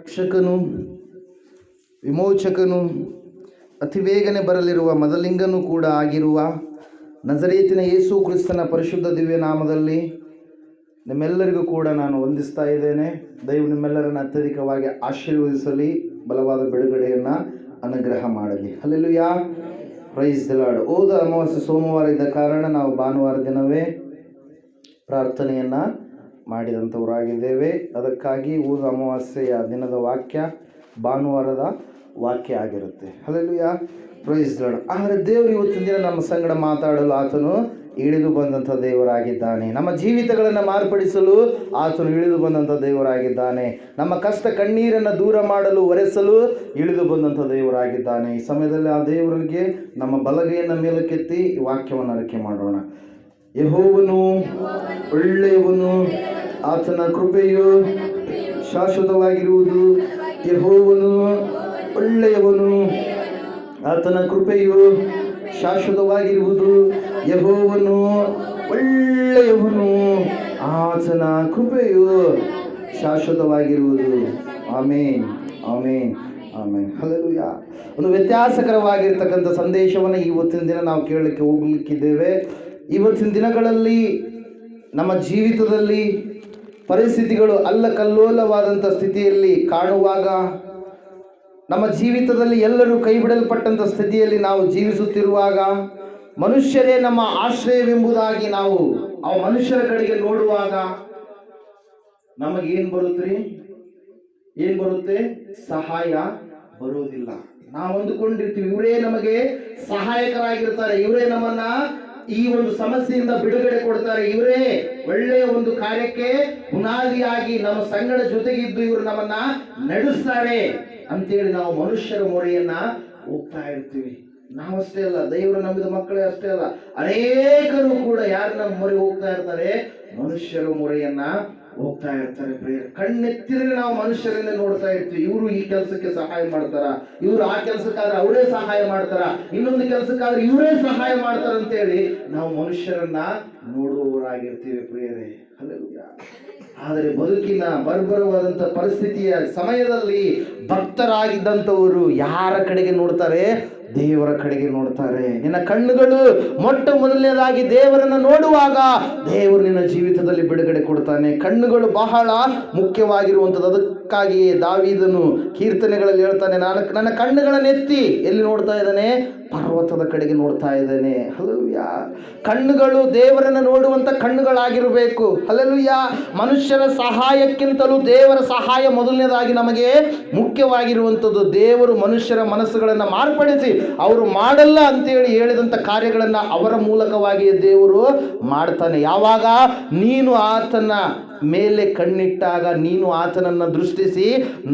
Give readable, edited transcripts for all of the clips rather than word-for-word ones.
ರಕ್ಷಕನು, ವಿಮೋಚಕನು, ಅತಿ ಬೇಗನೆ ಬರಲಿರುವ ಮೊದಲಿಂಗನೂ ಕೂಡ ಆಗಿರುವ ನಜರೇತಿನ ಯೇಸು ಕ್ರಿಸ್ತನ ಪರಿಶುದ್ಧ ದಿವ್ಯ ನಾಮದಲ್ಲಿ ನಿಮ್ಮೆಲ್ಲರಿಗೂ ಕೂಡ ನಾನು ವಂದಿಸ್ತಾ ಇದ್ದೇನೆ. ದೈವ ನಿಮ್ಮೆಲ್ಲರನ್ನು ಅತ್ಯಧಿಕವಾಗಿ ಆಶೀರ್ವದಿಸಲಿ, ಬಲವಾದ ಬಿಡುಗಡೆಯನ್ನು ಅನುಗ್ರಹ ಮಾಡಲಿ. Hallelujah, praise the Lord. ಹೋದ ಅಮಾವಾಸ್ಯೆ ಸೋಮವಾರ ಇದ್ದ ಕಾರಣ ನಾವು ಭಾನುವಾರ ದಿನವೇ ಪ್ರಾರ್ಥನೆಯನ್ನು ಮಾಡಿದಂಥವರಾಗಿದ್ದೇವೆ. ಅದಕ್ಕಾಗಿ ಹೋದ ಅಮಾವಾಸ್ಯೆಯ ದಿನದ ವಾಕ್ಯ ಭಾನುವಾರದ ವಾಕ್ಯ ಆಗಿರುತ್ತೆ. Hallelujah, praise the Lord. ಆದರೆ ದೇವರು ಇವತ್ತಿನ ದಿನ ನಮ್ಮ ಸಂಗಡ ಮಾತಾಡಲು ಆತನು ಇಳಿದು ಬಂದಂಥ ದೇವರಾಗಿದ್ದಾನೆ. ನಮ್ಮ ಜೀವಿತಗಳನ್ನು ಮಾರ್ಪಡಿಸಲು ಆತನು ಇಳಿದು ಬಂದಂಥ ದೇವರಾಗಿದ್ದಾನೆ. ನಮ್ಮ ಕಷ್ಟ ಕಣ್ಣೀರನ್ನು ದೂರ ಮಾಡಲು ಒರೆಸಲು ಇಳಿದು ಬಂದಂಥ ದೇವರಾಗಿದ್ದಾನೆ. ಈ ಸಮಯದಲ್ಲಿ ಆ ದೇವರಿಗೆ ನಮ್ಮ ಬಲಗೈಯನ್ನು ಮೇಲಕ್ಕೆತ್ತಿ ಈ ವಾಕ್ಯವನ್ನು ಅರಿಕೆ ಮಾಡೋಣ. ಯೆಹೋವನು ಒಳ್ಳೆಯವನು, ಆತನ ಕೃಪೆಯು ಶಾಶ್ವತವಾಗಿರುವುದು. ಯೆಹೋವನು ಒಳ್ಳೆಯವನು, ಆತನ ಕೃಪೆಯು ಶಾಶ್ವತವಾಗಿರುವುದು. ಯೆಹೋವನು ಒಳ್ಳೆಯವನು, ಆತನ ಕೃಪೆಯು ಶಾಶ್ವತವಾಗಿರುವುದು. ಆಮೇನ್, ಆಮೇನ್, ಆಮೇನ್. ಹಲ್ಲೆಲೂಯಾ. ಒಂದು ವ್ಯತ್ಯಾಸಕರವಾಗಿರ್ತಕ್ಕಂಥ ಸಂದೇಶವನ್ನು ಇವತ್ತಿನ ದಿನ ನಾವು ಕೇಳಲಿಕ್ಕೆ ಹೋಗಲಿಕ್ಕಿದ್ದೇವೆ. ಇವತ್ತಿನ ದಿನಗಳಲ್ಲಿ ನಮ್ಮ ಜೀವಿತದಲ್ಲಿ ಪರಿಸ್ಥಿತಿಗಳು ಅಲ್ಲಕಲ್ಲೋಲವಾದಂಥ ಸ್ಥಿತಿಯಲ್ಲಿ ಕಾಣುವಾಗ, ನಮ್ಮ ಜೀವಿತದಲ್ಲಿ ಎಲ್ಲರೂ ಕೈ ಬಿಡಲ್ಪಟ್ಟಂಥ ಸ್ಥಿತಿಯಲ್ಲಿ ನಾವು ಜೀವಿಸುತ್ತಿರುವಾಗ, ಮನುಷ್ಯರೇ ನಮ್ಮ ಆಶ್ರಯವೆಂಬುದಾಗಿ ನಾವು ಆ ಮನುಷ್ಯರ ಕಡೆಗೆ ನೋಡುವಾಗ ನಮಗೇನು ಬರುತ್ತ್ರಿ? ಏನು ಬರುತ್ತೆ? ಸಹಾಯ ಬರುವುದಿಲ್ಲ. ನಾವು ಅಂದುಕೊಂಡಿರ್ತೀವಿ ಇವರೇ ನಮಗೆ ಸಹಾಯಕರಾಗಿರ್ತಾರೆ, ಇವರೇ ನಮ್ಮನ್ನ ಈ ಒಂದು ಸಮಸ್ಯೆಯಿಂದ ಬಿಡುಗಡೆ ಕೊಡ್ತಾರೆ, ಇವರೇ ಒಳ್ಳೆಯ ಒಂದು ಕಾರ್ಯಕ್ಕೆ ಬುನಾದಿಯಾಗಿ ನಮ್ಮ ಸಂಗಡ ಜೊತೆಗಿದ್ದು ಇವರು ನಮ್ಮನ್ನ ನಡೆಸ್ತಾರೆ ಅಂತೇಳಿ ನಾವು ಮನುಷ್ಯರ ಮೊರೆಯನ್ನ ಹೋಗ್ತಾ ಇರ್ತೀವಿ. ನಾವಷ್ಟೇ ಅಲ್ಲ, ದೇವರು ನಂಬಿದ ಮಕ್ಕಳೇ ಅಷ್ಟೇ ಅಲ್ಲ, ಅನೇಕರು ಕೂಡ ಯಾರು ನಮ್ಮ ಮೊರೆ ಹೋಗ್ತಾ ಇರ್ತಾರೆ? ಮನುಷ್ಯರ ಮೊರೆಯನ್ನ ಹೋಗ್ತಾ ಇರ್ತಾರೆ. ಪ್ರಿಯರೇ, ಕಣ್ಣೆತ್ತಿದ್ರೆ ನಾವು ಮನುಷ್ಯರನ್ನ ನೋಡ್ತಾ ಇರ್ತೀವಿ. ಇವರು ಈ ಕೆಲಸಕ್ಕೆ ಸಹಾಯ ಮಾಡ್ತಾರ, ಇವರು ಆ ಕೆಲಸಕ್ಕಾದ್ರೆ ಅವರೇ ಸಹಾಯ ಮಾಡ್ತಾರ, ಇನ್ನೊಂದು ಕೆಲಸಕ್ಕಾದ್ರೆ ಇವರೇ ಸಹಾಯ ಮಾಡ್ತಾರ ಅಂತೇಳಿ ನಾವು ಮನುಷ್ಯರನ್ನ ನೋಡುವವರಾಗಿರ್ತೀವಿ. ಪ್ರಿಯರೇ, ಹಲ್ಲೆಲೂಯಾ. ಆದರೆ ಬದುಕಿನ ಬರ್ಬರವಾದಂಥ ಪರಿಸ್ಥಿತಿಯ ಸಮಯದಲ್ಲಿ ಭಕ್ತರಾಗಿದ್ದಂಥವರು ಯಾರ ಕಡೆಗೆ ನೋಡ್ತಾರೆ? ದೇವರ ಕಡೆಗೆ ನೋಡ್ತಾರೆ. ನಿನ್ನ ಕಣ್ಣುಗಳು ಮೊಟ್ಟ ಮೊದಲನೇದಾಗಿ ದೇವರನ್ನು ನೋಡುವಾಗ ದೇವರು ನಿನ್ನ ಜೀವಿತದಲ್ಲಿ ಬಿಡುಗಡೆ ಕೊಡ್ತಾನೆ. ಕಣ್ಣುಗಳು ಬಹಳ ಮುಖ್ಯವಾಗಿರುವಂಥದ್ದು. ಅದಕ್ಕಾಗಿಯೇ ದಾವೀದನು ಕೀರ್ತನೆಗಳಲ್ಲಿ ಹೇಳ್ತಾನೆ, ನನ್ನ ಕಣ್ಣುಗಳನ್ನು ಎತ್ತಿ ಎಲ್ಲಿ ನೋಡ್ತಾ ಇದ್ದಾನೆ? ಪರ್ವತದ ಕಡೆಗೆ ನೋಡ್ತಾ ಇದ್ದಾನೆ. ಹಲ್ಲೆಲೂಯಾ. ಕಣ್ಣುಗಳು ದೇವರನ್ನು ನೋಡುವಂಥ ಕಣ್ಣುಗಳಾಗಿರಬೇಕು. ಹಲ್ಲೆಲೂಯಾ. ಮನುಷ್ಯರ ಸಹಾಯಕ್ಕಿಂತಲೂ ದೇವರ ಸಹಾಯ ಮೊದಲನೇದಾಗಿ ನಮಗೆ ಮುಖ್ಯವಾಗಿರುವಂಥದ್ದು. ದೇವರು ಮನುಷ್ಯರ ಮನಸ್ಸುಗಳನ್ನು ಮಾರ್ಪಡಿಸಿ ಅವರು ಮಾಡಲ್ಲ ಅಂತೇಳಿ ಹೇಳಿದಂಥ ಕಾರ್ಯಗಳನ್ನು ಅವರ ಮೂಲಕವಾಗಿ ದೇವರು ಮಾಡ್ತಾನೆ. ಯಾವಾಗ ನೀನು ಆತನ ಮೇಲೆ ಕಣ್ಣಿಟ್ಟಾಗ, ನೀನು ಆತನನ್ನು ದೃಷ್ಟಿಸಿ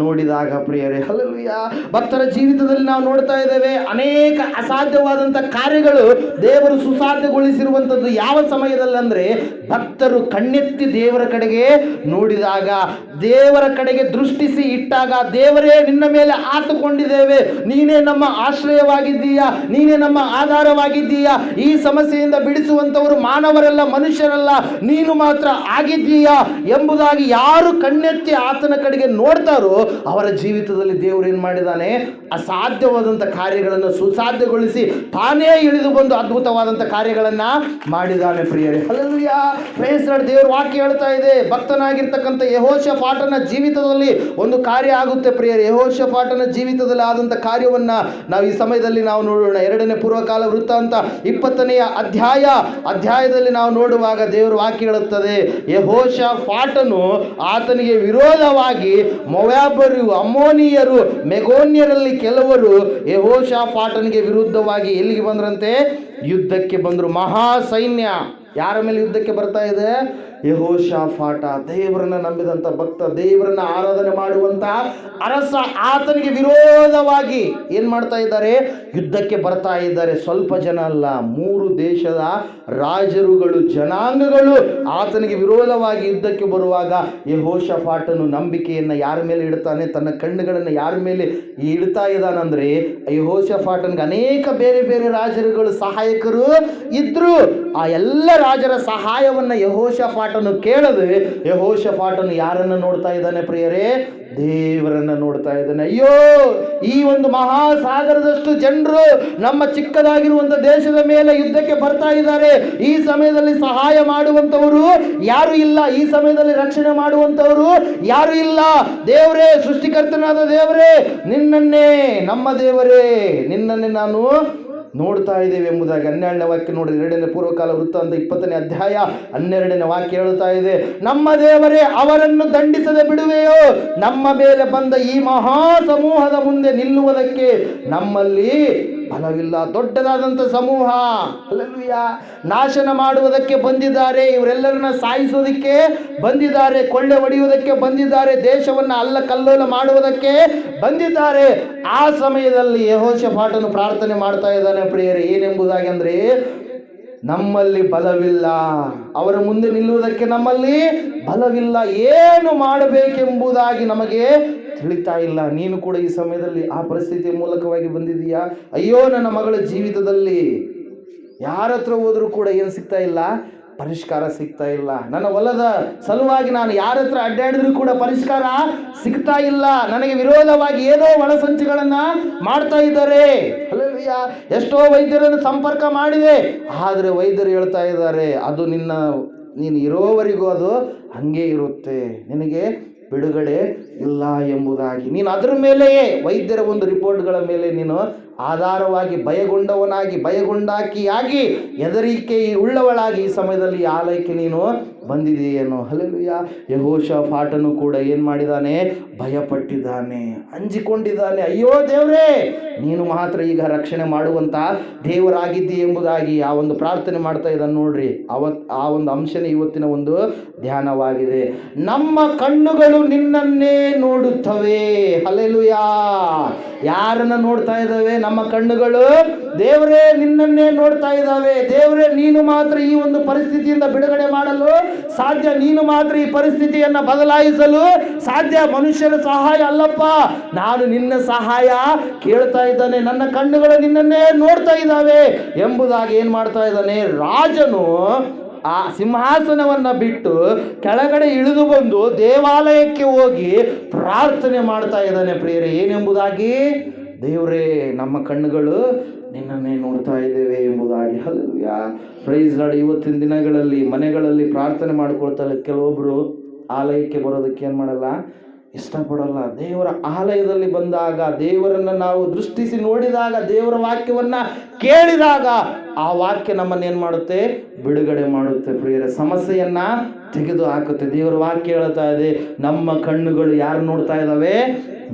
ನೋಡಿದಾಗ. ಪ್ರಿಯರೇ, ಹಲ್ಲೆಲೂಯಾ. ಭಕ್ತರ ಜೀವಿತದಲ್ಲಿ ನಾವು ನೋಡ್ತಾ ಇದ್ದೇವೆ, ಅನೇಕ ಅಸಾಧ್ಯವಾದಂಥ ಕಾರ್ಯಗಳು ದೇವರು ಸುಸಾಧ್ಯಗೊಳಿಸಿರುವಂಥದ್ದು ಯಾವ ಸಮಯದಲ್ಲಿ ಅಂದರೆ, ಭಕ್ತರು ಕಣ್ಣೆತ್ತಿ ದೇವರ ಕಡೆಗೆ ನೋಡಿದಾಗ, ದೇವರ ಕಡೆಗೆ ದೃಷ್ಟಿಸಿ ಇಟ್ಟಾಗ, ದೇವರೇ ನಿನ್ನ ಮೇಲೆ ಆತುಕೊಂಡಿದ್ದೇವೆ, ನೀನೇ ನಮ್ಮ ಆಶ್ರಯವಾಗಿದ್ದೀಯಾ, ನೀನೇ ನಮ್ಮ ಆಧಾರವಾಗಿದ್ದೀಯಾ, ಈ ಸಮಸ್ಯೆಯಿಂದ ಬಿಡಿಸುವಂಥವರು ಮಾನವರಲ್ಲ, ಮನುಷ್ಯರಲ್ಲ, ನೀನು ಮಾತ್ರ ಆಗಿದ್ದೀಯಾ ಎಂಬುದಾಗಿ ಯಾರು ಕಣ್ಣೆತ್ತಿ ಆತನ ಕಡೆಗೆ ನೋಡ್ತಾರೋ ಅವರ ಜೀವಿತದಲ್ಲಿ ದೇವರು ಏನು ಮಾಡಿದ್ದಾನೆ? ಅಸಾಧ್ಯವಾದಂಥ ಕಾರ್ಯಗಳನ್ನು ಸುಸಾಧ್ಯಗೊಳಿಸಿ ತಾನೇ ಇಳಿದು ಬಂದು ಅದ್ಭುತವಾದಂಥ ಕಾರ್ಯಗಳನ್ನು ಮಾಡಿದ್ದಾನೆ. ಪ್ರಿಯರೇ, ಹಲ್ಲೆಲೂಯಾ. Praise the lord. ದೇವರ ವಾಕ್ಯ ಹೇಳ್ತಾ ಇದೆ, ಭಕ್ತನಾಗಿರ್ತಕ್ಕಂಥ ಯೆಹೋಷಾಫಾಟನ ಜೀವಿತದಲ್ಲಿ ಒಂದು ಕಾರ್ಯ ಆಗುತ್ತೆ. ಪ್ರಿಯರೇ, ಯೆಹೋಷಾಫಾಟನ ಜೀವಿತದಲ್ಲಿ ಆದಂಥ ಕಾರ್ಯವನ್ನು ನಾವು ಈ ಸಮಯದಲ್ಲಿ ನಾವು ನೋಡೋಣ. 2ನೇ ಪೂರ್ವಕಾಲ ವೃತ್ತಾಂತ 20ನೇ ಅಧ್ಯಾಯದಲ್ಲಿ ನಾವು ನೋಡುವಾಗ ದೇವರ ವಾಕ್ಯ ಹೇಳುತ್ತದೆ, ಯೆಹೋಷಾಫಾಟನು ಆತನಿಗೆ ವಿರೋಧವಾಗಿ ಮೊವಾಬರು, ಅಮ್ಮೋನಿಯರು, ಮೆಗೋನ್ಯರಲ್ಲಿ ಕೆಲವರು ಯೆಹೋಷಾಫಾಟನಿಗೆ ವಿರುದ್ಧವಾಗಿ ಎಲ್ಲಿಗೆ ಬಂದ್ರಂತೆ? ಯುದ್ಧಕ್ಕೆ ಬಂದರು. ಮಹಾ ಸೈನ್ಯ ಯಾರ ಮೇಲೆ ಯುದ್ಧಕ್ಕೆ ಬರ್ತಾ ಇದೆ? ಯೆಹೋಷಾಫಾಟ, ದೇವರನ್ನ ನಂಬಿದಂಥ ಭಕ್ತ, ದೇವರನ್ನ ಆರಾಧನೆ ಮಾಡುವಂಥ ಅರಸ, ಆತನಿಗೆ ವಿರೋಧವಾಗಿ ಏನು ಮಾಡ್ತಾ ಇದ್ದಾರೆ? ಯುದ್ಧಕ್ಕೆ ಬರ್ತಾ ಇದ್ದಾರೆ. ಸ್ವಲ್ಪ ಜನ ಅಲ್ಲ, 3 ದೇಶದ ರಾಜರುಗಳು, ಜನಾಂಗಗಳು ಆತನಿಗೆ ವಿರೋಧವಾಗಿ ಯುದ್ಧಕ್ಕೆ ಬರುವಾಗ ಯೆಹೋಷಾಫಾಟನು ನಂಬಿಕೆಯನ್ನು ಯಾರ ಮೇಲೆ ಇಡ್ತಾನೆ? ತನ್ನ ಕಣ್ಣುಗಳನ್ನು ಯಾರ ಮೇಲೆ ಇಡ್ತಾ ಇದ್ದಾನಂದ್ರೆ, ಯೆಹೋಷಾಫಾಟನಿಗೆ ಅನೇಕ ಬೇರೆ ಬೇರೆ ರಾಜರುಗಳು ಸಹಾಯಕರು ಇದ್ರು. ಆ ಎಲ್ಲ ರಾಜರ ಸಹಾಯವನ್ನು ಯೆಹೋಷಾಫಾಟ ಯೆಹೋಷಾಫಾಟನು ಕೇಳದೆ ಯೆಹೋಷಾಫಾಟನು ಯಾರನ್ನು ನೋಡ್ತಾ ಇದ್ದಾನೆ ಪ್ರಿಯರೇ? ದೇವರನ್ನ ನೋಡ್ತಾ ಇದ್ದಾನೆ. ಅಯ್ಯೋ, ಈ ಒಂದು ಮಹಾಸಾಗರದಷ್ಟು ಜನರು ನಮ್ಮ ಚಿಕ್ಕದಾಗಿರುವಂತ ದೇಶದ ಮೇಲೆ ಯುದ್ಧಕ್ಕೆ ಬರ್ತಾ ಇದ್ದಾರೆ. ಈ ಸಮಯದಲ್ಲಿ ಸಹಾಯ ಮಾಡುವಂತವರು ಯಾರು ಇಲ್ಲ, ಈ ಸಮಯದಲ್ಲಿ ರಕ್ಷಣೆ ಮಾಡುವಂತವರು ಯಾರು ಇಲ್ಲ. ದೇವರೇ, ಸೃಷ್ಟಿಕರ್ತನಾದ ದೇವರೇ, ನಿನ್ನನ್ನೇ, ನಮ್ಮ ದೇವರೇ, ನಿನ್ನನ್ನೇ ನಾನು ನೋಡ್ತಾ ಇದ್ದೇವೆ ಎಂಬುದಾಗಿ 12ನೇ ವಾಕ್ಯ ನೋಡಿ. 2ನೇ ಪೂರ್ವಕಾಲ ವೃತ್ತಾಂತ 20ನೇ ಅಧ್ಯಾಯ 12ನೇ ವಾಕ್ಯ ಹೇಳುತ್ತಾ ಇದೆ, ನಮ್ಮ ದೇವರೇ, ಅವರನ್ನು ದಂಡಿಸದೆ ಬಿಡುವೆಯೋ? ನಮ್ಮ ಮೇಲೆ ಬಂದ ಈ ಮಹಾ ಸಮೂಹದ ಮುಂದೆ ನಿಲ್ಲುವುದಕ್ಕೆ ನಮ್ಮಲ್ಲಿ ಬಲವಿಲ್ಲ. ದೊಡ್ಡದಾದಂಥ ಸಮೂಹ, ಹಲ್ಲೆಲೂಯ, ನಾಶನ ಮಾಡುವುದಕ್ಕೆ ಬಂದಿದ್ದಾರೆ. ಇವರೆಲ್ಲರನ್ನ ಸಾಯಿಸೋದಕ್ಕೆ ಬಂದಿದ್ದಾರೆ, ಕೊಳ್ಳೆ ಹೊಡೆಯುವುದಕ್ಕೆ ಬಂದಿದ್ದಾರೆ, ದೇಶವನ್ನು ಅಲ್ಲಕಲ್ಲೋಲ ಮಾಡುವುದಕ್ಕೆ ಬಂದಿದ್ದಾರೆ. ಆ ಸಮಯದಲ್ಲಿ ಯೆಹೋಷಾಫಾಟನು ಪ್ರಾರ್ಥನೆ ಮಾಡ್ತಾ ಇದ್ದಾನೆ ಪ್ರಿಯರೇ, ಏನೆಂಬುದಾಗಿ ಅಂದ್ರೆ, ನಮ್ಮಲ್ಲಿ ಬಲವಿಲ್ಲ, ಅವರ ಮುಂದೆ ನಿಲ್ಲುವುದಕ್ಕೆ ನಮ್ಮಲ್ಲಿ ಬಲವಿಲ್ಲ, ಏನು ಮಾಡಬೇಕೆಂಬುದಾಗಿ ನಮಗೆ ತಿಳಿತಾ ಇಲ್ಲ. ನೀನು ಕೂಡ ಈ ಸಮಯದಲ್ಲಿ ಆ ಪರಿಸ್ಥಿತಿಯ ಮೂಲಕವಾಗಿ ಬಂದಿದೀಯಾ? ಅಯ್ಯೋ, ನನ್ನ ಮಗಳ ಜೀವಿತದಲ್ಲಿ ಯಾರ ಹತ್ರ ಹೋದ್ರೂ ಕೂಡ ಏನು ಸಿಗ್ತಾ ಇಲ್ಲ, ಪರಿಷ್ಕಾರ ಸಿಗ್ತಾ ಇಲ್ಲ. ನನ್ನ ಹೊಲದ ಸಲುವಾಗಿ ನಾನು ಯಾರ ಹತ್ರ ಅಡ್ಡಾಡಿದ್ರೂ ಕೂಡ ಪರಿಷ್ಕಾರ ಸಿಗ್ತಾ ಇಲ್ಲ. ನನಗೆ ವಿರೋಧವಾಗಿ ಏನೋ ಒಳಸಂಚಿಗಳನ್ನ ಮಾಡ್ತಾ ಇದ್ದಾರೆ. ಹಲ್ಲೆಲೂಯಾ. ಎಷ್ಟೋ ವೈದ್ಯರನ್ನು ಸಂಪರ್ಕ ಮಾಡಿದೆ, ಆದರೆ ವೈದ್ಯರು ಹೇಳ್ತಾ ಇದ್ದಾರೆ, ಅದು ನೀನು ಇರೋವರೆಗೂ ಅದು ಹಂಗೆ ಇರುತ್ತೆ, ನಿನಗೆ ಬಿಡುಗಡೆ ಇಲ್ಲ ಎಂಬುದಾಗಿ. ನೀನು ಅದರ ಮೇಲೆಯೇ, ವೈದ್ಯರ ಒಂದು ರಿಪೋರ್ಟ್ಗಳ ಮೇಲೆ ನೀನು ಆಧಾರವಾಗಿ ಭಯಗೊಂಡಾಕಿಯಾಗಿ ಹೆದರಿಕೆ ಉಳ್ಳವಳಾಗಿ ಈ ಸಮಯದಲ್ಲಿ ಈ ಆಲಯಕ್ಕೆ ನೀನು ಬಂದಿದೆಯೇನೋ. ಹಲ್ಲೆಲೂಯಾ. ಯೆಹೋಷಾಫಾಟನು ಕೂಡ ಏನು ಮಾಡಿದ್ದಾನೆ? ಭಯಪಟ್ಟಿದ್ದಾನೆ, ಅಂಜಿಕೊಂಡಿದ್ದಾನೆ. ಅಯ್ಯೋ ದೇವರೇ, ನೀನು ಮಾತ್ರ ಈಗ ರಕ್ಷಣೆ ಮಾಡುವಂತ ದೇವರಾಗಿದ್ದಿ ಎಂಬುದಾಗಿ ಆ ಒಂದು ಪ್ರಾರ್ಥನೆ ಮಾಡ್ತಾ ಇದ್ದಾನೆ. ನೋಡ್ರಿ, ಆ ಒಂದು ಅಂಶನೇ ಇವತ್ತಿನ ಒಂದು ಧ್ಯಾನವಾಗಿದೆ. ನಮ್ಮ ಕಣ್ಣುಗಳು ನಿನ್ನನ್ನೇ ನೋಡುತ್ತವೆ. ಹಲ್ಲೆಲೂಯಾ. ಯಾರನ್ನ ನೋಡ್ತಾ ಇದ್ದಾವೆ? ನಮ್ಮ ಕಣ್ಣುಗಳು ದೇವರೇ ನಿನ್ನನ್ನೇ ನೋಡ್ತಾ ಇದ್ದಾವೆ. ದೇವರೇ, ನೀನು ಮಾತ್ರ ಈ ಒಂದು ಪರಿಸ್ಥಿತಿಯಿಂದ ಬಿಡುಗಡೆ ಮಾಡಲು ಸಾಧ್ಯ, ನೀನು ಮಾತ್ರ ಈ ಪರಿಸ್ಥಿತಿಯನ್ನ ಬದಲಾಯಿಸಲು ಸಾಧ್ಯ. ಮನುಷ್ಯರ ಸಹಾಯ ಅಲ್ಲಪ್ಪ, ನಾನು ನಿನ್ನ ಸಹಾಯ ಕೇಳ್ತಾ ಇದ್ದಾನೆ, ನನ್ನ ಕಣ್ಣುಗಳು ನಿನ್ನನ್ನೇ ನೋಡ್ತಾ ಇದ್ದಾವೆ ಎಂಬುದಾಗಿ ಏನ್ ಮಾಡ್ತಾ ಇದ್ದಾನೆ? ರಾಜನು ಆ ಸಿಂಹಾಸನವನ್ನ ಬಿಟ್ಟು ಕೆಳಗಡೆ ಇಳಿದು ಬಂದು ದೇವಾಲಯಕ್ಕೆ ಹೋಗಿ ಪ್ರಾರ್ಥನೆ ಮಾಡ್ತಾ ಇದ್ದಾನೆ ಪ್ರಿಯರೇ. ಏನೆಂಬುದಾಗಿ? ದೇವರೇ, ನಮ್ಮ ಕಣ್ಣುಗಳು ನಿನ್ನನ್ನೇ ನೋಡ್ತಾ ಇದ್ದೇವೆ ಎಂಬುದಾಗಿ. ಹಲ್ಲೆಲೂಯಾ. Praise Lord. ಇವತ್ತಿನ ದಿನಗಳಲ್ಲಿ ಮನೆಗಳಲ್ಲಿ ಪ್ರಾರ್ಥನೆ ಮಾಡ್ಕೊಳ್ತಾರೆ. ಕೆಲವೊಬ್ರು ಆಲಯಕ್ಕೆ ಬರೋದಕ್ಕೆ ಏನು ಮಾಡಲ್ಲ, ಇಷ್ಟಪಡಲ್ಲ. ದೇವರ ಆಲಯದಲ್ಲಿ ಬಂದಾಗ, ದೇವರನ್ನು ನಾವು ದೃಷ್ಟಿಸಿ ನೋಡಿದಾಗ, ದೇವರ ವಾಕ್ಯವನ್ನ ಕೇಳಿದಾಗ ಆ ವಾಕ್ಯ ನಮ್ಮನ್ನೇನು ಮಾಡುತ್ತೆ? ಬಿಡುಗಡೆ ಮಾಡುತ್ತೆ ಪ್ರಿಯರೇ. ಸಮಸ್ಯೆಯನ್ನ ತೆಗೆದು ಹಾಕುತ್ತೆ. ದೇವರ ವಾಕ್ಯ ಹೇಳ್ತಾ ಇದೆ, ನಮ್ಮ ಕಣ್ಣುಗಳು ಯಾರು ನೋಡ್ತಾ ಇದ್ದಾವೆ?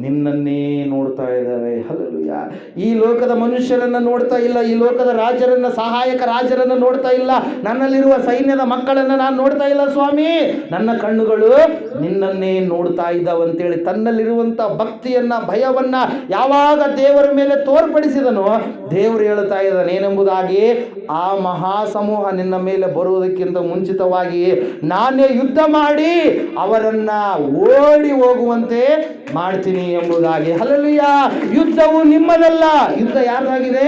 ನಿನ್ನನ್ನೇ ನೋಡ್ತಾ ಇದ್ದಾವೆ. ಹಲ್ಲೆಲೂಯಾ. ಈ ಲೋಕದ ಮನುಷ್ಯರನ್ನ ನೋಡ್ತಾ ಇಲ್ಲ, ಈ ಲೋಕದ ರಾಜರನ್ನ, ಸಹಾಯಕ ರಾಜರನ್ನ ನೋಡ್ತಾ ಇಲ್ಲ, ನನ್ನಲ್ಲಿರುವ ಸೈನ್ಯದ ಮಕ್ಕಳನ್ನ ನಾನು ನೋಡ್ತಾ ಇಲ್ಲ ಸ್ವಾಮಿ, ನನ್ನ ಕಣ್ಣುಗಳು ನಿನ್ನನ್ನೇ ನೋಡ್ತಾ ಇದ್ದಾವಂತೇಳಿ ತನ್ನಲ್ಲಿರುವಂತ ಭಕ್ತಿಯನ್ನ, ಭಯವನ್ನ ಯಾವಾಗ ದೇವರ ಮೇಲೆ ತೋರ್ಪಡಿಸಿದನೋ, ದೇವರು ಹೇಳ್ತಾ ಇದ್ದಾನೆ ಏನೆಂಬುದಾಗಿ, ಆ ಮಹಾ ಸಮೂಹ ನಿನ್ನ ಮೇಲೆ ಬರುವುದಕ್ಕಿಂತ ಮುಂಚಿತವಾಗಿ ನಾನೇ ಯುದ್ಧ ಮಾಡಿ ಅವರನ್ನ ಓಡಿ ಹೋಗುವಂತೆ ಮಾಡ್ತೀನಿ ಎಂಬುದಾಗಿ. ಹಲ್ಲೆಲೂಯಾ. ಯುದ್ಧವು ನಿಮ್ಮದಲ್ಲ, ಯುದ್ಧ ಯಾರ್ದಾಗಿದೆ?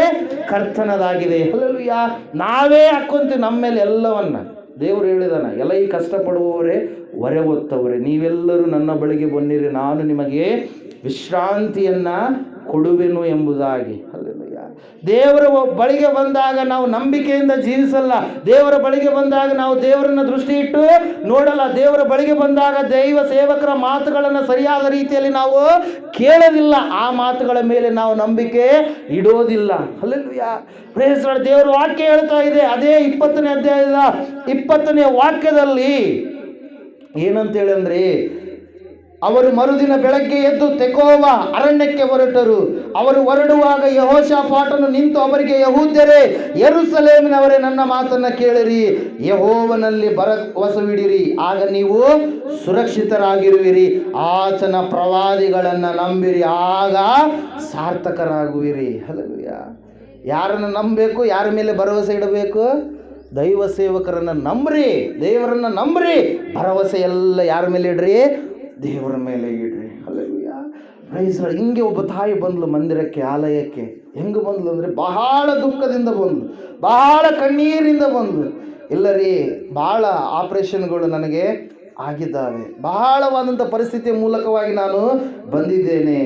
ಕರ್ತನದಾಗಿದೆ. ಹಲ್ಲೆಲೂಯಾ. ನಾವೇ ಹಾಕೊಂತೀವಿ ನಮ್ಮ ಮೇಲೆ ಎಲ್ಲವನ್ನ. ದೇವರು ಹೇಳಿದಾನ, ಎಲ್ಲ ಈ ಕಷ್ಟಪಡುವವರೇ, ಹೊರೆ ಹೊತ್ತವರೇ, ನೀವೆಲ್ಲರೂ ನನ್ನ ಬಳಿಗೆ ಬನ್ನಿರಿ, ನಾನು ನಿಮಗೆ ವಿಶ್ರಾಂತಿಯನ್ನ ಕೊಡುವೆನು ಎಂಬುದಾಗಿ. ಹಲ್ಲೆಲೂಯಾ. ದೇವರ ಬಳಿಗೆ ಬಂದಾಗ ನಾವು ನಂಬಿಕೆಯಿಂದ ಜೀವಿಸಲ್ಲ. ದೇವರ ಬಳಿಗೆ ಬಂದಾಗ ನಾವು ದೇವರನ್ನ ದೃಷ್ಟಿ ಇಟ್ಟು ನೋಡಲ್ಲ. ದೇವರ ಬಳಿಗೆ ಬಂದಾಗ ದೈವ ಸೇವಕರ ಮಾತುಗಳನ್ನು ಸರಿಯಾದ ರೀತಿಯಲ್ಲಿ ನಾವು ಕೇಳೋದಿಲ್ಲ. ಆ ಮಾತುಗಳ ಮೇಲೆ ನಾವು ನಂಬಿಕೆ ಇಡೋದಿಲ್ಲ. ಹಲ್ಲೆಲೂಯಾ. Praise lord. ದೇವರ ವಾಕ್ಯ ಹೇಳ್ತಾ ಇದೆ, ಅದೇ 20ನೇ ಅಧ್ಯಾಯದ 20ನೇ ವಾಕ್ಯದಲ್ಲಿ ಏನಂತೇಳಿ ಅಂದ್ರೆ, ಅವರು ಮರುದಿನ ಬೆಳಗ್ಗೆ ಎದ್ದು ತೆಕೋವ ಅರಣ್ಯಕ್ಕೆ ಹೊರಟರು. ಅವರು ಹೊರಡುವಾಗ ಯೆಹೋಷಾಫಾಟನು ನಿಂತು ಅವರಿಗೆ, ಯೆಹೂದ್ಯರೇ, ಯೆರೂಸಲೇಮಿನವರೇ, ನನ್ನ ಮಾತನ್ನ ಕೇಳಿರಿ, ಯೆಹೋವನಲ್ಲಿ ಭರವಸವಿಡಿರಿ, ಆಗ ನೀವು ಸುರಕ್ಷಿತರಾಗಿರುವಿರಿ. ಆತನ ಪ್ರವಾದಿಗಳನ್ನ ನಂಬಿರಿ, ಆಗ ಸಾರ್ಥಕರಾಗುವಿರಿ. ಹಲ್ಲೆಲೂಯಾ. ಯಾರನ್ನು ನಂಬಬೇಕು? ಯಾರ ಮೇಲೆ ಭರವಸೆ ಇಡಬೇಕು? ದೈವ ಸೇವಕರನ್ನ ನಂಬ್ರಿ, ದೇವರನ್ನ ನಂಬ್ರಿ. ಭರವಸೆ ಎಲ್ಲ ಯಾರ ಮೇಲೆ ಇಡ್ರಿ? ದೇವರ ಮೇಲೆ ಇಡ್ರಿ. ಹಲ್ಲೆಲೂಯಾ. Praise Lord. ಹಿಂಗೆ ಒಬ್ಬ ತಾಯಿ ಬಂದ್ಲು ಮಂದಿರಕ್ಕೆ, ಆಲಯಕ್ಕೆ. ಹೆಂಗೆ ಬಂದ್ಲು ಅಂದರೆ, ಬಹಳ ದುಃಖದಿಂದ ಬಂದ್ಲು, ಬಹಳ ಕಣ್ಣೀರಿಂದ ಬಂದ್ಲು. ಇಲ್ಲ ರೀ, ಭಾಳ ಆಪರೇಷನ್ಗಳು ನನಗೆ ಆಗಿದ್ದಾವೆ, ಬಹಳವಾದಂಥ ಪರಿಸ್ಥಿತಿಯ ಮೂಲಕವಾಗಿ ನಾನು ಬಂದಿದ್ದೇನೆ.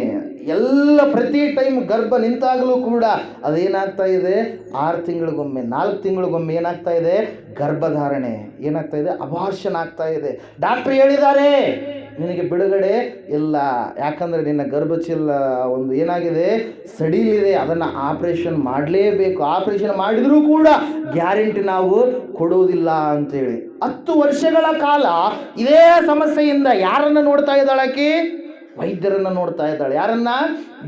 ಎಲ್ಲ ಪ್ರತಿ ಟೈಮ್ ಗರ್ಭ ನಿಂತಾಗಲೂ ಕೂಡ ಅದೇನಾಗ್ತಾ ಇದೆ, 6 ತಿಂಗಳಿಗೊಮ್ಮೆ 4 ತಿಂಗಳಿಗೊಮ್ಮೆ ಏನಾಗ್ತಾ ಇದೆ, ಗರ್ಭಧಾರಣೆ ಏನಾಗ್ತಾ ಇದೆ, ಅಬಾರ್ಷನ್ ಆಗ್ತಾ ಇದೆ. ಡಾಕ್ಟ್ರ್ ಹೇಳಿದ್ದಾರೆ ನಿನಗೆ ಬಿಡುಗಡೆ ಇಲ್ಲ, ಯಾಕಂದರೆ ನಿನ್ನ ಗರ್ಭಚೀಲ ಒಂದು ಏನಾಗಿದೆ, ಸಡಿಲಿದೆ, ಅದನ್ನು ಆಪ್ರೇಷನ್ ಮಾಡಲೇಬೇಕು. ಆಪ್ರೇಷನ್ ಮಾಡಿದರೂ ಕೂಡ ಗ್ಯಾರಂಟಿ ನಾವು ಕೊಡುವುದಿಲ್ಲ ಅಂತೇಳಿ 10 ವರ್ಷಗಳ ಕಾಲ ಇದೇ ಸಮಸ್ಯೆಯಿಂದ ಯಾರನ್ನು ನೋಡ್ತಾ ಇದ್ದಾಳಾಕಿ? ವೈದ್ಯರನ್ನು ನೋಡ್ತಾ ಇದ್ದಾಳೆ. ಯಾರನ್ನ?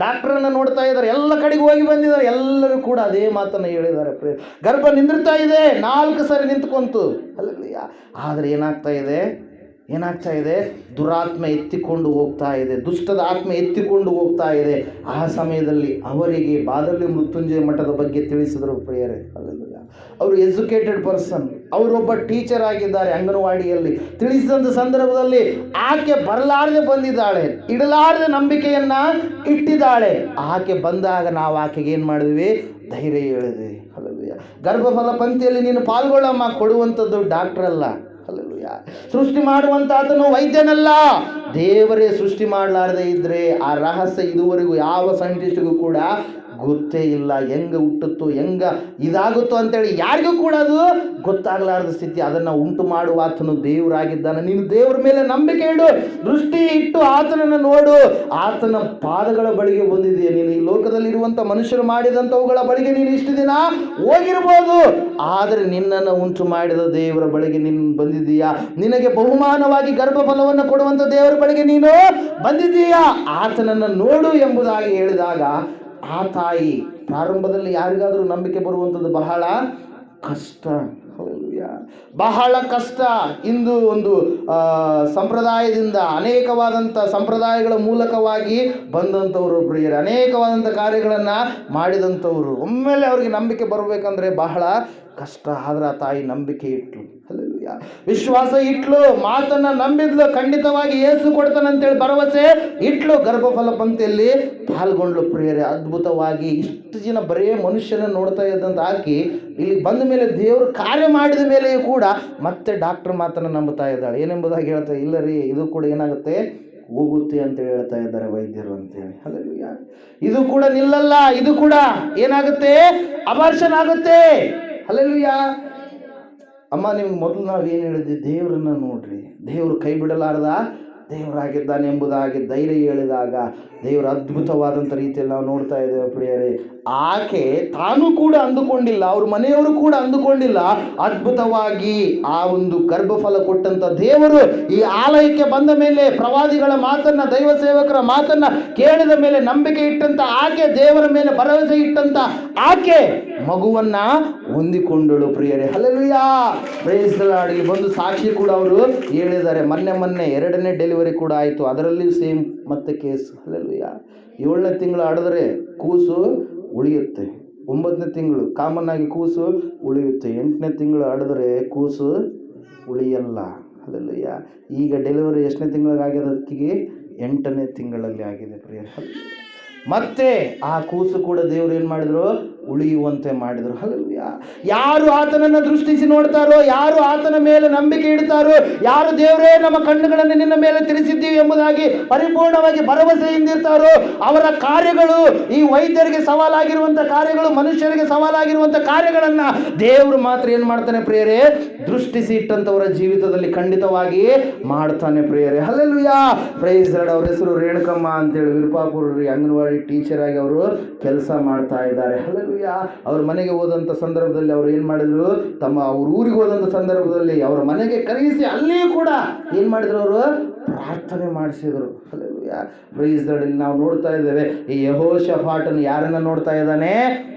ಡಾಕ್ಟ್ರನ್ನು ನೋಡ್ತಾ ಇದ್ದಾರೆ. ಎಲ್ಲ ಕಡೆಗೆ ಹೋಗಿ ಬಂದಿದ್ದಾರೆ, ಎಲ್ಲರೂ ಕೂಡ ಅದೇ ಮಾತನ್ನು ಹೇಳಿದ್ದಾರೆ. ಗರ್ಭ ನಿಂದಿರ್ತಾ ಇದೆ, 4 ಸರಿ ನಿಂತ್ಕೊಂತು. ಅಲ್ಲ, ಆದರೆ ಏನಾಗ್ತಾ ಇದೆ, ದುರಾತ್ಮ ಎತ್ತಿಕೊಂಡು ಹೋಗ್ತಾ ಇದೆ, ದುಷ್ಟದ ಆತ್ಮ ಎತ್ತಿಕೊಂಡು ಹೋಗ್ತಾ ಇದೆ. ಆ ಸಮಯದಲ್ಲಿ ಅವರಿಗೆ ಬಾದರ್ಲಿ ಮೃತ್ಯುಂಜಯ ಮಠದ ಬಗ್ಗೆ ತಿಳಿಸಿದರು ಪ್ರಿಯರೇ. ಅಲ್ಲಲ್ಲ, ಅವರು ಎಜುಕೇಟೆಡ್ ಪರ್ಸನ್, ಅವರೊಬ್ಬ ಟೀಚರ್ ಆಗಿದ್ದಾರೆ ಅಂಗನವಾಡಿಯಲ್ಲಿ. ತಿಳಿಸಿದಂಥ ಸಂದರ್ಭದಲ್ಲಿ ಆಕೆ ಬರಲಾರದೆ ಬಂದಿದ್ದಾಳೆ, ಇಡಲಾರದೆ ನಂಬಿಕೆಯನ್ನು ಇಟ್ಟಿದ್ದಾಳೆ. ಆಕೆ ಬಂದಾಗ ನಾವು ಆಕೆಗೆ ಏನು ಮಾಡಿದ್ವಿ, ಧೈರ್ಯ ಹೇಳಿದ್ವಿ. ಅಲ್ಲಲ್ಲ, ಗರ್ಭಫಲ ಪಂಕ್ತಿಯಲ್ಲಿ ನೀನು ಪಾಲ್ಗೊಳ್ಳಮ್ಮ, ಕೊಡುವಂಥದ್ದು ಡಾಕ್ಟರ್ ಅಲ್ಲ. ಅಲ್ಲಲ್ಲ, ಸೃಷ್ಟಿ ಮಾಡುವಂಥ ಆತನು ವೈದ್ಯನಲ್ಲ, ದೇವರೇ ಸೃಷ್ಟಿ ಮಾಡಲಾರದೆ ಇದ್ದರೆ ಆ ರಹಸ್ಯ ಇದುವರೆಗೂ ಯಾವ ಸೈಂಟಿಸ್ಟಿಗೂ ಕೂಡ ಗೊತ್ತೇ ಇಲ್ಲ. ಹೆಂಗೆ ಹುಟ್ಟುತ್ತೋ, ಹೆಂಗೆ ಇದಾಗುತ್ತೋ ಅಂತೇಳಿ ಯಾರಿಗೂ ಕೂಡ ಅದು ಗೊತ್ತಾಗಲಾರದ ಸ್ಥಿತಿ. ಅದನ್ನು ಉಂಟು ಮಾಡುವ ಆತನು ದೇವರಾಗಿದ್ದಾನೆ. ನೀನು ದೇವರ ಮೇಲೆ ನಂಬಿಕೆ ಇಡು, ದೃಷ್ಟಿ ಇಟ್ಟು ಆತನನ್ನು ನೋಡು. ಆತನ ಪಾದಗಳ ಬಳಿಗೆ ಬಂದಿದೆಯಾ ನೀನು? ಈ ಲೋಕದಲ್ಲಿರುವಂಥ ಮನುಷ್ಯರು ಮಾಡಿದಂಥವುಗಳ ಬಳಿಗೆ ನೀನು ಇಷ್ಟು ದಿನ ಹೋಗಿರ್ಬೋದು, ಆದರೆ ನಿನ್ನನ್ನು ಉಂಟು ಮಾಡಿದ ದೇವರ ಬಳಿಗೆ ನೀನು ಬಂದಿದ್ದೀಯಾ? ನಿನಗೆ ಬಹುಮಾನವಾಗಿ ಗರ್ಭಫಲವನ್ನು ಕೊಡುವಂಥ ದೇವರ ಬಳಿಗೆ ನೀನು ಬಂದಿದ್ದೀಯಾ? ಆತನನ್ನು ನೋಡು ಎಂಬುದಾಗಿ ಹೇಳಿದಾಗ ಆ ತಾಯಿ, ಪ್ರಾರಂಭದಲ್ಲಿ ಯಾರಿಗಾದರೂ ನಂಬಿಕೆ ಬರುವಂಥದ್ದು ಬಹಳ ಕಷ್ಟ, ಬಹಳ ಕಷ್ಟ. ಇಂದು ಒಂದು ಸಂಪ್ರದಾಯದಿಂದ ಅನೇಕವಾದಂಥ ಸಂಪ್ರದಾಯಗಳ ಮೂಲಕವಾಗಿ ಬಂದಂಥವರು ಪ್ರಿಯರೇ, ಅನೇಕವಾದಂಥ ಕಾರ್ಯಗಳನ್ನು ಮಾಡಿದಂಥವರು. ಒಮ್ಮೆಲೆ ಅವರಿಗೆ ನಂಬಿಕೆ ಬರಬೇಕಂದ್ರೆ ಬಹಳ ಕಷ್ಟ. ಆದರೆ ಆ ತಾಯಿ ನಂಬಿಕೆ ಇಟ್ಲು, ವಿಶ್ವಾಸ ಇಟ್ಲು, ಮಾತನ್ನು ನಂಬಿದ್ಲು, ಖಂಡಿತವಾಗಿ ಯೇಸು ಕೊಡ್ತಾನಂತೇಳಿ ಭರವಸೆ ಇಟ್ಲು, ಗರ್ಭಫಲ ಪಂಕ್ತಿಯಲ್ಲಿ ಪಾಲ್ಗೊಂಡ್ಲು ಪ್ರಿಯರೇ. ಅದ್ಭುತವಾಗಿ ಇಷ್ಟು ಜನ ಬರೇ ಮನುಷ್ಯನ ನೋಡ್ತಾ ಇದ್ದಂತ ಆಕಿ ಇಲ್ಲಿ ಬಂದ ಮೇಲೆ, ದೇವರು ಕಾರ್ಯ ಮಾಡಿದ ಮೇಲೆಯೂ ಕೂಡ ಮತ್ತೆ ಡಾಕ್ಟರ್ ಮಾತನ್ನು ನಂಬುತ್ತಾ ಇದ್ದಾಳೆ. ಏನೆಂಬುದಾಗಿ ಹೇಳ್ತಾ, ಇಲ್ಲ ರೀ, ಇದು ಕೂಡ ಏನಾಗುತ್ತೆ, ಹೋಗುತ್ತೆ ಅಂತೇಳಿ ಹೇಳ್ತಾ ಇದ್ದಾರೆ ವೈದ್ಯರು ಅಂತೇಳಿ. ಹಲ್ಲೆಲೂಯಾ. ಇದು ಕೂಡ ನಿಲ್ಲಲ್ಲ, ಇದು ಕೂಡ ಏನಾಗುತ್ತೆ, ಅಬಾರ್ಷನ್ ಆಗುತ್ತೆ. ಹಲ್ಲೆಲೂಯಾ. ಅಮ್ಮ, ನಿಮ್ಗೆ ಮೊದಲು ನಾವು ಏನು ಹೇಳಿದ್ವಿ, ದೇವರನ್ನು ನೋಡ್ರಿ, ದೇವರು ಕೈ ಬಿಡಲಾರದ ದೇವರಾಗಿದ್ದಾನೆ ಎಂಬುದಾಗಿ ಧೈರ್ಯ ಹೇಳಿದಾಗ ದೇವರು ಅದ್ಭುತವಾದಂಥ ರೀತಿಯಲ್ಲಿ ನಾವು ನೋಡ್ತಾ ಇದ್ದೇವೆ ಪ್ರಿಯರೇ. ಆಕೆ ತಾನು ಕೂಡ ಅಂದುಕೊಂಡಿಲ್ಲ, ಅವ್ರ ಮನೆಯವರು ಕೂಡ ಅಂದುಕೊಂಡಿಲ್ಲ, ಅದ್ಭುತವಾಗಿ ಆ ಒಂದು ಗರ್ಭಫಲ ಕೊಟ್ಟಂಥ ದೇವರು ಈ ಆಲಯಕ್ಕೆ ಬಂದ ಮೇಲೆ ಪ್ರವಾದಿಗಳ ಮಾತನ್ನ, ದೈವ ಸೇವಕರ ಮಾತನ್ನ ಕೇಳಿದ ಮೇಲೆ ನಂಬಿಕೆ ಇಟ್ಟಂತ ಆಕೆ, ದೇವರ ಮೇಲೆ ಭರವಸೆ ಇಟ್ಟಂತ ಆಕೆ ಮಗುವನ್ನ ಹೊಂದಿಕೊಂಡಳು ಪ್ರಿಯರೇ. Hallelujah, praise the Lord. ಇಲ್ಲಿ ಬಂದು ಸಾಕ್ಷಿ ಕೂಡ ಅವರು ಹೇಳಿದ್ದಾರೆ. ಮೊನ್ನೆ 2ನೇ ಡೆಲಿವರಿ ಕೂಡ ಆಯಿತು, ಅದರಲ್ಲಿಯೂ ಸೇಮ್ ಮತ್ತೆ ಕೇಸ್. ಹಲ್ಲೆಲೂಯಾ. 7ನೇ ತಿಂಗಳು ಆಡಿದ್ರೆ ಕೂಸು ಉಳಿಯುತ್ತೆ, 9ನೇ ತಿಂಗಳು ಕಾಮನ್ ಆಗಿ ಕೂಸು ಉಳಿಯುತ್ತೆ, 8ನೇ ತಿಂಗಳು ಆಡಿದ್ರೆ ಕೂಸು ಉಳಿಯಲ್ಲ. ಹಲ್ಲೆಲೂಯಾ. ಈಗ ಡೆಲಿವರಿ ಎಷ್ಟನೇ ತಿಂಗಳಿಗಾಗಿದೆ? ಅದಕ್ಕೆ 8ನೇ ತಿಂಗಳಲ್ಲಿ ಆಗಿದೆ ಪ್ರಿಯರೇ. ಮತ್ತೆ ಆ ಕೂಸು ಕೂಡ ದೇವರು ಏನು ಮಾಡಿದ್ರು, ಉಳಿಯುವಂತೆ ಮಾಡಿದರು. ಹಲ್ಲೆಲೂಯಾ. ಯಾರು ಆತನನ್ನು ದೃಷ್ಟಿಸಿ ನೋಡ್ತಾರೋ, ಯಾರು ಆತನ ಮೇಲೆ ನಂಬಿಕೆ ಇಡ್ತಾರೋ, ಯಾರು ದೇವರೇ ನಮ್ಮ ಕಣ್ಣುಗಳನ್ನು ನಿನ್ನ ಮೇಲೆ ತಿರುಗಿಸಿದ್ದೀವಿ ಎಂಬುದಾಗಿ ಪರಿಪೂರ್ಣವಾಗಿ ಭರವಸೆಯಿಂದಿರ್ತಾರೋ, ಅವರ ಕಾರ್ಯಗಳು, ಈ ವೈದ್ಯರಿಗೆ ಸವಾಲಾಗಿರುವಂಥ ಕಾರ್ಯಗಳು, ಮನುಷ್ಯರಿಗೆ ಸವಾಲಾಗಿರುವಂಥ ಕಾರ್ಯಗಳನ್ನು ದೇವರು ಮಾತ್ರ ಏನು ಮಾಡ್ತಾನೆ ಪ್ರಿಯರೇ, ದೃಷ್ಟಿಸಿ ಇಟ್ಟಂಥವರ ಜೀವಿತದಲ್ಲಿ ಖಂಡಿತವಾಗಿ ಮಾಡ್ತಾನೆ ಪ್ರಿಯರೇ. Hallelujah, praise the Lord. ಅವ್ರ ಹೆಸರು ರೇಣುಕಮ್ಮ ಅಂತೇಳಿ, ವಿರುಪಾಪುರ ಅಂಗನವಾಡಿ ಟೀಚರ್ ಆಗಿ ಅವರು ಕೆಲಸ ಮಾಡ್ತಾ ಇದ್ದಾರೆ. ಹಲ್ಲೆಲೂಯಾ. ಅವ್ರ ಮನೆಗೆ ಹೋದಂಥ ಸಂದರ್ಭದಲ್ಲಿ ಅವರು ಏನು ಮಾಡಿದ್ರು, ಅವ್ರ ಊರಿಗೆ ಹೋದಂಥ ಸಂದರ್ಭದಲ್ಲಿ ಅವರ ಮನೆಗೆ ಕರೆಯಿಸಿ ಅಲ್ಲಿಯೂ ಕೂಡ ಏನು ಮಾಡಿದ್ರು, ಅವರು ಪ್ರಾರ್ಥನೆ ಮಾಡಿಸಿದರು. Hallelujah, praise the Lord. ಇಲ್ಲಿ ನಾವು ನೋಡ್ತಾ ಇದ್ದೇವೆ, ಈ ಯೆಹೋಷಾಫಾಟನು ಯಾರನ್ನ ನೋಡ್ತಾ ಇದ್ದಾನೆ,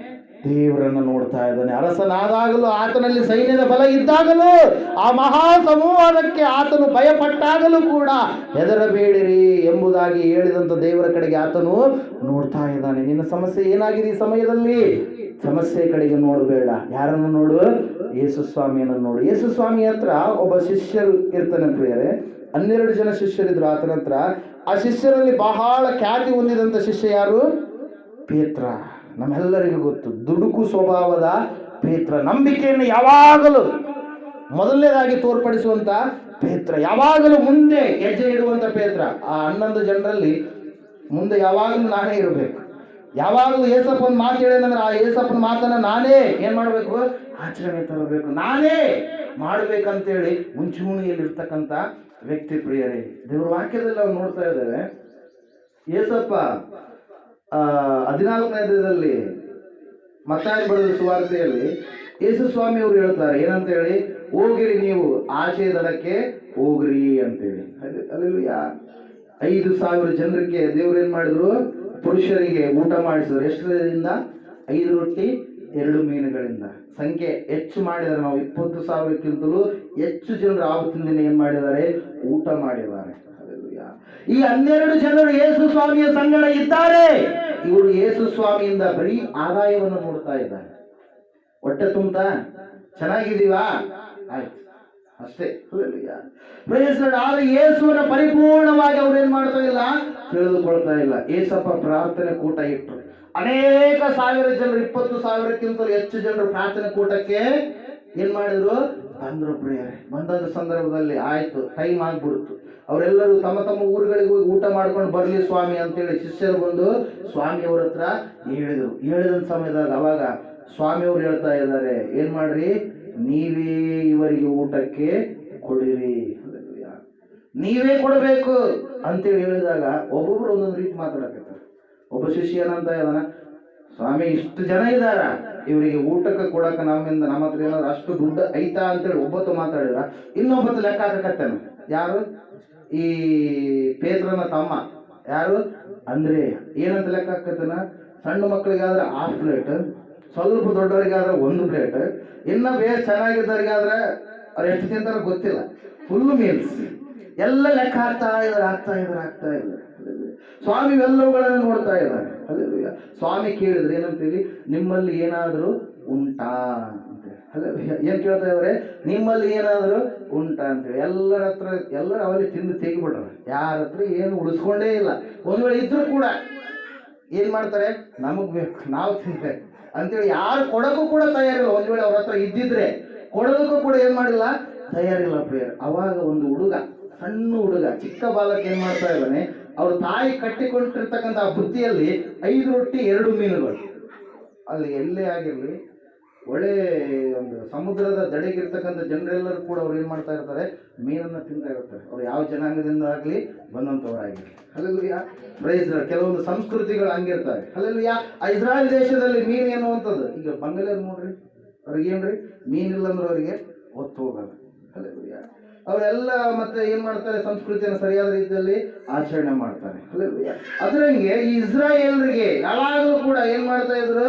ದೇವರನ್ನು ನೋಡ್ತಾ ಇದ್ದಾನೆ. ಅರಸನಾದಾಗಲೂ, ಆತನಲ್ಲಿ ಸೈನ್ಯದ ಬಲ ಇದ್ದಾಗಲೂ, ಆ ಮಹಾ ಸಮೂಹಕ್ಕೆ ಆತನು ಭಯಪಟ್ಟಾಗಲೂ ಕೂಡ ಹೆದರಬೇಡಿರಿ ಎಂಬುದಾಗಿ ಹೇಳಿದಂಥ ದೇವರ ಕಡೆಗೆ ಆತನು ನೋಡ್ತಾ ಇದ್ದಾನೆ. ನಿನ್ನ ಸಮಸ್ಯೆ ಏನಾಗಿದೆ ಈ ಸಮಯದಲ್ಲಿ? ಸಮಸ್ಯೆ ಕಡೆಗೆ ನೋಡಬೇಡ, ಯಾರನ್ನು ನೋಡು, ಯೇಸು ಸ್ವಾಮಿಯನ್ನು ನೋಡು. ಯೇಸು ಸ್ವಾಮಿ ಹತ್ರ ಒಬ್ಬ ಶಿಷ್ಯರು ಇರ್ತಾನೆ ಪ್ರಿಯರೇ. 12 ಜನ ಶಿಷ್ಯರಿದ್ರು ಆತನ ಹತ್ರ. ಆ ಶಿಷ್ಯರಲ್ಲಿ ಬಹಳ ಖ್ಯಾತಿ ಹೊಂದಿದಂಥ ಶಿಷ್ಯ ಯಾರು? ಪೇತ್ರ. ನಮ್ಮೆಲ್ಲರಿಗೂ ಗೊತ್ತು, ದುಡುಕು ಸ್ವಭಾವದ ಪೇತ್ರ. ನಂಬಿಕೆಯನ್ನು ಯಾವಾಗಲೂ ಮೊದಲನೇದಾಗಿ ತೋರ್ಪಡಿಸುವಂತ ಪೇತ್ರ, ಯಾವಾಗಲೂ ಮುಂದೆ ಹೆಜ್ಜೆ ಇಡುವಂತ ಪೇತ್ರ. ಆ 11 ಜನರಲ್ಲಿ ಮುಂದೆ ಯಾವಾಗಲೂ ನಾನೇ ಇರಬೇಕು. ಯಾವಾಗಲೂ ಏಸಪ್ಪನ ಮಾತು ಹೇಳಿದಂದ್ರೆ ಆ ಏಸಪ್ಪನ ಮಾತನ್ನ ನಾನೇ ಏನ್ ಮಾಡ್ಬೇಕು, ಆಚರಣೆ ತರಬೇಕು, ನಾನೇ ಮಾಡ್ಬೇಕಂತೇಳಿ ಮುಂಚೂಣಿಯಲ್ಲಿರ್ತಕ್ಕಂಥ ವ್ಯಕ್ತಿ ಪ್ರಿಯರೇ. ದೇವರ ವಾಕ್ಯದಲ್ಲಿ ನಾವು ನೋಡ್ತಾ ಇದ್ದೇವೆ, ಏಸಪ್ಪ 14ನೇ ಮತ್ತಾಯ ಬರೆದ ಸುವಾರ್ತೆಯಲ್ಲಿ ಯೇಸು ಸ್ವಾಮಿ ಅವರು ಹೇಳ್ತಾರೆ ಏನಂತ ಹೇಳಿ, ಹೋಗಿರಿ ನೀವು ಆಚೆ ದಡಕ್ಕೆ ಹೋಗ್ರಿ ಅಂತೇಳಿ. ಅಲ್ಲೆಲ್ಲೂಯಾ. 5,000 ಜನರಿಗೆ ದೇವ್ರು ಏನ್ ಮಾಡಿದ್ರು, ಪುರುಷರಿಗೆ ಊಟ ಮಾಡಿಸಿದ್ರು. ಎಷ್ಟರಿಂದ? 5 ರೊಟ್ಟಿ 2 ಮೀನುಗಳಿಂದ. ಸಂಖ್ಯೆ ಹೆಚ್ಚು ಮಾಡಿದ್ದಾರೆ. ನಾವು 20,000ಕ್ಕಿಂತಲೂ ಹೆಚ್ಚು ಜನರು ಆವತ್ತಿನ ದಿನ ಏನ್ ಮಾಡಿದ್ದಾರೆ, ಊಟ ಮಾಡಿದ್ದಾರೆ. ಈ 12 ಜನರು ಯೇಸು ಸ್ವಾಮಿಯ ಸಂಗಡ ಇದ್ದಾರೆ. ಇವರು ಯೇಸು ಸ್ವಾಮಿಯಿಂದ ಬರೀ ಆದಾಯವನ್ನು ನೋಡ್ತಾ ಇದ್ದಾರೆ. ಹೊಟ್ಟೆ ತುಂಬ ಚೆನ್ನಾಗಿದೀವಾ, ಆಯ್ತು ಅಷ್ಟೇ. ಆದ್ರೆ ಯೇಸುವನ್ನ ಪರಿಪೂರ್ಣವಾಗಿ ಅವ್ರು ಏನ್ ಮಾಡ್ತಾ ಇಲ್ಲ, ತಿಳಿದುಕೊಳ್ತಾ ಇಲ್ಲ. ಏಸಪ್ಪ ಪ್ರಾರ್ಥನೆ ಕೂಟ ಇಟ್ಟರು. ಅನೇಕ ಸಾವಿರ ಜನರು, 20,000ಕ್ಕಿಂತಲೂ ಹೆಚ್ಚು ಜನರು ಪ್ರಾರ್ಥನೆ ಕೂಟಕ್ಕೆ ಏನ್ ಮಾಡಿದ್ರು, ಬಂದ್ರು ಪ್ರಿಯರೇ. ಬಂದ ಸಂದರ್ಭದಲ್ಲಿ ಆಯ್ತು, ಟೈಮ್ ಆಗ್ಬಿಡ್ತು. ಅವರೆಲ್ಲರೂ ತಮ್ಮ ತಮ್ಮ ಊರುಗಳಿಗೆ ಹೋಗಿ ಊಟ ಮಾಡ್ಕೊಂಡು ಬರ್ಲಿ ಸ್ವಾಮಿ ಅಂತೇಳಿ ಶಿಷ್ಯರು ಬಂದು ಸ್ವಾಮಿಯವ್ರ ಹತ್ರ ಹೇಳಿದ್ರು. ಹೇಳಿದ ಸಮಯದಾಗ ಅವಾಗ ಸ್ವಾಮಿಯವ್ರು ಹೇಳ್ತಾ ಇದ್ದಾರೆ, ಏನ್ ಮಾಡ್ರಿ, ನೀವೇ ಇವರಿಗೆ ಊಟಕ್ಕೆ ಕೊಡಿರಿ, ನೀವೇ ಕೊಡಬೇಕು ಅಂತೇಳಿ ಹೇಳಿದಾಗ ಒಬ್ಬೊಬ್ರು ಒಂದೊಂದು ರೀತಿ ಮಾತಾಡಕತ್ತಾರೆ. ಒಬ್ಬ ಶಿಷ್ಯ ಏನಂತ ಇದ್ದಾನ, ಸ್ವಾಮಿ ಇಷ್ಟು ಜನ ಇದ್ದಾರ, ಇವರಿಗೆ ಊಟಕ್ಕೆ ಕೊಡಕ ನಮ್ಮಿಂದ ನಮ್ಮ ಹತ್ರ ಏನಾದ್ರು ಅಷ್ಟು ದುಡ್ಡು ಐತಾ ಅಂತೇಳಿ ಒಬ್ಬತ್ತು ಮಾತಾಡಿದ್ರ. ಇನ್ನೊಬ್ಬತ್ತು ಲೆಕ್ಕ ಹಾಕಕತ್ತೇನ. ಯಾರು? ಈ ಪೇತ್ರನ ತಮ್ಮ ಯಾರು ಅಂದ್ರೆ ಏನಂತ ಲೆಕ್ಕ ಹಾಕತ್ತೇನ, ಸಣ್ಣ ಮಕ್ಕಳಿಗಾದ್ರೆ 1/2 ಪ್ಲೇಟ್, ಸ್ವಲ್ಪ ದೊಡ್ಡವರಿಗಾದ್ರೆ 1 ಪ್ಲೇಟ್, ಇನ್ನ ಬೇರೆ ಚೆನ್ನಾಗಿದ್ದವರಿಗಾದ್ರೆ ಅವ್ರು ಎಷ್ಟು ತಿಂತಾರೋ ಗೊತ್ತಿಲ್ಲ, ಫುಲ್ ಮೀಲ್ಸ್ ಎಲ್ಲ ಲೆಕ್ಕ ಆಗ್ತಾ ಇದ್ದಾರೆ. ಸ್ವಾಮಿ ಎಲ್ಲವುಗಳನ್ನು ನೋಡ್ತಾ ಇದ್ದಾರೆ. ಅಲ್ಲೆಲ್ಲೂಯ್ಯ. ಸ್ವಾಮಿ ಕೇಳಿದ್ರೆ ಏನಂತೀವಿ, ನಿಮ್ಮಲ್ಲಿ ಏನಾದರೂ ಉಂಟಾ ಅಂತೇಳಿ. ಏನ್ ಕೇಳ್ತಾ ಇದಾರೆ, ನಿಮ್ಮಲ್ಲಿ ಏನಾದರೂ ಉಂಟಾ ಅಂತೇಳಿ. ಎಲ್ಲರ ಅವಲ್ಲಿ ತಿಂದು ತೆಗಿಬಿಟ್ರ, ಯಾರ ಹತ್ರ ಏನು ಉಳಿಸ್ಕೊಂಡೇ ಇಲ್ಲ. ಒಂದ್ ವೇಳೆ ಇದ್ರು ಕೂಡ ಏನ್ ಮಾಡ್ತಾರೆ, ನಮಗ್ ಬೇಕು, ನಾವು ತಿನ್ಬೇಕು ಅಂತೇಳಿ ಯಾರು ಕೊಡೋಕ್ಕೂ ಕೂಡ ತಯಾರಿಲ್ಲ. ಒಂದ್ ವೇಳೆ ಅವ್ರ ಹತ್ರ ಇದ್ದಿದ್ರೆ ಕೊಡೋದಕ್ಕೂ ಕೂಡ ಏನ್ ಮಾಡಿಲ್ಲ, ತಯಾರಿಲ್ಲ ಪ್ರಿಯರ್. ಅವಾಗ ಒಂದು ಹುಡುಗ, ಸಣ್ಣ ಹುಡುಗ, ಚಿಕ್ಕ ಬಾಲಕ ಏನ್ ಮಾಡ್ತಾ ಇದ್ದಾನೆ, ಅವ್ರ ತಾಯಿ ಕಟ್ಟಿಕೊಂಡಿರ್ತಕ್ಕಂಥ ಬುತ್ತಿಯಲ್ಲಿ 5 ರೊಟ್ಟಿ 2 ಮೀನುಗಳು. ಅಲ್ಲಿ ಎಲ್ಲೇ ಆಗಿರ್ಲಿ, ಒಳ್ಳೆ ಒಂದು ಸಮುದ್ರದ ದಡೆಗಿರ್ತಕ್ಕಂಥ ಜನರೆಲ್ಲರೂ ಕೂಡ ಅವ್ರು ಏನ್ ಮಾಡ್ತಾ ಇರ್ತಾರೆ, ಮೀನನ್ನ ತಿಂತಾ ಇರ್ತಾರೆ. ಅವ್ರು ಯಾವ ಜನಾಂಗದಿಂದ ಆಗ್ಲಿ ಬಂದಂತವರಾಗಿರ್ಲಿ. ಅಲ್ಲೆಲ್ಲೂಯ್ಯ. ಪ್ರೈಸ್. ಕೆಲವೊಂದು ಸಂಸ್ಕೃತಿಗಳು ಹಂಗಿರ್ತಾರೆ. ಅಲ್ಲೆಲ್ಲೂಯ್ಯ. ಇಸ್ರಾಯೇಲ್ ದೇಶದಲ್ಲಿ ಮೀನು ಎನ್ನುವಂಥದ್ದು, ಈಗ ಬಂಗಾಳಿಯವ್ರು ನೋಡ್ರಿ, ಅವ್ರಿಗೆ ಏನ್ರಿ ಮೀನಿಲ್ಲ ಅಂದ್ರೆ ಅವರಿಗೆ ಒತ್ತು ಹೋಗಲ್ಲ. ಅಲ್ಲೆಲ್ಲೂಯ್ಯ. ಅವರೆಲ್ಲ ಮತ್ತೆ ಏನ್ ಮಾಡ್ತಾರೆ, ಸಂಸ್ಕೃತಿಯನ್ನು ಸರಿಯಾದ ರೀತಿಯಲ್ಲಿ ಆಚರಣೆ ಮಾಡ್ತಾರೆ. ಅಲ್ಲೆಲ್ಲೂಯ್ಯ. ಅದರಂಗೆ ಈ ಇಸ್ರಾಯೇಲ್ರಿಗೆ ಯಾವಾಗಲೂ ಕೂಡ ಏನ್ ಮಾಡ್ತಾ ಇದ್ರು,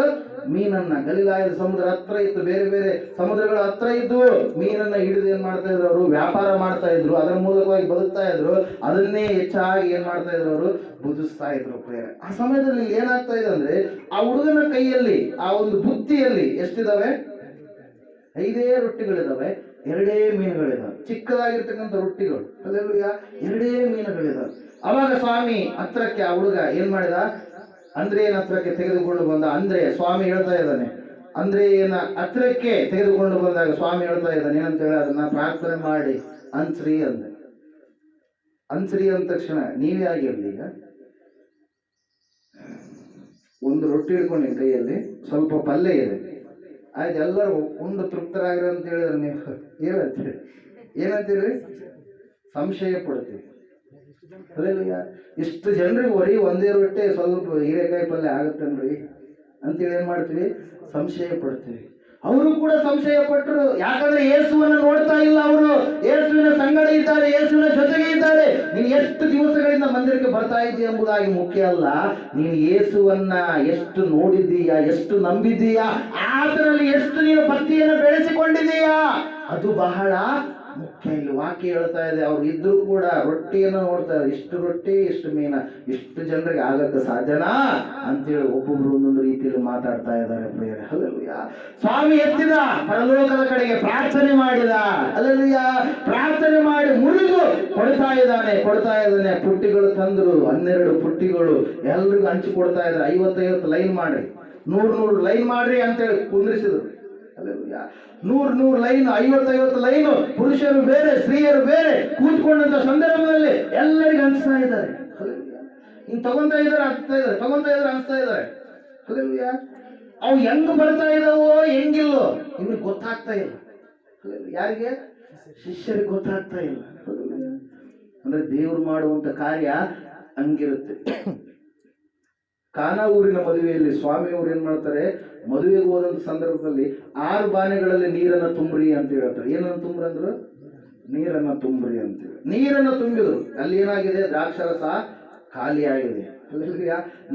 ಮೀನನ್ನ, ಗಲಿಲಾಯದ ಸಮುದ್ರ ಹತ್ರ ಇತ್ತು, ಬೇರೆ ಬೇರೆ ಸಮುದ್ರಗಳ ಹತ್ರ ಇದ್ದು ಮೀನನ್ನ ಹಿಡಿದು ಏನ್ ಮಾಡ್ತಾ ಇದ್ರು, ಅವರು ವ್ಯಾಪಾರ ಮಾಡ್ತಾ ಇದ್ರು, ಅದರ ಮೂಲಕವಾಗಿ ಬದುಕ್ತಾ ಇದ್ರು. ಅದನ್ನೇ ಹೆಚ್ಚಾಗಿ ಏನ್ ಮಾಡ್ತಾ ಇದ್ರು, ಅವರು ಬುಧಿಸ್ತಾ ಇದ್ರು ಪ್ರೇರೆ. ಆ ಸಮಯದಲ್ಲಿ ಏನಾಗ್ತಾ ಇದೆ ಅಂದ್ರೆ, ಆ ಹುಡುಗನ ಕೈಯಲ್ಲಿ ಆ ಒಂದು ಬುತ್ತಿಯಲ್ಲಿ ಎಷ್ಟಿದಾವೆ, 5 ರೊಟ್ಟಿಗಳಿದಾವೆ, 2 ಮೀನುಗಳಿದಾವೆ, ಚಿಕ್ಕದಾಗಿರ್ತಕ್ಕಂಥ ರೊಟ್ಟಿಗಳು. ಅಲ್ಲೆಲ್ಲೂಯ್ಯ. 2 ಮೀನುಗಳಿದಾವೆ. ಅವಾಗ ಸ್ವಾಮಿ ಹತ್ರಕ್ಕೆ ಆ ಹುಡುಗ ಏನ್ ಮಾಡಿದ, ಅಂದ್ರೇಯನ ಹತ್ರಕ್ಕೆ ತೆಗೆದುಕೊಂಡು ಬಂದ. ಅಂದ್ರೆ ಸ್ವಾಮಿ ಹೇಳ್ತಾ ಇದ್ದಾನೆ, ಅಂದ್ರೇಯನ ಹತ್ರಕ್ಕೆ ತೆಗೆದುಕೊಂಡು ಬಂದಾಗ ಸ್ವಾಮಿ ಹೇಳ್ತಾ ಇದ್ದಾನೆ ಏನಂತ ಹೇಳಿ, ಅದನ್ನ ಪ್ರಾರ್ಥನೆ ಮಾಡಿ ಅನ್ಸ್ರಿ ಅಂದೆ. ಅನ್ಸ್ರಿ ಅಂದ ತಕ್ಷಣ ನೀವೇ ಆಗಿರ್ಲಿ, ಈಗ ಒಂದು ರೊಟ್ಟಿ ಹಿಡ್ಕೊಂಡು ಕೈಯಲ್ಲಿ ಸ್ವಲ್ಪ ಪಲ್ಯ ಇದೆ, ಆಯ್ತು ಎಲ್ಲರೂ ಉಂಡು ತೃಪ್ತರಾಗ್ರಿ ಅಂತ ಹೇಳಿದ್ರೆ ನೀವು ಏನಂತೀರಿ, ಸಂಶಯ ಪಡ್ತೀವಿ. ಅಲ್ಲೆಲ್ಲೂಯ್ಯ. ಇಷ್ಟು ಜನರಿಗೆ ಹೊರಿ ಒಂದೇ ರೊಟ್ಟಿ ಸ್ವಲ್ಪ ಹೀರೆಕಾಯಿ ಪಲ್ಯ ಆಗತ್ತನ್ರಿ ಅಂತೇಳಿ ಏನ್ ಮಾಡ್ತೀವಿ, ಸಂಶಯ ಪಡ್ತೀವಿ. ಅವರು ಕೂಡ ಸಂಶಯ ಪಟ್ಟರು. ಯಾಕಂದ್ರೆ ಯೇಸುವನ್ನ ನೋಡ್ತಾ ಇಲ್ಲ ಅವರು. ಯೇಸುವಿನ ಸಂಗಡ ಇದ್ದಾರೆ, ಯೇಸುವಿನ ಜೊತೆಗೆ ಇದ್ದಾರೆ. ನೀನು ಎಷ್ಟು ದಿವಸಗಳಿಂದ ಮಂದಿರಕ್ಕೆ ಬರ್ತಾ ಇದ್ದೀಯ ಎಂಬುದಾಗಿ ಮುಖ್ಯ ಅಲ್ಲ, ನೀನು ಯೇಸುವನ್ನ ಎಷ್ಟು ನೋಡಿದ್ದೀಯಾ, ಎಷ್ಟು ನಂಬಿದ್ದೀಯಾ, ಆತನಲ್ಲಿ ಎಷ್ಟು ನೀನು ಭಕ್ತಿಯನ್ನು ಬೆಳೆಸಿಕೊಂಡಿದ್ದೀಯಾ, ಅದು ಬಹಳ ಮುಖ್ಯ. ಇಲ್ಲಿ ವಾಕ್ಯ ಹೇಳ್ತಾ ಇದೆ, ಅವ್ರು ಇದ್ರು ಕೂಡ ರೊಟ್ಟಿಯನ್ನು ನೋಡ್ತಾ ಇದ್ದಾರೆ. ಇಷ್ಟು ರೊಟ್ಟಿ ಇಷ್ಟು ಮೀನ, ಇಷ್ಟು ಜನರಿಗೆ ಆಗಕ್ಕೆ ಸಾಧ್ಯನಾ ಅಂತೇಳಿ ಒಬ್ಬೊಬ್ರು ಒಂದೊಂದು ರೀತಿಯಲ್ಲಿ ಮಾತಾಡ್ತಾ ಇದ್ದಾರೆ ಪ್ರಿಯರೇ. ಹಲ್ಲೆಲೂಯಾ. ಸ್ವಾಮಿ ಎತ್ತಿದ ಪರಲೋಕದ ಕಡೆಗೆ ಪ್ರಾರ್ಥನೆ ಮಾಡಿದ. ಹಲ್ಲೆಲೂಯಾ. ಪ್ರಾರ್ಥನೆ ಮಾಡಿ ಮುರಿದು ಕೊಡ್ತಾ ಇದ್ದಾನೆ. ಪುಟ್ಟಿಗಳು ತಂದ್ರು, 12 ಪುಟ್ಟಿಗಳು ಎಲ್ರಿಗೂ ಹಂಚಿ ಕೊಡ್ತಾ ಇದ್ದಾರೆ. 50 ಲೈನ್ ಮಾಡ್ರಿ, 100 ಲೈನ್ ಮಾಡ್ರಿ ಅಂತೇಳಿ ಕುಂದ್ರಿಸಿದ್ರು. ಹಲ್ಲೆಲೂಯಾ. 100 ಲೈನ್, 50 ಲೈನು, ಪುರುಷರು ಬೇರೆ ಸ್ತ್ರೀಯರು ಬೇರೆ ಕೂತ್ಕೊಂಡಂತ ಸಂದರ್ಭದಲ್ಲಿ ಎಲ್ಲರಿಗೂ ಅನಿಸ್ತಾ ಇದ್ದಾರೆ. ಹಲ್ಲೆಲೂಯಾ. ಹಿಂಗ್ ತಗೊಂತಾ ಇದ್ದಾರೆ, ಅನಿಸ್ತಾ ಇದ್ದಾರೆ. ಹಲ್ಲೆಲೂಯಾ. ಅವು ಹೆಂಗ್ ಬರ್ತಾ ಇದಾವೋ ಹೆಂಗಿಲ್ಲೋ ಇವ್ರಿಗೆ ಗೊತ್ತಾಗ್ತಾ ಇಲ್ಲ. ಯಾರಿಗೆ? ಶಿಷ್ಯರಿಗೆ ಗೊತ್ತಾಗ್ತಾ ಇಲ್ಲ. ಅಂದ್ರೆ ದೇವ್ರು ಮಾಡುವಂತ ಕಾರ್ಯ ಹಂಗಿರುತ್ತೆ. ಕಾನಾ ಊರಿನ ಮದುವೆಯಲ್ಲಿ ಸ್ವಾಮಿಯವರು ಏನ್ ಮಾಡ್ತಾರೆ, ಮದುವೆಗೆ ಹೋದಂತ ಸಂದರ್ಭದಲ್ಲಿ 6 ಬಾನೆಗಳಲ್ಲಿ ನೀರನ್ನ ತುಂಬ್ರಿ ಅಂತ ಹೇಳ್ತಾರೆ. ಏನನ್ನ ತುಂಬ್ರಿ ಅಂದ್ರು? ನೀರನ್ನ ತುಂಬ್ರಿ ಅಂತೇಳಿ ನೀರನ್ನ ತುಂಬಿದ್ರು. ಅಲ್ಲಿ ಏನಾಗಿದೆ? ದ್ರಾಕ್ಷಾರಸ ಖಾಲಿ ಆಗಿದೆ.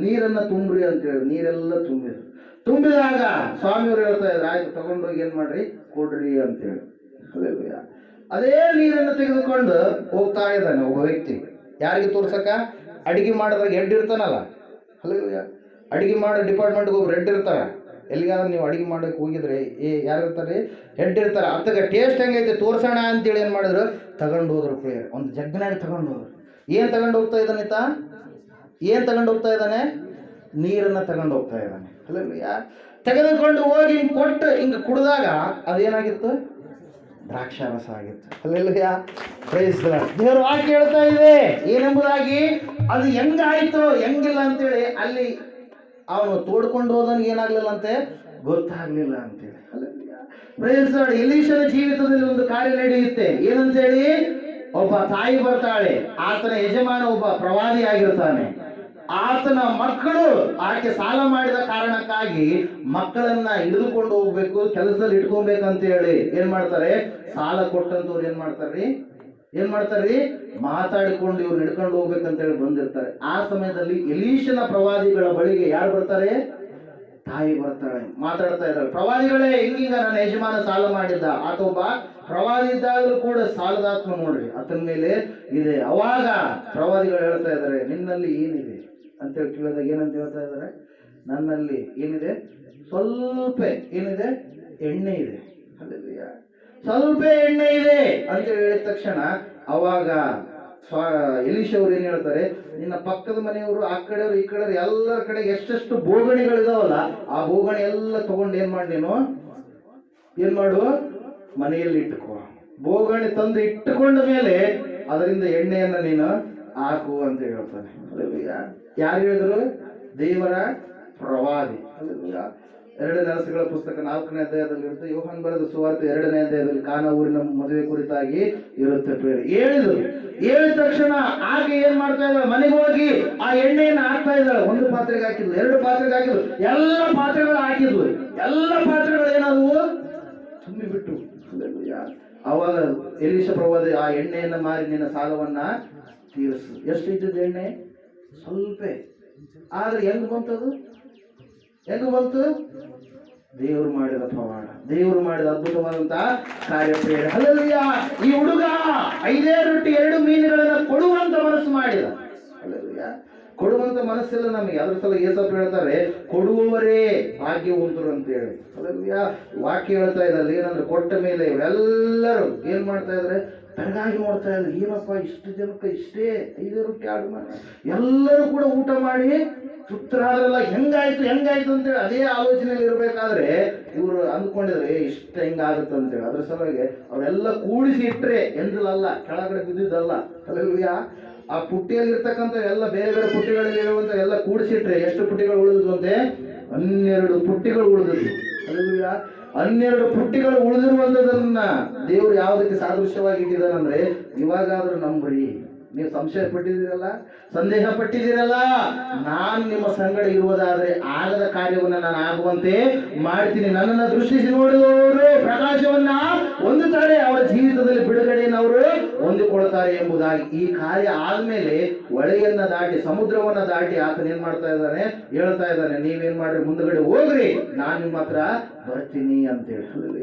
ನೀರನ್ನ ತುಂಬ್ರಿ ಅಂತ ಹೇಳಿ ನೀರೆಲ್ಲ ತುಂಬಿದ್ರು. ತುಂಬಿದಾಗ ಸ್ವಾಮಿಯವರು ಹೇಳ್ತಾ ಇದ್ರು, ಆಯ್ತು ತಗೊಂಡೋಗಿ ಏನ್ ಮಾಡ್ರಿ, ಕೊಡ್ರಿ ಅಂತ ಹೇಳಿ. ಅದೇ ನೀರನ್ನು ತೆಗೆದುಕೊಂಡು ಹೋಗ್ತಾ ಇದ್ದಾನೆ ಒಬ್ಬ ವ್ಯಕ್ತಿ. ಯಾರಿಗೆ ತೋರ್ಸಕ? ಅಡಿಗೆ ಮಾಡಿದಾಗ ಹೆಡ್ ಇರ್ತಾನಲ್ಲ. ಅಡಿಗೆ ಮಾಡೋ ಡಿಪಾರ್ಟ್ಮೆಂಟ್ಗೆ ಒಬ್ರು ಹೆಡ್ ಇರ್ತಾರ. ಎಲ್ಲಿಗಾದ್ರೂ ನೀವು ಅಡಿಗೆ ಮಾಡಕ್ಕೆ ಹೋಗಿದ್ರೆ ಯಾರು ಇರ್ತಾರೆ? ಹೆಡ್ ಇರ್ತಾರೆ. ಅತ್ತಗ ಟೇಸ್ಟ್ ಹೆಂಗೈತೆ ತೋರ್ಸೋಣ ಅಂತೇಳಿ ಏನು ಮಾಡಿದ್ರು, ತಗೊಂಡು ಹೋದ್ರು. ಪ್ಲೇಯರ್ ಒಂದು ಜಗ್ನಾಗ ತಗೊಂಡು ಹೋದ್ರು. ಏನು ತಗೊಂಡು ಹೋಗ್ತಾ ಇದ್ದಾನೆ ತಾ? ಏನು ತಗೊಂಡು ಹೋಗ್ತಾ ಇದ್ದಾನೆ? ನೀರನ್ನು ತಗೊಂಡು ಹೋಗ್ತಾ ಇದ್ದಾನೆ. ತೆಗೆದುಕೊಂಡು ಹೋಗಿ ಹಿಂಗೆ ಕೊಟ್ಟು ಹಿಂಗೆ ಕುಡಿದಾಗ ಅದೇನಾಗಿತ್ತು? ದ್ರಾಕ್ಷಾರಸ ಆಗಿತ್ತು. ಅಲ್ಲೆಲ್ಲಯ್ಯ ಪ್ರೈಸ್ ದಿ ಲಾರ್ಡ್. ದೇವರ ವಾಕ್ಯ ಹೇಳ್ತಾ ಇದೆ ಏನೆಂಬುದಾಗಿ, ಅದು ಹೆಂಗಾಯ್ತು ಹೆಂಗಿಲ್ಲ ಅಂತೇಳಿ ಅಲ್ಲಿ ಅವನು ತೋಡ್ಕೊಂಡು ಹೋದನಿಗೆ ಏನಾಗ್ಲಿಲ್ಲ ಅಂತೆ, ಗೊತ್ತಾಗ್ಲಿಲ್ಲ ಅಂತೇಳಿ. Price the lord. ಎಲೀಷನ ಜೀವಿತದಲ್ಲಿ ಒಂದು ಕಾರ್ಯ ನಡೆಯುತ್ತೆ. ಏನಂತೇಳಿ, ಒಬ್ಬ ತಾಯಿ ಬರ್ತಾಳೆ. ಆತನ ಯಜಮಾನ ಒಬ್ಬ ಪ್ರವಾದಿ ಆಗಿರ್ತಾನೆ. ಆತನ ಮಕ್ಕಳು ಆಕೆ ಸಾಲ ಮಾಡಿದ ಕಾರಣಕ್ಕಾಗಿ ಮಕ್ಕಳನ್ನ ಹಿಡಿದುಕೊಂಡು ಹೋಗ್ಬೇಕು, ಕೆಲಸದಲ್ಲಿ ಇಟ್ಕೊಬೇಕಂತ ಹೇಳಿ ಏನ್ ಮಾಡ್ತಾರೆ, ಸಾಲ ಕೊಟ್ಟಂತವ್ರು ಏನ್ ಮಾಡ್ತಾರ್ರಿ ಮಾತಾಡಿಕೊಂಡು ಇವ್ರು ಹಿಡ್ಕೊಂಡು ಹೋಗ್ಬೇಕಂತ ಹೇಳಿ ಬಂದಿರ್ತಾರೆ. ಆ ಸಮಯದಲ್ಲಿ ಎಲೀಷನ ಪ್ರವಾದಿಗಳ ಬಳಿಗೆ ಯಾರು ಬರ್ತಾರೆ? ತಾಯಿ ಬರ್ತಾಳೆ. ಮಾತಾಡ್ತಾ ಇದ್ದಾಳೆ, ಪ್ರವಾದಿಗಳೇ ಹಿಂಗೀಗ ನನ್ನ ಯಜಮಾನ ಸಾಲ ಮಾಡಿದ್ದ. ಆತ ಒಬ್ಬ ಪ್ರವಾದಿ ಇದ್ದಾಗಲೂ ಕೂಡ ಸಾಲದಾತ್ಮ ನೋಡ್ರಿ ಆತನ ಮೇಲೆ ಇದೆ. ಅವಾಗ ಪ್ರವಾದಿಗಳು ಹೇಳ್ತಾ ಇದ್ದಾರೆ, ನಿನ್ನಲ್ಲಿ ಏನಿದೆ ಅಂತೇಳಿ ಕೇಳಿದಾಗ ಏನಂತ ಹೇಳ್ತಾ ಇದ್ದಾರೆ, ನನ್ನಲ್ಲಿ ಏನಿದೆ, ಸ್ವಲ್ಪ ಏನಿದೆ, ಎಣ್ಣೆ ಇದೆ. ಸ್ವಲ್ಪ ಎಣ್ಣೆ ಇದೆ ಅಂತ ಹೇಳಿದ ತಕ್ಷಣ ಅವಾಗ ಎಲೀಷವ್ರು ಏನ್ ಹೇಳ್ತಾರೆ, ನಿನ್ನ ಪಕ್ಕದ ಮನೆಯವರು, ಆ ಕಡೆಯವರು, ಈ ಕಡೆಯವರು ಎಲ್ಲರ ಕಡೆ ಎಷ್ಟೆಷ್ಟು ಬೋಗಣಿಗಳಿದಾವಲ್ಲ ಆ ಬೋಗಣಿ ಎಲ್ಲ ತಗೊಂಡು ಏನ್ ಮಾಡು, ಮನೆಯಲ್ಲಿ ಇಟ್ಟುಕೋ. ಬೋಗಣಿ ತಂದು ಇಟ್ಟುಕೊಂಡ ಮೇಲೆ ಅದರಿಂದ ಎಣ್ಣೆಯನ್ನ ನೀನು ಹಾಕು ಅಂತ ಹೇಳ್ತಾನೆ. ಯಾರು ಹೇಳಿದ್ರು? ದೇವರ ಪ್ರವಾದಿ. 2 ನರಸಗಳ ಪುಸ್ತಕ 4ನೇ ಅಧ್ಯಾಯದಲ್ಲಿ ಇರುತ್ತೆ. ಯೋಹಾನ್ ಬರೆದ ಸುವಾರ್ತೆ 2ನೇ ಅಧ್ಯಾಯದಲ್ಲಿ ಕಾನಾ ಊರಿನ ಮದುವೆ ಕುರಿತಾಗಿ ಇರುತ್ತೆ. ಹೇಳಿದ್ರು. ಹೇಳಿದ ತಕ್ಷಣ ಆಕೆ ಏನ್ ಮಾಡ್ತಾ ಇದ್ದಾಳೆ, ಮನೆಗೆ ಹೋಗಿ ಆ ಎಣ್ಣೆಯನ್ನು ಹಾಕ್ತಾ ಇದ್ದಾಳೆ. 1 ಪಾತ್ರೆಗೆ ಹಾಕಿದ್ಲು, 2 ಪಾತ್ರೆಗೆ ಹಾಕಿದ್ಲು, ಎಲ್ಲ ಪಾತ್ರೆಗಳು ಹಾಕಿದ್ಲು. ಎಲ್ಲ ಪಾತ್ರೆಗಳು ಏನಾದವು, ತುಂಬಿಬಿಟ್ಟು. ಅವಾಗ ಎಲೀಷ ಪ್ರವಾದಿ, ಆ ಎಣ್ಣೆಯನ್ನು ಮಾರಿ ನಿನ್ನ ಸಾಲವನ್ನ ತೀರಿಸು. ಎಷ್ಟು ಇದ್ದದ್ದು ಎಣ್ಣೆ? ಸ್ವಲ್ಪ. ಆದ್ರೆ ಹೆಂಗ್ ಬಂತದು? ದೇವರು ಮಾಡಿದ ಪವಾಡ, ದೇವರು ಮಾಡಿದ ಅದ್ಭುತವಾದಂತಹ ಕಾರ್ಯಪ್ರೇರಣೆ. ಹಲ್ಲೆಲೂಯಾ. ಈ ಹುಡುಗ 5 ರೊಟ್ಟಿ 2 ಮೀನುಗಳನ್ನ ಕೊಡುವಂತ ಮನಸ್ಸು ಮಾಡಿದ. ಹಲ್ಲೆಲೂಯಾ. ಕೊಡುವಂತ ಮನಸ್ಸಿಲ್ಲ ನಮಗೆ. ಅದ್ರ ಸಲ ಯೇಸಪ್ಪ ಹೇಳ್ತಾರೆ, ಕೊಡುವವರೇ ಭಾಗ್ಯವಂತರು ಅಂತ ಹೇಳಿ. ಹಲ್ಲೆಲೂಯಾ. ವಾಕ್ಯ ಹೇಳ್ತಾ ಇದ್ದಾರೆ ಏನಂದ್ರೆ, ಕೊಟ್ಟ ಮೇಲೆ ಇವರೆಲ್ಲರೂ ಏನ್ ಮಾಡ್ತಾ ಇದ್ದಾರೆ, ಬೆಳಗಾಗಿ ನೋಡ್ತಾ ಇದ್ದಾರೆ. ಏನಪ್ಪ ಇಷ್ಟು ಜನಕ್ಕೆ ಇಷ್ಟೇ 5 ರೊಟ್ಟಿ 2 ಮೀನು, ಎಲ್ಲರೂ ಕೂಡ ಊಟ ಮಾಡಿ ತೃಪ್ತರಾದ್ರಲ್ಲ, ಹೆಂಗಾಯ್ತು ಅಂತೇಳಿ ಅದೇ ಆಲೋಚನೆಯಲ್ಲಿ ಇರ್ಬೇಕಾದ್ರೆ ಇವರು ಅಂದ್ಕೊಂಡಿದ್ರೆ ಇಷ್ಟ ಹೆಂಗಾಗುತ್ತೆ ಅಂತೇಳಿ. ಅದ್ರ ಸಲುವಾಗಿ ಅವರೆಲ್ಲ ಕೂಡಿಸಿ ಇಟ್ರೆ ಎಂದಲಲ್ಲ, ಕೆಳಗಡೆ ಬಿದ್ದಿದ್ದಲ್ಲ. ಹಲ್ಲೆಲೂಯಾ. ಆ ಪುಟ್ಟಿಯಲ್ಲಿರ್ತಕ್ಕಂಥ ಎಲ್ಲ ಬೇರೆ ಬೇರೆ ಪುಟ್ಟಿಗಳಲ್ಲಿ ಇರುವಂತ ಎಲ್ಲ ಕೂಡಿಸಿಟ್ರೆ ಎಷ್ಟು ಪುಟ್ಟಿಗಳು ಉಳಿದಂತೆ? 12 ಪುಟ್ಟಿಗಳು ಉಳಿದಿದ್ವು. ಹಲ್ಲೆಲೂಯಾ. 12 ಪುಟ್ಟಿಗಳು ಉಳಿದಿರುವಂತದನ್ನ ದೇವರು ಯಾವುದಕ್ಕೆ ಸಾದೃಶ್ಯವಾಗಿ ಇಟ್ಟಿದ್ದಾನಂದ್ರೆ, ಇವಾಗಾದ್ರೂ ನಂಬ್ರಿ. ನೀವು ಸಂಶಯ ಪಟ್ಟಿದ್ದೀರಲ್ಲ, ಸಂದೇಹ ಪಟ್ಟಿದ್ದೀರಲ್ಲ, ನಾನು ನಿಮ್ಮ ಸಂಗಡ ಇರುವುದಾದ್ರೆ ಆಗದ ಕಾರ್ಯವನ್ನ ನಾನು ಆಗುವಂತೆ ಮಾಡ್ತೀನಿ. ನನ್ನನ್ನು ದೃಷ್ಟಿಸಿ ನೋಡುವವರು ಪ್ರಕಾಶವನ್ನ ಹೊಂದುತ್ತಾರೆ, ಅವರ ಜೀವಿತದಲ್ಲಿ ಬಿಡುಗಡೆಯನ್ನು ಅವರು ಹೊಂದಿಕೊಳ್ತಾರೆ ಎಂಬುದಾಗಿ. ಈ ಕಾರ್ಯ ಆದ್ಮೇಲೆ ಹೊಳೆಯನ್ನ ದಾಟಿ, ಸಮುದ್ರವನ್ನ ದಾಟಿ ಆತನ ಏನ್ ಮಾಡ್ತಾ ಇದ್ದಾನೆ, ಹೇಳ್ತಾ ಇದ್ದಾನೆ, ನೀವೇನ್ ಮಾಡ್ರಿ, ಮುಂದಗಡೆ ಹೋಗ್ರಿ, ನಾನು ನಿಮ್ಮ ಹತ್ರ ಬರ್ತೀನಿ ಅಂತೇಳಿ.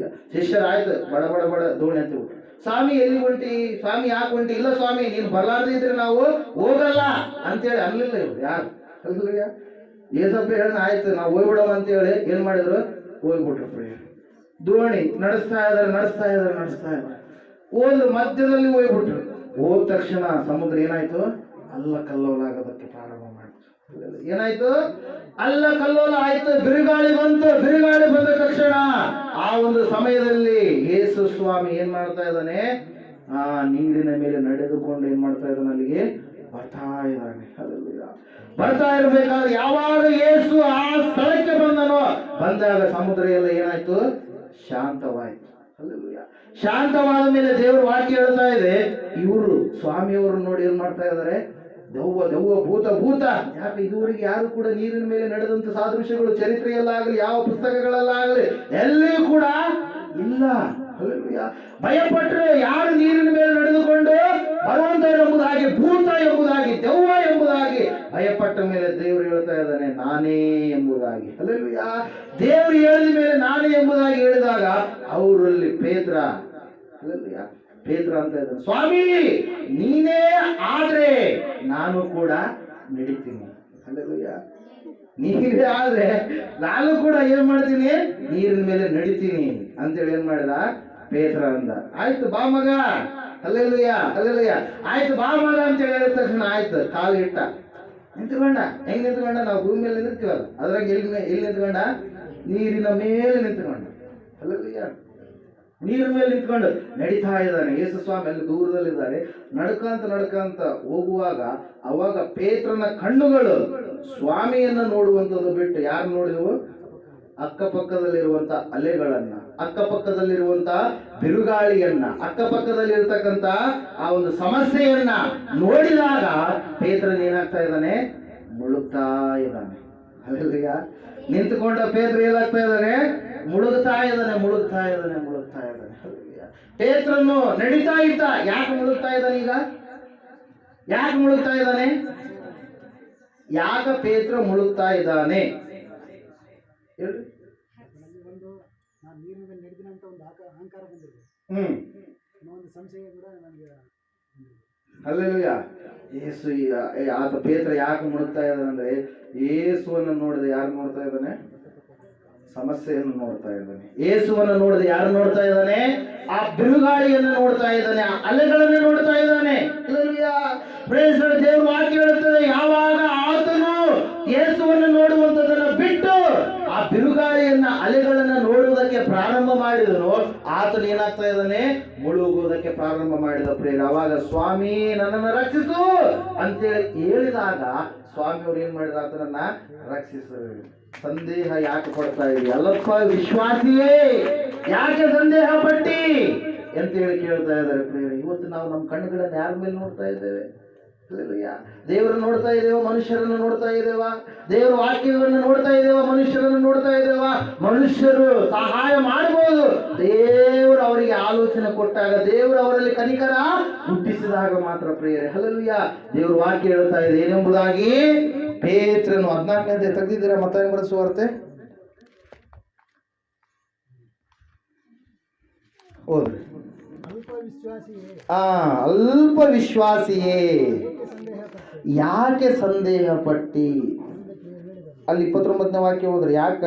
ಶಿಷ್ಯರಾಯ್ತು ಬಡ ಬಡ ಬಡ ದೋಣಿ ಅಂತ ಬಿಟ್ಟು, ಸ್ವಾಮಿ ಎಲ್ಲಿ ಹೊಂಟಿ, ಸ್ವಾಮಿ ಯಾಕೆ ಹೊಂಟಿ? ಇಲ್ಲ ಸ್ವಾಮಿ, ನೀನು ಬರ್ಲಾರ್ದೇ ಇದ್ರೆ ನಾವು ಹೋಗಲ್ಲ ಅಂತೇಳಿ ಅನ್ಲಿಲ್ಲ ಇವ್ರು ಯಾರು. ಅಲ್ವಯ್ಯ. ಏಸಪ್ಪ ಹೇಳ ಆಯ್ತು ನಾವು ಹೋಗ್ಬಿಡವ ಅಂತೇಳಿ ಏನ್ ಮಾಡಿದ್ರು, ಹೋಗ್ಬಿಟ್ರು. ದೋಣಿ ನಡೆಸ್ತಾ ಇದ್ದಾರೆ. ಹೋದ್ರು, ಮಧ್ಯದಲ್ಲಿ ಹೋಗ್ಬಿಟ್ರು. ಹೋದ ತಕ್ಷಣ ಸಮುದ್ರ ಏನಾಯ್ತು, ಅಲ್ಲ ಕಲ್ಲೋಲಾಗೋದಕ್ಕೆ ಪ್ರಾರಂಭ ಮಾಡ್ತು. ಏನಾಯ್ತು? ಅಲ್ಲ ಕಲ್ಲೋಲ ಆಯ್ತು, ಬಿರುಗಾಳಿ ಬಂತು. ಬಿರುಗಾಳಿ ಬಂದ ತಕ್ಷಣ ಆ ಒಂದು ಸಮಯದಲ್ಲಿ ಯೇಸು ಸ್ವಾಮಿ ಏನ್ ಮಾಡ್ತಾ ಇದ್ದಾನೆ? ಆ ನೀರಿನ ಮೇಲೆ ನಡೆದುಕೊಂಡು ಏನ್ ಮಾಡ್ತಾ ಇದ್ದಾನೆ? ಅಲ್ಲಿಗೆ ಬರ್ತಾ ಇದ್ದಾನೆ. ಬರ್ತಾ ಇರ್ಬೇಕಾದ್ರೆ ಯಾವಾಗ ಯೇಸು ಆ ಸ್ಥಳಕ್ಕೆ ಬಂದಾಗ ಸಮುದ್ರ ಎಲ್ಲ ಏನಾಯ್ತು? ಶಾಂತವಾಯ್ತು. ಶಾಂತವಾದ ಮೇಲೆ ದೇವರು ವಾಕ್ಯ ಹೇಳ್ತಾ ಇದೆ, ಇವರು ಸ್ವಾಮಿಯವರು ನೋಡಿ ಏನ್ ಮಾಡ್ತಾ ಇದ್ದಾರೆ? ದೆವ್ವ ದೆವ್ವ ಭೂತ. ಯಾಕೆ ಇದುವರೆಗೆ ಯಾರು ಕೂಡ ನೀರಿನ ಮೇಲೆ ನಡೆದಂತ ಸಾದೃಶ್ಯಗಳು ಚರಿತ್ರೆಯಲ್ಲಾಗಲಿ ಯಾವ ಪುಸ್ತಕಗಳಲ್ಲಾಗಲಿ ಎಲ್ಲಿಯೂ ಕೂಡ ಇಲ್ಲ. ಭಯಪಟ್ಟರೆ ಯಾರು ನೀರಿನ ಮೇಲೆ ನಡೆದುಕೊಂಡು ಭಗವಂತ ಎಂಬುದಾಗಿ, ಭೂತ ಎಂಬುದಾಗಿ, ದೆವ್ವ ಎಂಬುದಾಗಿ ಭಯಪಟ್ಟ ಮೇಲೆ ದೇವರು ಹೇಳ್ತಾ ಇದ್ದಾನೆ ನಾನೇ ಎಂಬುದಾಗಿ. ಅಲ್ಲೆಲ್ಲೂಯಾ. ದೇವರು ಹೇಳಿದ ಮೇಲೆ ನಾನೇ ಎಂಬುದಾಗಿ ಹೇಳಿದಾಗ ಅವರಲ್ಲಿ ಪೇತ್ರ ಅಂತ ಇದ್ದಾನೆ, ಸ್ವಾಮಿ ನೀನೇ ಆದ್ರೆ ನಾನು ಕೂಡ ನಡಿತೀನಿ. ಅಲ್ಲೆಲ್ಲೂಯಾ. ನೀರೇ ಆದ್ರೆ ನಾನು ಕೂಡ ಏನ್ ಮಾಡ್ತೀನಿ? ನೀರಿನ ಮೇಲೆ ನಡಿತೀನಿ ಅಂತೇಳಿ ಏನ್ ಮಾಡಿದ ಪೇತ್ರ ಅಂದ. ಆಯ್ತು ಬಾ ಮಗ, ಅಲ್ಲೆಲ್ಲೂಯಾ. ಆಯ್ತು ಬಾ ಮಗ ಅಂತೇಳಿ ಹೇಳಿದ ತಕ್ಷಣ ಆಯ್ತು ಕಾಲು ಇಟ್ಟ, ನಿಂತ್ಕೊಂಡ. ಹೆಂಗ್ ನಿಂತ್ಕೊಂಡ? ನಾವು ಭೂಮಿ ಮೇಲೆ ನಿಂತಿವಲ್ಲ, ಅದ್ರಾಗ ಎಲ್ಲಿ ನಿಂತ್ಕೊಂಡ? ನೀರಿನ ಮೇಲೆ ನಿಂತ್ಕೊಂಡ. ಅಲ್ಲೆಲ್ಲೂಯಾ. ನೀರಿನ ಮೇಲೆ ನಿಂತ್ಕೊಂಡು ನಡೀತಾ ಇದ್ದಾನೆ. ಯೇಸು ಸ್ವಾಮಿ ಅಲ್ಲಿ ದೂರದಲ್ಲಿದ್ದಾರೆ. ನಡ್ಕಂತ ಹೋಗುವಾಗ ಅವಾಗ ಪೇತ್ರನ ಕಣ್ಣುಗಳು ಸ್ವಾಮಿಯನ್ನ ನೋಡುವಂಥದ್ದು ಬಿಟ್ಟು ಯಾರು ನೋಡಿದವು? ಅಕ್ಕಪಕ್ಕದಲ್ಲಿರುವಂತ ಅಲೆಗಳನ್ನ, ಅಕ್ಕಪಕ್ಕದಲ್ಲಿರುವಂತ ಬಿರುಗಾಳಿಯನ್ನ, ಅಕ್ಕಪಕ್ಕದಲ್ಲಿರ್ತಕ್ಕಂಥ ಆ ಒಂದು ಸಮಸ್ಯೆಯನ್ನ ನೋಡಿದಾಗ ಪೇತ್ರನ ಏನಾಗ್ತಾ ಇದ್ದಾನೆ? ಮುಳುಗ್ತಾ ಇದ್ದಾನೆ. ಅಲ್ಲೆಲ್ಲೂಯಾ. ನಿಂತುಕೊಂಡ ಪೇತ್ರ ಏನಾಗ್ತಾ ಇದ್ದಾನೆ? ಮುಳುಗ್ತಾ ಇದ್ದಾನೆ. ಪೇತ್ರನು ನಡೀತಾ ಇದ್ದ. ಯಾಕೆ ಮುಳುಗ್ತಾ ಇದ್ದಾನೆ? ಈಗ ಯಾಕೆ ಮುಳುಗ್ತಾ ಇದ್ದಾನೆ? ಯಾಕೆ ಪೇತ್ರ ಮುಳುಗ್ತಾ ಇದ್ದಾನೆ? ಹಲ್ಲೆಲೂಯಾ. ಯೇಸು ಆತ ಪೇತ್ರ ಯಾಕೆ ಮುಳುಗ್ತಾ ಇದ್ದಾನೆ ಅಂದ್ರೆ ಯೇಸುವನ್ನು ನೋಡಿದ ಯಾರು ನೋಡ್ತಾ ಇದ್ದಾನೆ? ಸಮಸ್ಯೆಯನ್ನು ನೋಡ್ತಾ ಇದ್ದಾನೆ. ಯೇಸುವನ್ನು ನೋಡಿದ ಯಾರು ನೋಡ್ತಾ ಇದ್ದಾನೆ? ಆ ಬಿರುಗಾಳಿಯನ್ನು ನೋಡ್ತಾ ಇದ್ದಾನೆ, ಆ ಅಲೆಗಳನ್ನು ನೋಡ್ತಾ ಇದ್ದಾನೆ. ದೇವರು ವಾಕ್ಯ ಹೇಳುತ್ತದೆ, ಯಾವಾಗ ಆತನು ಯೇಸುವನ್ನು ನೋಡುವಂತದನ್ನ ಬಿಟ್ಟು ಆ ಬಿರುಗಾಳಿಯನ್ನ, ಅಲೆಗಳನ್ನ ನೋಡುವುದಕ್ಕೆ ಪ್ರಾರಂಭ ಮಾಡಿದನು, ಆತನು ಏನಾಗ್ತಾ ಇದ್ದಾನೆ? ಮುಳುಗುವುದಕ್ಕೆ ಪ್ರಾರಂಭ ಮಾಡಿದ ಪ್ರೇರ. ಅವಾಗ ಸ್ವಾಮಿ ನನ್ನನ್ನು ರಕ್ಷಿಸು ಅಂತೇಳಿ ಹೇಳಿದಾಗ ಸ್ವಾಮಿಯವರು ಏನ್ ಮಾಡಿದ? ಆತನನ್ನ ರಕ್ಷಿಸು. ಸಂದೇಹ ಯಾಕೆ ಪಡ್ತಾ ಇದೀವಿ? ಅಲ್ಲಪ್ಪ ವಿಶ್ವಾಸಿಯೇ, ಯಾಕೆ ಸಂದೇಹ ಪಟ್ಟಿ ಅಂತೇಳಿ ಕೇಳ್ತಾ ಇದ್ದಾರೆ ಪ್ರೇರ. ಇವತ್ತು ನಾವು ನಮ್ಮ ಕಣ್ಣುಗಳನ್ನು ಯಾರ ಮೇಲೆ ನೋಡ್ತಾ ಇದ್ದೇವೆ? ದೇವರನ್ನು ನೋಡ್ತಾ ಇದ್ದೇವ? ಮನುಷ್ಯರನ್ನು ನೋಡ್ತಾ ಇದ್ದೇವ? ದೇವರ ವಾಕ್ಯವನ್ನು ನೋಡ್ತಾ ಇದ್ದೇವ? ಮನುಷ್ಯರನ್ನು ನೋಡ್ತಾ ಇದ್ದೇವ? ಮನುಷ್ಯರು ಸಹಾಯ ಮಾಡಬಹುದು, ದೇವರು ಅವರಿಗೆ ಆಲೋಚನೆ ಕೊಟ್ಟಾಗ, ದೇವರು ಅವರಲ್ಲಿ ಕನಿಕರ ಹುಟ್ಟಿಸಿದಾಗ ಮಾತ್ರ ಪ್ರಿಯರೇ. ಹಲ್ಲೆಲೂಯಾ. ದೇವರು ವಾಕ್ಯ ಹೇಳ್ತಾ ಇದೆ ಏನೆಂಬುದಾಗಿ? ಪೇತ್ರನು 14ನೇ ತೆಗೆದಿದ್ದೀರಾ? ಮತ್ತಾಯ ಸುವಾರ್ತೆ ಹೋದ್ರಿ. ಅಲ್ಪ ವಿಶ್ವಾಸಿಯೇ, ಯಾಕೆ ಸಂದೇಹ ಪಟ್ಟಿ? ಅಲ್ಲಿ 29ನೇ ವಾಕ್ಯ ಹೋದ್ರಿ. ಯಾಕ?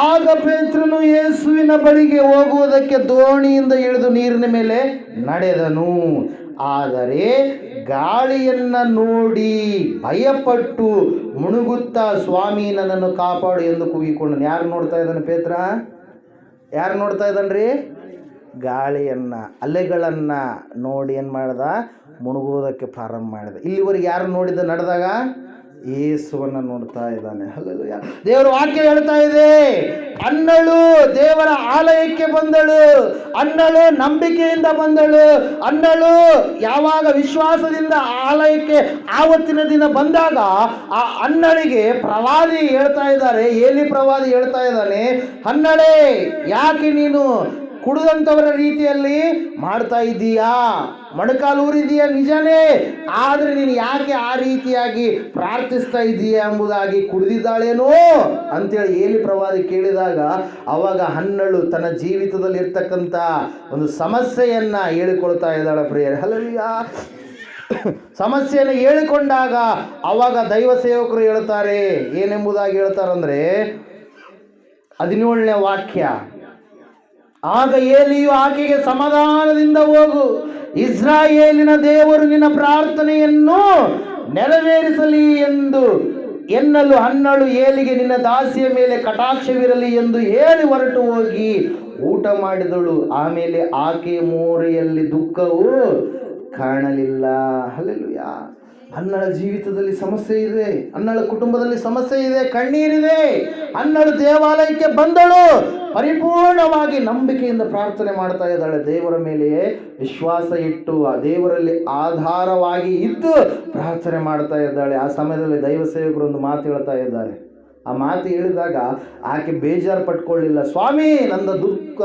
ಆಗ ಪೇತ್ರನು ಯೇಸುವಿನ ಬಳಿಗೆ ಹೋಗುವುದಕ್ಕೆ ದೋಣಿಯಿಂದ ಇಳಿದು ನೀರಿನ ಮೇಲೆ ನಡೆದನು. ಆದರೆ ಗಾಳಿಯನ್ನ ನೋಡಿ ಭಯಪಟ್ಟು ಮುಳುಗುತ್ತಾ ಸ್ವಾಮಿ ನನ್ನನ್ನು ಕಾಪಾಡು ಎಂದು ಕೂಗಿಕೊಂಡನು. ಯಾರು ನೋಡ್ತಾ ಇದ್ದಾನೆ ಪೇತ್ರ? ಯಾರು ನೋಡ್ತಾ ಇದ್ದಾನ್ರಿ? ಗಾಳಿಯನ್ನ, ಅಲೆಗಳನ್ನ ನೋಡಿ ಏನ್ ಮಾಡ್ದ? ಮುಳುಗುವುದಕ್ಕೆ ಪ್ರಾರಂಭ ಮಾಡಿದ. ಇಲ್ಲಿವರೆಗೆ ಯಾರು ನೋಡಿದ? ನಡೆದಾಗ ಯೇಸುವನ್ನ ನೋಡ್ತಾ ಇದ್ದಾನೆ. ಹಲ್ಲೆಲೂಯಾ. ದೇವರ ವಾಕ್ಯ ಹೇಳ್ತಾ ಇದೆ, ಅನ್ನಳು ದೇವರ ಆಲಯಕ್ಕೆ ಬಂದಳು, ಅನ್ನಳು ನಂಬಿಕೆಯಿಂದ ಬಂದಳು, ಅನ್ನಳು ಯಾವಾಗ ವಿಶ್ವಾಸದಿಂದ ಆಲಯಕ್ಕೆ ಆವತ್ತಿನ ದಿನ ಬಂದಾಗ ಆ ಅನ್ನಳಿಗೆ ಪ್ರವಾದಿ ಹೇಳ್ತಾ ಇದ್ದಾರೆ, ಏಲಿ ಪ್ರವಾದಿ ಹೇಳ್ತಾ ಇದ್ದಾನೆ, ಅನ್ನಳೇ ಯಾಕೆ ನೀನು ಕುಡಿದಂಥವರ ರೀತಿಯಲ್ಲಿ ಮಾಡ್ತಾ ಇದ್ದೀಯಾ? ಮೊಣಕಾಲು ಊರಿದೀಯಾ ನಿಜನೇ, ಆದರೆ ನೀನು ಯಾಕೆ ಆ ರೀತಿಯಾಗಿ ಪ್ರಾರ್ಥಿಸ್ತಾ ಇದ್ದೀಯಾ ಎಂಬುದಾಗಿ, ಕುಡಿದಿದ್ದಾಳೇನೋ ಅಂತೇಳಿ ಏಲಿ ಪ್ರವಾದಿ ಕೇಳಿದಾಗ ಅವಾಗ ಹನ್ನಳು ತನ್ನ ಜೀವಿತದಲ್ಲಿ ಇರ್ತಕ್ಕಂಥ ಒಂದು ಸಮಸ್ಯೆಯನ್ನ ಹೇಳಿಕೊಳ್ತಾ ಇದ್ದಾಳೆ ಪ್ರಿಯರೇ. ಹಲ್ಲೆಲೂಯಾ. ಸಮಸ್ಯೆಯನ್ನು ಹೇಳಿಕೊಂಡಾಗ ಅವಾಗ ದೈವ ಸೇವಕರು ಹೇಳ್ತಾರೆ, ಏನೆಂಬುದಾಗಿ ಹೇಳ್ತಾರಂದ್ರೆ 17ನೇ ವಾಕ್ಯ, ಆಗ ಏಲಿಯು ಆಕೆಗೆ ಸಮಾಧಾನದಿಂದ ಹೋಗು, ಇಸ್ರಾಯೇಲಿನ ದೇವರು ನಿನ್ನ ಪ್ರಾರ್ಥನೆಯನ್ನು ನೆರವೇರಿಸಲಿ ಎಂದು ಎನ್ನಲು ಹನ್ನಳು ಏಲಿಗೆ ನಿನ್ನ ದಾಸಿಯ ಮೇಲೆ ಕಟಾಕ್ಷವಿರಲಿ ಎಂದು ಹೇಳಿ ಹೊರಟು ಹೋಗಿ ಊಟ ಮಾಡಿದಳು. ಆಮೇಲೆ ಆಕೆಯ ಮೋರೆಯಲ್ಲಿ ದುಃಖವು ಕಾಣಲಿಲ್ಲ. ಹಲ್ಲೆಲೂಯಾ. ಹನ್ನಳ ಜೀವಿತದಲ್ಲಿ ಸಮಸ್ಯೆ ಇದೆ, ಹನ್ನಳ ಕುಟುಂಬದಲ್ಲಿ ಸಮಸ್ಯೆ ಇದೆ, ಕಣ್ಣೀರಿದೆ. ಹನ್ನಳು ದೇವಾಲಯಕ್ಕೆ ಬಂದಳು, ಪರಿಪೂರ್ಣವಾಗಿ ನಂಬಿಕೆಯಿಂದ ಪ್ರಾರ್ಥನೆ ಮಾಡ್ತಾ ಇದ್ದಾಳೆ. ದೇವರ ಮೇಲೆ ವಿಶ್ವಾಸ ಇಟ್ಟು ಆ ದೇವರಲ್ಲಿ ಆಧಾರವಾಗಿ ಇದ್ದು ಪ್ರಾರ್ಥನೆ ಮಾಡ್ತಾ ಇದ್ದಾಳೆ. ಆ ಸಮಯದಲ್ಲಿ ದೈವ ಸೇವಕರು ಒಂದು ಮಾತು ಹೇಳ್ತಾ ಇದ್ದಾರೆ. ಆ ಮಾತು ಹೇಳಿದಾಗ ಆಕೆ ಬೇಜಾರು ಪಟ್ಕೊಳ್ಳಿಲ್ಲ. ಸ್ವಾಮಿ, ನನ್ನ ದುಃಖ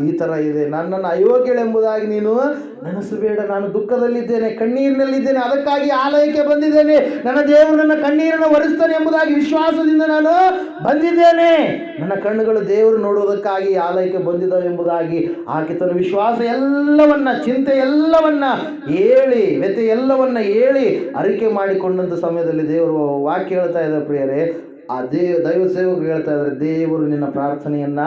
ಈ ಥರ ಇದೆ, ನನ್ನನ್ನು ಅಯೋಗ್ಯಳೆಂಬುದಾಗಿ ನೀನು ನೆನೆಸಬೇಡ. ನಾನು ದುಃಖದಲ್ಲಿದ್ದೇನೆ, ಕಣ್ಣೀರಿನಲ್ಲಿದ್ದೇನೆ, ಅದಕ್ಕಾಗಿ ಆಲಯಕ್ಕೆ ಬಂದಿದ್ದೇನೆ. ನನ್ನ ದೇವರು ನನ್ನ ಕಣ್ಣೀರನ್ನು ಒರೆಸ್ತಾನೆ ಎಂಬುದಾಗಿ ವಿಶ್ವಾಸದಿಂದ ನಾನು ಬಂದಿದ್ದೇನೆ. ನನ್ನ ಕಣ್ಣುಗಳು ದೇವರು ನೋಡುವುದಕ್ಕಾಗಿ ಆಲಯಕ್ಕೆ ಬಂದಿದ್ದಾವೆ ಎಂಬುದಾಗಿ ಆಕೆ ತನ್ನ ವಿಶ್ವಾಸ ಎಲ್ಲವನ್ನ, ಚಿಂತೆ ಎಲ್ಲವನ್ನ ಹೇಳಿ, ವ್ಯಥೆ ಎಲ್ಲವನ್ನ ಹೇಳಿ ಅರಿಕೆ ಮಾಡಿಕೊಂಡಂಥ ಸಮಯದಲ್ಲಿ ದೇವರು ವಾಕ್ಯ ಹೇಳ್ತಾ ಇದ್ದ ಪ್ರಿಯರೇ, ಆ ದೈವ ಸೇವಕರು ಹೇಳ್ತಾ ಇದ್ದಾರೆ, ದೇವರು ನಿನ್ನ ಪ್ರಾರ್ಥನೆಯನ್ನ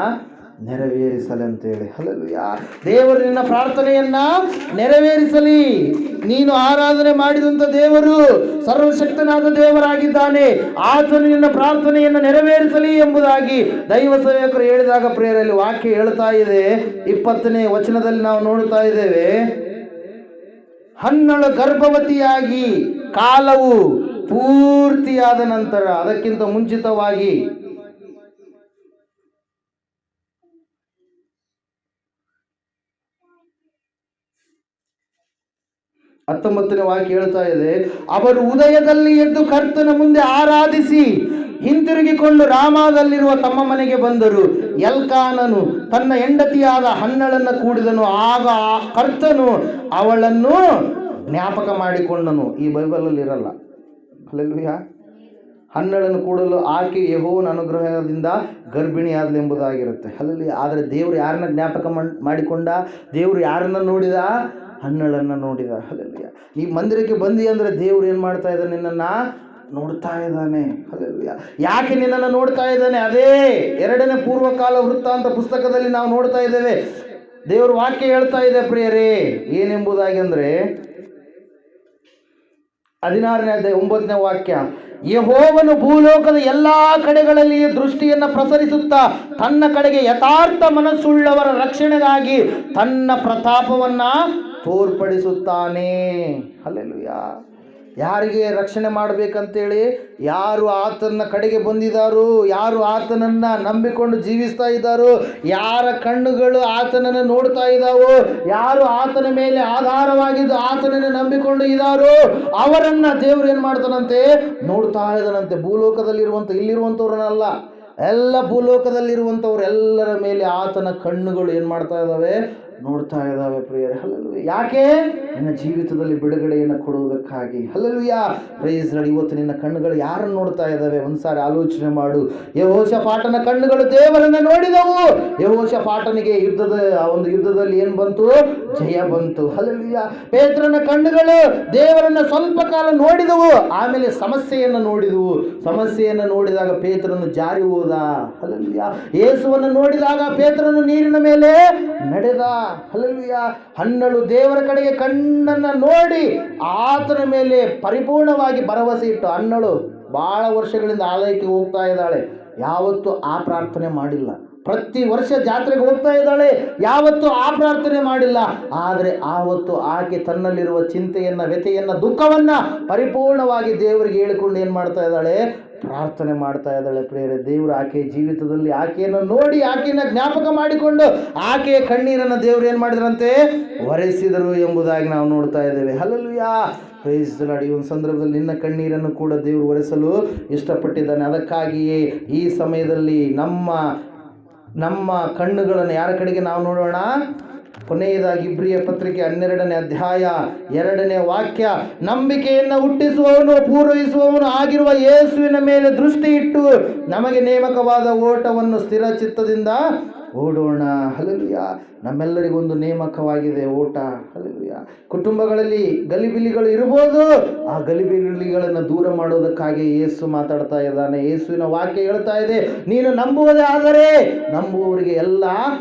ನೆರವೇರಿಸಲಿ ಅಂತೇಳಿ. ಹಲ್ಲೆಲೂಯಾ. ದೇವರು ನಿನ್ನ ಪ್ರಾರ್ಥನೆಯನ್ನ ನೆರವೇರಿಸಲಿ. ನೀನು ಆರಾಧನೆ ಮಾಡಿದಂಥ ದೇವರು ಸರ್ವಶಕ್ತನಾದ ದೇವರಾಗಿದ್ದಾನೆ, ಆತನು ನಿನ್ನ ಪ್ರಾರ್ಥನೆಯನ್ನು ನೆರವೇರಿಸಲಿ ಎಂಬುದಾಗಿ ದೈವ ಸೇವಕರು ಹೇಳಿದಾಗ ಪ್ರಿಯರಲ್ಲಿ ವಾಕ್ಯ ಹೇಳ್ತಾ ಇದೆ. 20ನೇ ವಚನದಲ್ಲಿ ನಾವು ನೋಡ್ತಾ ಇದ್ದೇವೆ, ಹನ್ನಳು ಗರ್ಭವತಿಯಾಗಿ ಕಾಲವು ಪೂರ್ತಿಯಾದ ನಂತರ, ಅದಕ್ಕಿಂತ ಮುಂಚಿತವಾಗಿ 19ನೇ ವಾಕ್ಯ ಹೇಳ್ತಾ ಇದೆ, ಅವರು ಉದಯದಲ್ಲಿ ಎದ್ದು ಕರ್ತನ ಮುಂದೆ ಆರಾಧಿಸಿ ಹಿಂತಿರುಗಿಕೊಂಡು ರಾಮಾದಲ್ಲಿರುವ ತಮ್ಮ ಮನೆಗೆ ಬಂದರು. ಎಲ್ಕಾನನು ತನ್ನ ಹೆಂಡತಿಯಾದ ಹನ್ನಳನ್ನು ಕೂಡಿದನು. ಆಗ ಕರ್ತನು ಅವಳನ್ನು ಜ್ಞಾಪಕ ಮಾಡಿಕೊಂಡನು. ಈ ಬೈಬಲಲ್ಲಿ ಇರಲ್ಲ. ಹಲ್ಲೆಲೂಯಾ. ಹನ್ನಳನ್ನು ಕೂಡಲು ಆಕೆ ಯೆಹೋವನ ಅನುಗ್ರಹದಿಂದ ಗರ್ಭಿಣಿಯಾದಳು ಎಂಬುದಾಗಿರುತ್ತೆ. ಹಲ್ಲೆಲೂಯಾ. ಆದರೆ ದೇವರು ಯಾರನ್ನ ಜ್ಞಾಪಕ ಮಾಡಿಕೊಂಡ? ದೇವರು ಯಾರನ್ನ ನೋಡಿದ? ಹನ್ನಳನ್ನು ನೋಡಿದ. ಹಲ್ಲೆಲೂಯಾ. ನೀ ಮಂದಿರಕ್ಕೆ ಬಂದಿ ಅಂದರೆ ದೇವರು ಏನು ಮಾಡ್ತಾ ಇದ್ದಾನೆ? ನಿನ್ನನ್ನು ನೋಡ್ತಾ ಇದ್ದಾನೆ. ಹಲ್ಲೆಲೂಯಾ. ಯಾಕೆ ನಿನ್ನನ್ನು ನೋಡ್ತಾ ಇದ್ದಾನೆ? ಅದೇ 2ನೇ ಪೂರ್ವಕಾಲ ವೃತ್ತಾಂತ ಪುಸ್ತಕದಲ್ಲಿ ನಾವು ನೋಡ್ತಾ ಇದ್ದೇವೆ. ದೇವರು ವಾಕ್ಯ ಹೇಳ್ತಾ ಇದೆ ಪ್ರಿಯರೇ, ಏನೆಂಬುದಾಗಿ ಅಂದರೆ 16ನೇ ಅಧ್ಯಾಯ 9ನೇ ವಾಕ್ಯ, ಯೆಹೋವನು ಭೂಲೋಕದ ಎಲ್ಲಾ ಕಡೆಗಳಲ್ಲಿ ದೃಷ್ಟಿಯನ್ನು ಪ್ರಸರಿಸುತ್ತಾ ತನ್ನ ಕಡೆಗೆ ಯಥಾರ್ಥ ಮನಸ್ಸುಳ್ಳವರ ರಕ್ಷಣೆಗಾಗಿ ತನ್ನ ಪ್ರತಾಪವನ್ನ ತೋರ್ಪಡಿಸುತ್ತಾನೆ. ಹಲ್ಲೆಲೂಯಾ. ಯಾರಿಗೆ ರಕ್ಷಣೆ ಮಾಡಬೇಕಂತೇಳಿ, ಯಾರು ಆತನ ಕಡೆಗೆ ಬಂದಿದ್ದಾರೋ, ಯಾರು ಆತನನ್ನು ನಂಬಿಕೊಂಡು ಜೀವಿಸ್ತಾ ಇದ್ದಾರೋ, ಯಾರ ಕಣ್ಣುಗಳು ಆತನನ್ನು ನೋಡ್ತಾ ಇದ್ದಾವೋ, ಯಾರು ಆತನ ಮೇಲೆ ಆಧಾರವಾಗಿದ್ದು ಆತನನ್ನು ನಂಬಿಕೊಂಡು ಇದ್ದಾರೋ ಅವರನ್ನು ದೇವರು ಏನು ಮಾಡ್ತಾನಂತೆ? ನೋಡ್ತಾ ಇದ್ದಾನಂತೆ. ಭೂಲೋಕದಲ್ಲಿರುವಂಥ, ಇಲ್ಲಿರುವಂಥವ್ರನ್ನಲ್ಲ, ಎಲ್ಲ ಭೂಲೋಕದಲ್ಲಿರುವಂಥವ್ರು ಎಲ್ಲರ ಮೇಲೆ ಆತನ ಕಣ್ಣುಗಳು ಏನು ಮಾಡ್ತಾ ಇದ್ದಾವೆ? ನೋಡ್ತಾ ಇದ್ದಾವೆ ಪ್ರಿಯರೇ. ಹಲ್ಲೆಲೂಯಾ. ಯಾಕೆ? ನಿನ್ನ ಜೀವಿತದಲ್ಲಿ ಬಿಡುಗಡೆಯನ್ನು ಕೊಡುವುದಕ್ಕಾಗಿ. ಹಲ್ಲೆಲೂಯಾ. Praise Lord. ಇವತ್ತು ನಿನ್ನ ಕಣ್ಣುಗಳು ಯಾರನ್ನು ನೋಡ್ತಾ ಇದ್ದಾವೆ? ಒಂದ್ಸಾರಿ ಆಲೋಚನೆ ಮಾಡು. ಯೆಹೋಷಾಫಾಟನ ಕಣ್ಣುಗಳು ದೇವರನ್ನು ನೋಡಿದವು. ಯೆಹೋಷಾಫಾಟನಿಗೆ ಯುದ್ಧದಲ್ಲಿ ಏನು ಬಂತು? ಜಯ ಬಂತು. ಹಲ್ಲೆಲೂಯಾ. ಪೇತ್ರನ ಕಣ್ಣುಗಳು ದೇವರನ್ನು ಸ್ವಲ್ಪ ಕಾಲ ನೋಡಿದವು, ಆಮೇಲೆ ಸಮಸ್ಯೆಯನ್ನು ನೋಡಿದವು. ಸಮಸ್ಯೆಯನ್ನು ನೋಡಿದಾಗ ಪೇತ್ರನು ಜಾರಿ ಹೋದ. ಹಲ್ಲೆಲೂಯಾ. ಯೇಸುವನ್ನು ನೋಡಿದಾಗ ಪೇತ್ರನು ನೀರಿನ ಮೇಲೆ ನಡೆದ. ಹಲ್ಲೆಲೂಯಾ. ಹನ್ನಳು ದೇವರ ಕಡೆಗೆ ಕಣ್ಣನ್ನು ನೋಡಿ ಆತನ ಮೇಲೆ ಪರಿಪೂರ್ಣವಾಗಿ ಭರವಸೆ ಇಟ್ಟು, ಹನ್ನಳು ಬಹಳ ವರ್ಷಗಳಿಂದ ಆಲಯಕ್ಕೆ ಹೋಗ್ತಾ ಇದ್ದಾಳೆ, ಯಾವತ್ತೂ ಆ ಪ್ರಾರ್ಥನೆ ಮಾಡಿಲ್ಲ. ಪ್ರತಿ ವರ್ಷ ಜಾತ್ರೆಗೆ ಹೋಗ್ತಾ ಇದ್ದಾಳೆ, ಯಾವತ್ತೂ ಆ ಪ್ರಾರ್ಥನೆ ಮಾಡಿಲ್ಲ. ಆದರೆ ಆವತ್ತು ಆಕೆ ತನ್ನಲ್ಲಿರುವ ಚಿಂತೆಯನ್ನು, ವ್ಯಥೆಯನ್ನು, ದುಃಖವನ್ನು ಪರಿಪೂರ್ಣವಾಗಿ ದೇವರಿಗೆ ಹೇಳಿಕೊಂಡು ಏನು ಮಾಡ್ತಾ ಇದ್ದಾಳೆ? ಪ್ರಾರ್ಥನೆ ಮಾಡ್ತಾ ಇದ್ದಾಳೆ ಪ್ರಿಯರೇ. ದೇವರು ಆಕೆಯ ಜೀವಿತದಲ್ಲಿ ಆಕೆಯನ್ನು ನೋಡಿ, ಆಕೆಯನ್ನು ಜ್ಞಾಪಕ ಮಾಡಿಕೊಂಡು ಆಕೆಯ ಕಣ್ಣೀರನ್ನು ದೇವರು ಏನು ಮಾಡಿದ್ರಂತೆ? ಒರೆಸಿದರು ಎಂಬುದಾಗಿ ನಾವು ನೋಡ್ತಾ ಇದ್ದೇವೆ. ಹಲ್ಲೆಲೂಯಾ. Praise the Lord. ಈ ಒಂದು ಸಂದರ್ಭದಲ್ಲಿ ನಿನ್ನ ಕಣ್ಣೀರನ್ನು ಕೂಡ ದೇವರು ಒರೆಸಲು ಇಷ್ಟಪಟ್ಟಿದ್ದಾನೆ. ಅದಕ್ಕಾಗಿಯೇ ಈ ಸಮಯದಲ್ಲಿ ನಮ್ಮ ಕಣ್ಣುಗಳನ್ನು ಯಾರ ಕಡೆಗೆ ನಾವು ನೋಡೋಣ? ಕೊನೆಯದಾಗಿ ಇಬ್ರಿಯ ಪತ್ರಿಕೆ 12ನೇ ಅಧ್ಯಾಯ 2ನೇ ವಾಕ್ಯ, ನಂಬಿಕೆಯನ್ನು ಹುಟ್ಟಿಸುವವನು ಪೂರೈಸುವವನು ಆಗಿರುವ ಯೇಸುವಿನ ಮೇಲೆ ದೃಷ್ಟಿ ಇಟ್ಟು ನಮಗೆ ನೇಮಕವಾದ ಓಟವನ್ನು ಸ್ಥಿರ ಚಿತ್ತದಿಂದ ಓಡೋಣ. ಹಲ್ಲೆಲೂಯಾ. ನಮ್ಮೆಲ್ಲರಿಗೊಂದು ನೇಮಕವಾಗಿದೆ ಓಟ. ಹಲ್ಲೆಲೂಯಾ. ಕುಟುಂಬಗಳಲ್ಲಿ ಗಲಿಬಿಲಿಗಳು ಇರ್ಬೋದು, ಆ ಗಲಿಬಿಲಿಗಳನ್ನು ದೂರ ಮಾಡೋದಕ್ಕಾಗಿ ಯೇಸು ಮಾತಾಡ್ತಾ ಇದ್ದಾನೆ. ಯೇಸುವಿನ ವಾಕ್ಯ ಹೇಳ್ತಾ ಇದೆ, ನೀನು ನಂಬುವುದೇ ಆದರೆ ನಂಬುವವರಿಗೆ ಎಲ್ಲ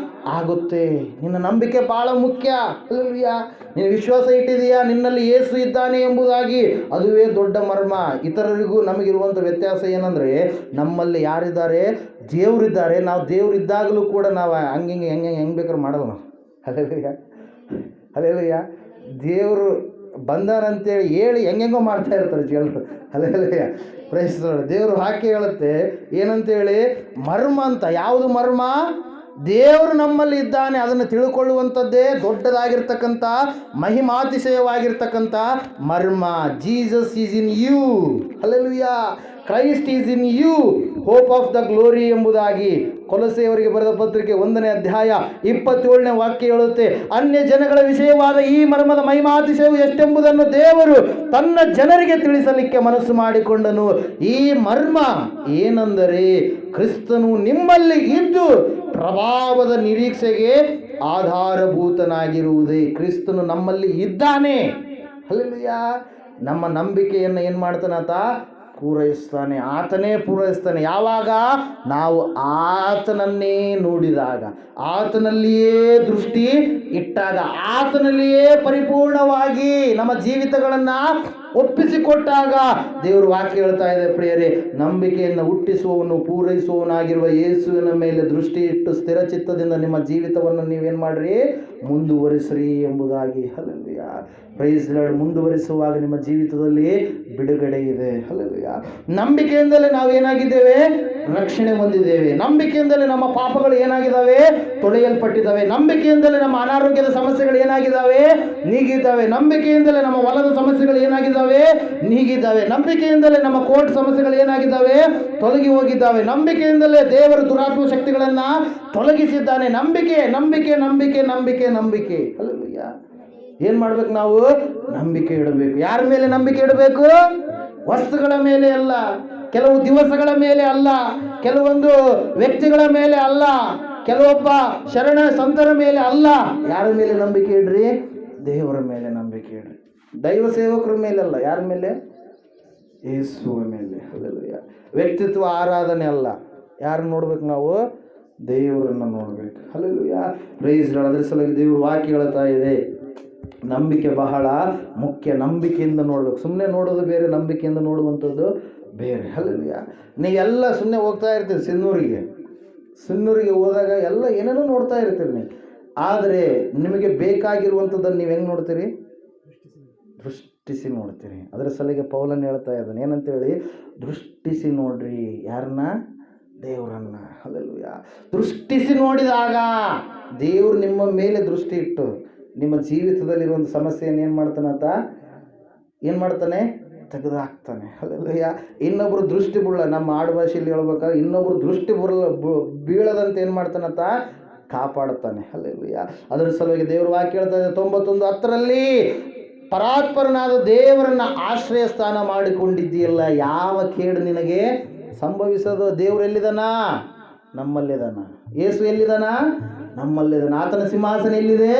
ಆಗುತ್ತೆ. ನಿನ್ನ ನಂಬಿಕೆ ಬಹಳ ಮುಖ್ಯ. ಹಲ್ಲೆಲೂಯಾ. ನೀನು ವಿಶ್ವಾಸ ಇಟ್ಟಿದೆಯಾ ನಿನ್ನಲ್ಲಿ ಯೇಸು ಇದ್ದಾನೆ ಎಂಬುದಾಗಿ, ಅದುವೇ ದೊಡ್ಡ ಮರ್ಮ. ಇತರರಿಗೂ ನಮಗಿರುವಂಥ ವ್ಯತ್ಯಾಸ ಏನಂದರೆ, ನಮ್ಮಲ್ಲಿ ಯಾರಿದ್ದಾರೆ? ದೇವರಿದ್ದಾರೆ. ನಾವು ದೇವರಿದ್ದಾಗಲೂ ಕೂಡ ನಾವು ಹಂಗೆ ಹೆಂಗೆ ಬೇಕಾದ್ರೂ ಮಾಡಲ್ಲ ನಾವು. Hallelujah, hallelujah. ದೇವರು ಬಂದಾರಂತೇಳಿ ಹೇಳಿ ಹೆಂಗೆಂಗೋ ಮಾಡ್ತಾ ಇರ್ತಾರೆ ಜನರು. Hallelujah, praise the Lord. ದೇವರು ವಾಕ್ಯ ಹೇಳುತ್ತೆ ಏನಂತೇಳಿ, ಮರ್ಮ ಅಂತ. ಯಾವುದು ಮರ್ಮ? ದೇವರು ನಮ್ಮಲ್ಲಿ ಇದ್ದಾನೆ ಅದನ್ನು ತಿಳ್ಕೊಳ್ಳುವಂಥದ್ದೇ ದೊಡ್ಡದಾಗಿರ್ತಕ್ಕಂಥ ಮಹಿಮಾತಿಶಯವಾಗಿರ್ತಕ್ಕಂಥ ಮರ್ಮ. Jesus is in you. Hallelujah. Christ is in you, hope of the glory ಎಂಬುದಾಗಿ ಕೊಲೊಸ್ಸೆಯವರಿಗೆ ಬರೆದ ಪತ್ರಿಕೆ 1ನೇ ಅಧ್ಯಾಯ 27ನೇ ವಾಕ್ಯ ಹೇಳುತ್ತೆ. ಅನ್ಯ ಜನಗಳ ವಿಷಯವಾದ ಈ ಮರ್ಮದ ಮಹಿಮಾತಿಶಯವು ಎಷ್ಟೆಂಬುದನ್ನು ದೇವರು ತನ್ನ ಜನರಿಗೆ ತಿಳಿಸಲಿಕ್ಕೆ ಮನಸ್ಸು ಮಾಡಿಕೊಂಡನು. ಈ ಮರ್ಮ ಏನೆಂದರೆ, ಕ್ರಿಸ್ತನು ನಿಮ್ಮಲ್ಲಿ ಇದ್ದು ಪ್ರಭಾವದ ನಿರೀಕ್ಷೆಗೆ ಆಧಾರಭೂತನಾಗಿರುವುದೇ. ಕ್ರಿಸ್ತನು ನಮ್ಮಲ್ಲಿ ಇದ್ದಾನೆ. ಹಲ್ಲೆಲೂಯಾ. ನಮ್ಮ ನಂಬಿಕೆಯನ್ನು ಏನು ಮಾಡ್ತಾನಾತ? ಪೂರೈಸ್ತಾನೆ. ಆತನೇ ಪೂರೈಸ್ತಾನೆ. ಯಾವಾಗ? ನಾವು ಆತನನ್ನೇ ನೋಡಿದಾಗ, ಆತನಲ್ಲಿಯೇ ದೃಷ್ಟಿ ಇಟ್ಟಾಗ, ಆತನಲ್ಲಿಯೇ ಪರಿಪೂರ್ಣವಾಗಿ ನಮ್ಮ ಜೀವಿತಗಳನ್ನು ಒಪ್ಪಿಸಿಕೊಟ್ಟಾಗ. ದೇವರು ವಾಕ್ಯ ಹೇಳ್ತಾ ಇದೆ ಪ್ರಿಯರೇ, ನಂಬಿಕೆಯನ್ನು ಹುಟ್ಟಿಸುವವನು ಪೂರೈಸುವವನಾಗಿರುವ ಯೇಸುವಿನ ಮೇಲೆ ದೃಷ್ಟಿ ಇಟ್ಟು ಸ್ಥಿರ ಚಿತ್ತದಿಂದ ನಿಮ್ಮ ಜೀವಿತವನ್ನು ನೀವೇನು ಮಾಡ್ರಿ? ಮುಂದುವರಿಸ್ರಿ ಎಂಬುದಾಗಿ. Hallelujah, praise the Lord. ಮುಂದುವರಿಸುವಾಗ ನಿಮ್ಮ ಜೀವಿತದಲ್ಲಿ ಬಿಡುಗಡೆ ಇದೆ. ಹಲ್ಲೆಲೂಯಾ. ನಂಬಿಕೆಯಿಂದಲೇ ನಾವು ಏನಾಗಿದ್ದೇವೆ? ರಕ್ಷಣೆ ಹೊಂದಿದ್ದೇವೆ. ನಂಬಿಕೆಯಿಂದಲೇ ನಮ್ಮ ಪಾಪಗಳು ಏನಾಗಿದ್ದಾವೆ? ತೊಳೆಯಲ್ಪಟ್ಟಿದ್ದಾವೆ. ನಂಬಿಕೆಯಿಂದಲೇ ನಮ್ಮ ಅನಾರೋಗ್ಯದ ಸಮಸ್ಯೆಗಳು ಏನಾಗಿದ್ದಾವೆ? ನೀಗಿದ್ದಾವೆ. ನಂಬಿಕೆಯಿಂದಲೇ ನಮ್ಮ ಹೊಲದ ಸಮಸ್ಯೆಗಳು ಏನಾಗಿದ್ದಾವೆ? ನೀಗಿದ್ದಾವೆ. ನಂಬಿಕೆಯಿಂದಲೇ ನಮ್ಮ ಕೋರ್ಟ್ ಸಮಸ್ಯೆಗಳು ಏನಾಗಿದ್ದಾವೆ? ತೊಲಗಿ ಹೋಗಿದ್ದಾವೆ. ನಂಬಿಕೆಯಿಂದಲೇ ದೇವರ ದುರಾತ್ಮ ಶಕ್ತಿಗಳನ್ನು ತೊಲಗಿಸಿದ್ದಾನೆ. ನಂಬಿಕೆ, ನಂಬಿಕೆ, ನಂಬಿಕೆ, ನಂಬಿಕೆ, ನಂಬಿಕೆ. ಹಲ್ಲೆಲೂಯಾ. ಏನು ಮಾಡ್ಬೇಕು ನಾವು? ನಂಬಿಕೆ ಇಡಬೇಕು. ಯಾರ ಮೇಲೆ ನಂಬಿಕೆ ಇಡಬೇಕು? ವಸ್ತುಗಳ ಮೇಲೆ ಅಲ್ಲ, ಕೆಲವು ದಿವಸಗಳ ಮೇಲೆ ಅಲ್ಲ, ಕೆಲವೊಂದು ವ್ಯಕ್ತಿಗಳ ಮೇಲೆ ಅಲ್ಲ, ಕೆಲವೊಬ್ಬ ಶರಣ ಸಂತರ ಮೇಲೆ ಅಲ್ಲ. ಯಾರ ಮೇಲೆ ನಂಬಿಕೆ ಇಡ್ರಿ? ದೇವರ ಮೇಲೆ ನಂಬಿಕೆ ಇಡ್ರಿ. ದೈವ ಸೇವಕರ ಮೇಲೆ ಅಲ್ಲ. ಯಾರ ಮೇಲೆ? ಯೇಸುವ ಮೇಲೆ. ಹಲ್ಲೆಲೂಯಾ. ವ್ಯಕ್ತಿತ್ವ ಆರಾಧನೆ ಅಲ್ಲ. ಯಾರು ನೋಡ್ಬೇಕು ನಾವು? ದೇವರನ್ನು ನೋಡ್ಬೇಕು. Hallelujah, praise the Lord. ಅದರ ಸಲುವಾಗಿ ದೇವರು ವಾಕ್ಯ ಹೇಳ್ತಾ ಇದೆ, ನಂಬಿಕೆ ಬಹಳ ಮುಖ್ಯ. ನಂಬಿಕೆಯಿಂದ ನೋಡ್ಬೇಕು. ಸುಮ್ಮನೆ ನೋಡೋದು ಬೇರೆ, ನಂಬಿಕೆಯಿಂದ ನೋಡುವಂಥದ್ದು ಬೇರೆ. ಹಲ್ಲೆಲೂಯಾ. ನೀವೆಲ್ಲ ಸುಮ್ಮನೆ ಹೋಗ್ತಾ ಇರ್ತೀರಿ ಸಿನ್ನೂರಿಗೆ ಹೋದಾಗ ಎಲ್ಲ ಏನೇನೋ ನೋಡ್ತಾ ಇರ್ತೀರಿ ನೀವು. ಆದರೆ ನಿಮಗೆ ಬೇಕಾಗಿರುವಂಥದ್ದನ್ನು ನೀವು ಹೆಂಗೆ ನೋಡ್ತೀರಿ? ದೃಷ್ಟಿಸಿ ನೋಡ್ತೀರಿ. ಅದರ ಸಲುವಾಗಿ ಪೌಲನ್ ಹೇಳ್ತಾ ಇದ್ದಾನೆ ಏನಂತೇಳಿ, ದೃಷ್ಟಿಸಿ ನೋಡ್ರಿ. ಯಾರನ್ನ? ದೇವರನ್ನ. ಹಲ್ಲೆಲೂಯಾ. ದೃಷ್ಟಿಸಿ ನೋಡಿದಾಗ ದೇವರು ನಿಮ್ಮ ಮೇಲೆ ದೃಷ್ಟಿ ಇಟ್ಟು ನಿಮ್ಮ ಜೀವಿತದಲ್ಲಿರುವಂಥ ಸಮಸ್ಯೆಯನ್ನು ಏನು ಮಾಡ್ತಾನಂತ? ಏನು ಮಾಡ್ತಾನೆ? ತೆಗೆದು ಹಾಕ್ತಾನೆ. ಹಲ್ಲೆಲೂಯಾ. ಇನ್ನೊಬ್ಬರು ದೃಷ್ಟಿ ನಮ್ಮ ಆಡು ಭಾಷೆಯಲ್ಲಿ ಹೇಳ್ಬೇಕಾದ್ರೆ, ಇನ್ನೊಬ್ಬರು ದೃಷ್ಟಿ ಬೀಳದಂತೆ ಏನು ಮಾಡ್ತಾನಂತ? ಕಾಪಾಡುತ್ತಾನೆ. ಹಲ್ಲೆಲೂಯಾ. ಅದರ ಸಲುವಾಗಿ ದೇವರು ವಾಕ್ಯ ಹೇಳ್ತಾ ಇದೆ 91:10 ಪರಾತ್ಪರನಾದ ದೇವರನ್ನ ಆಶ್ರಯ ಸ್ಥಾನ ಮಾಡಿಕೊಂಡಿದ್ದೀಯಲ್ಲ, ಯಾವ ಕೇಡು ನಿನಗೆ ಸಂಭವಿಸೋದು. ದೇವರು ಎಲ್ಲಿದಾನ? ನಮ್ಮಲ್ಲಿದಾನ. ಯೇಸು ಎಲ್ಲಿದಾನ? ನಮ್ಮಲ್ಲಿದಾನ. ಆತನ ಸಿಂಹಾಸನ ಎಲ್ಲಿದೆ?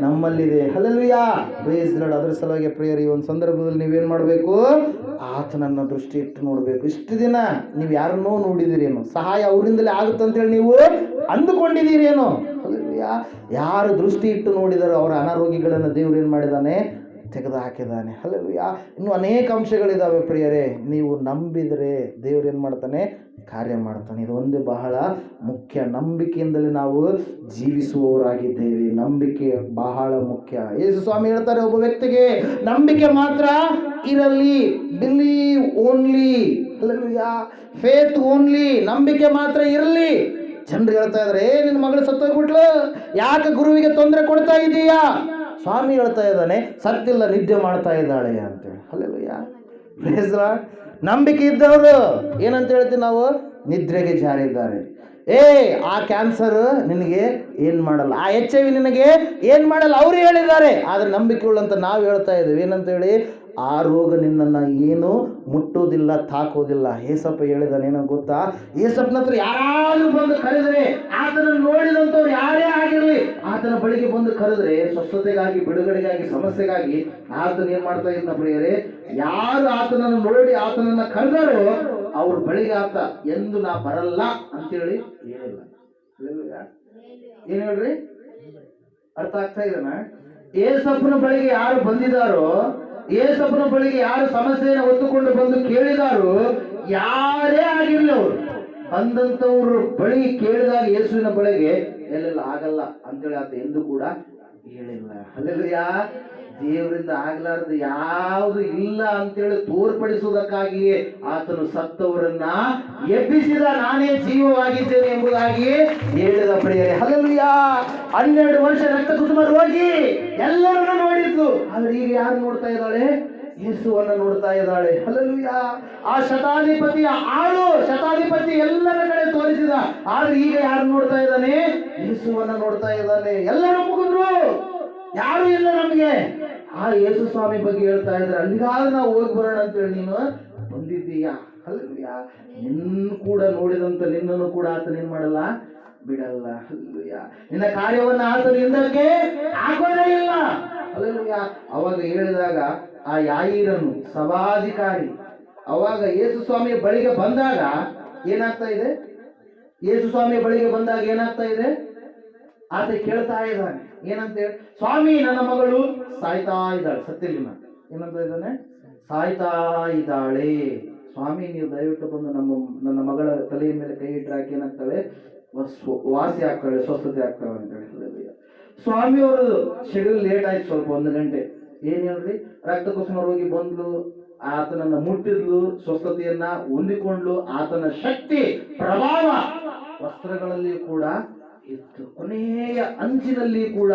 ನಮ್ಮಲ್ಲಿದೆ. Hallelujah, praise the Lord. ಅದರ ಸಲುವಾಗಿ ಪ್ರಿಯರೇ, ಈ ಒಂದು ಸಂದರ್ಭದಲ್ಲಿ ನೀವೇನು ಮಾಡಬೇಕು? ಆತನನ್ನು ದೃಷ್ಟಿ ಇಟ್ಟು ನೋಡಬೇಕು. ಇಷ್ಟು ದಿನ ನೀವು ಯಾರನ್ನೋ ನೋಡಿದಿರೇನೋ, ಸಹಾಯ ಅವರಿಂದಲೇ ಆಗುತ್ತಂತೇಳಿ ನೀವು ಅಂದುಕೊಂಡಿದ್ದೀರೇನೋ. ಹಲ್ಲೆಲೂಯಾ. ಯಾರು ದೃಷ್ಟಿ ಇಟ್ಟು ನೋಡಿದಾರೋ ಅವರ ಅನಾರೋಗ್ಯಗಳನ್ನು ದೇವರು ಏನು ಮಾಡಿದ್ದಾನೆ? ತೆಗೆದು ಹಾಕಿದ್ದಾನೆ. ಹಲ್ಲೆಲೂಯಾ. ಇನ್ನೂ ಅನೇಕ ಅಂಶಗಳಿದ್ದಾವೆ ಪ್ರಿಯರೇ. ನೀವು ನಂಬಿದರೆ ದೇವರು ಏನು ಮಾಡ್ತಾನೆ? ಕಾರ್ಯ ಮಾಡ್ತಾನೆ. ಇದು ಒಂದೇ ಬಹಳ ಮುಖ್ಯ. ನಂಬಿಕೆಯಿಂದಲೇ ನಾವು ಜೀವಿಸುವವರಾಗಿದ್ದೇವೆ. ನಂಬಿಕೆ ಬಹಳ ಮುಖ್ಯ. ಯೇಸು ಸ್ವಾಮಿ ಹೇಳ್ತಾರೆ, ಒಬ್ಬ ವ್ಯಕ್ತಿಗೆ ನಂಬಿಕೆ ಮಾತ್ರ ಇರಲಿ. Believe only. Hallelujah. Faith only. ನಂಬಿಕೆ ಮಾತ್ರ ಇರಲಿ. ಜನರು ಹೇಳ್ತಾ ಇದ್ದಾರೆ, ನಿನ್ನ ಮಗಳು ಸತ್ತೋಗ್ಬಿಟ್ಲು, ಯಾಕೆ ಗುರುವಿಗೆ ತೊಂದರೆ ಕೊಡ್ತಾ ಇದ್ದೀಯಾ? ಸ್ವಾಮಿ ಹೇಳ್ತಾ ಇದ್ದಾನೆ, ಸತ್ತಿಲ್ಲ, ನಿದ್ದೆ ಮಾಡ್ತಾ ಇದ್ದಾಳೆ ಅಂತೇಳಿ. Hallelujah, praise the Lord. ನಂಬಿಕೆ ಇದ್ದವರು ಏನಂತ ಹೇಳ್ತೀವಿ ನಾವು? ನಿದ್ರೆಗೆ ಜಾರಿದ್ದಾರೆ. ಆ ಕ್ಯಾನ್ಸರ್ ನಿನಗೆ ಏನು ಮಾಡಲ್ಲ, ಆ HIV ನಿನಗೆ ಏನು ಮಾಡಲ್ಲ, ಅವರು ಹೇಳಿದ್ದಾರೆ. ಆದರೆ ನಂಬಿಕೆ ಉಳ್ಳಂತ ನಾವು ಹೇಳ್ತಾ ಇದ್ದೀವಿ ಏನಂತೇಳಿ? ಆ ರೋಗ ನಿನ್ನನ್ನು ಏನು ಮುಟ್ಟೋದಿಲ್ಲ, ತಾಕೋದಿಲ್ಲ. ಏಸಪ್ಪ ಹೇಳಿದಾನೇನೋ ಗೊತ್ತಾ? ಏಸಪ್ಪನ ಹತ್ರ ಯಾರಾದ್ರೂ ಬಂದು ಕರೆದ್ರೆ, ಆತನ ನೋಡಿದಂಥವ್ರು ಯಾರೇ ಆಗಿರಲಿ, ಆತನ ಬಳಿಗೆ ಬಂದು ಕರೆದ್ರೆ ಸ್ವಸ್ಥತೆಗಾಗಿ, ಬಿಡುಗಡೆಗಾಗಿ, ಸಮಸ್ಯೆಗಾಗಿ ಆತನ ಏನ್ ಮಾಡ್ತಾ ಇದ್ದ ಪ್ರಿಯರೇ? ಯಾರು ಆತನನ್ನು ನೋಡಿ ಆತನನ್ನ ಕರೆದರೋ ಅವ್ರ ಬಳಿಗೆ ಆತ ಎಂದು ನಾ ಬರಲ್ಲ ಅಂತೇಳಿ ಹೇಳಿಲ್ಲ. ಏನ್ ಹೇಳ್ರಿ? ಅರ್ಥ ಆಗ್ತಾ ಇದೆನಾ? ಏಸಪ್ಪನ ಬಳಿಗೆ ಯಾರು ಬಂದಿದ್ದಾರೋ, ಏಸಪ್ಪನ ಬಳಿಗೆ ಯಾರು ಸಮಸ್ಯೆಯನ್ನು ಹೊತ್ತುಕೊಂಡು ಬಂದು ಕೇಳಿದಾರೋ, ಯಾರೇ ಆಗಿರ್ಲಿ ಅವರು ಬಂದಂತವ್ರ ಬಳಿ ಕೇಳಿದಾಗ ಯೇಸುವಿನ ಬಳಿಗೆ ಎಲ್ಲೆಲ್ಲ ಆಗಲ್ಲ ಅಂತೇಳಿ ಆತ ಎಂದು ಕೂಡ ಹೇಳಿಲ್ಲ. ಅಲ್ಲೆಲ್ಲಾ ದೇವರಿಂದ ಆಗ್ಲಾರ್ದು ಯಾವುದು ಇಲ್ಲ ಅಂತೇಳಿ ತೋರ್ಪಡಿಸುವುದಕ್ಕಾಗಿಯೇ ಆತನು ಸತ್ತವರನ್ನ ಎಬ್ಬಿಸಿದ, ನಾನೇ ಜೀವವಾಗಿದ್ದೇನೆ ಎಂಬುದಾಗಿ ಹೇಳಿದ ಪ್ರಿಯರೇ. ಹಲ್ಲೆಲೂಯಾ. 12 ವರ್ಷ ರಕ್ತ ಕುಸುಮ ರೋಗಿ ಎಲ್ಲರನ್ನ ನೋಡಿದ್ದು, ಆದ್ರೆ ಈಗ ಯಾರು ನೋಡ್ತಾ ಇದ್ದಾಳೆ? ಯೇಸುವನ್ನ ನೋಡ್ತಾ ಇದ್ದಾಳೆ. ಹಲ್ಲೆಲೂಯಾ. ಆ ಶತಾಧಿಪತಿಯ ಆಳು, ಶತಾಧಿಪತಿ ಎಲ್ಲರ ಕಡೆ ತೋರಿಸಿದ, ಆದ್ರೆ ಈಗ ಯಾರು ನೋಡ್ತಾ ಇದ್ದಾನೆ? ಯೇಸುವನ್ನ ನೋಡ್ತಾ ಇದ್ದಾನೆ. ಎಲ್ಲರೂ ಮುಗಿದ್ರು, ಯಾರು ಇಲ್ಲ ನಮ್ಗೆ. ಆ ಯೇಸು ಸ್ವಾಮಿ ಬಗ್ಗೆ ಹೇಳ್ತಾ ಇದ್ದಾರೆ. ಅಲ್ಲಿಗಾದ್ರೂ ನಾವು ಹೋಗಿ ಬರೋಣ ಅಂತೇಳಿ ನೀನು ಬಂದಿದ್ದೀಯಾ? ಹಲ್ಲೆಲೂಯಾ. ನಿನ್ನ ಕೂಡ ನೋಡಿದಂತ ನಿನ್ನನ್ನು ಕೂಡ ಆತನ ಏನ್ ಮಾಡಲ್ಲ, ಬಿಡಲ್ಲ. ಹಲ್ಲೆಲೂಯಾ. ನಿನ್ನ ಕಾರ್ಯವನ್ನ ಆತನ ಹಿಂದಕ್ಕೆ ಹಾಕೋದೇ ಇಲ್ಲ. ಹಲ್ಲೆಲೂಯಾ. ಅವಾಗ ಹೇಳಿದಾಗ ಆ ಯಾಯೀರನು ಸಭಾಧಿಕಾರಿ ಅವಾಗ ಯೇಸು ಸ್ವಾಮಿಯ ಬಳಿಗೆ ಬಂದಾಗ ಏನಾಗ್ತಾ ಇದೆ? ಯೇಸು ಸ್ವಾಮಿಯ ಬಳಿಗೆ ಬಂದಾಗ ಏನಾಗ್ತಾ ಇದೆ? ಆತ ಕೇಳ್ತಾ ಇದ್ದಾನೆ ಏನಂತ ಹೇಳಿ, ಸ್ವಾಮಿ ನನ್ನ ಮಗಳು ಸಾಯ್ತಾ ಇದ್ದಾಳೆ. ಸತ್ತಿಲ್ಲ. ಏನಂತ ಇದ್ದಾನೆ? ಸಾಯ್ತಾ ಇದ್ದಾಳೆ. ಸ್ವಾಮಿ ನೀವು ದಯವಿಟ್ಟು ಬಂದು ನನ್ನ ಮಗಳ ತಲೆಯ ಮೇಲೆ ಕೈ ಇಟ್ಟರೆ ಆಕೆ ಏನಾಗ್ತಾಳೆ? ವಾಸಿ ಆಗ್ತಾಳೆ, ಸ್ವಸ್ಥತೆ ಆಗ್ತಾಳೆ ಅಂತ ಹೇಳಿ. ಸ್ವಾಮಿಯವರು ಶೆಡ್ಯೂಲ್ ಲೇಟ್ ಆಯ್ತು ಸ್ವಲ್ಪ, 1 ಗಂಟೆ. ಏನ್ ಹೇಳ್ರಿ? ರಕ್ತ ಕುಸುಮ ರೋಗಿ ಬಂದ್ಲು, ಆತನನ್ನ ಮುಟ್ಟಿದ್ಲು, ಸ್ವಸ್ಥತೆಯನ್ನ ಹೊಂದಿಕೊಂಡ್ಲು. ಆತನ ಶಕ್ತಿ ಪ್ರಭಾವ ವಸ್ತ್ರಗಳಲ್ಲಿ ಕೂಡ ಇತ್ತು, ಕೊನೆಯ ಅಂಚಿನಲ್ಲಿ ಕೂಡ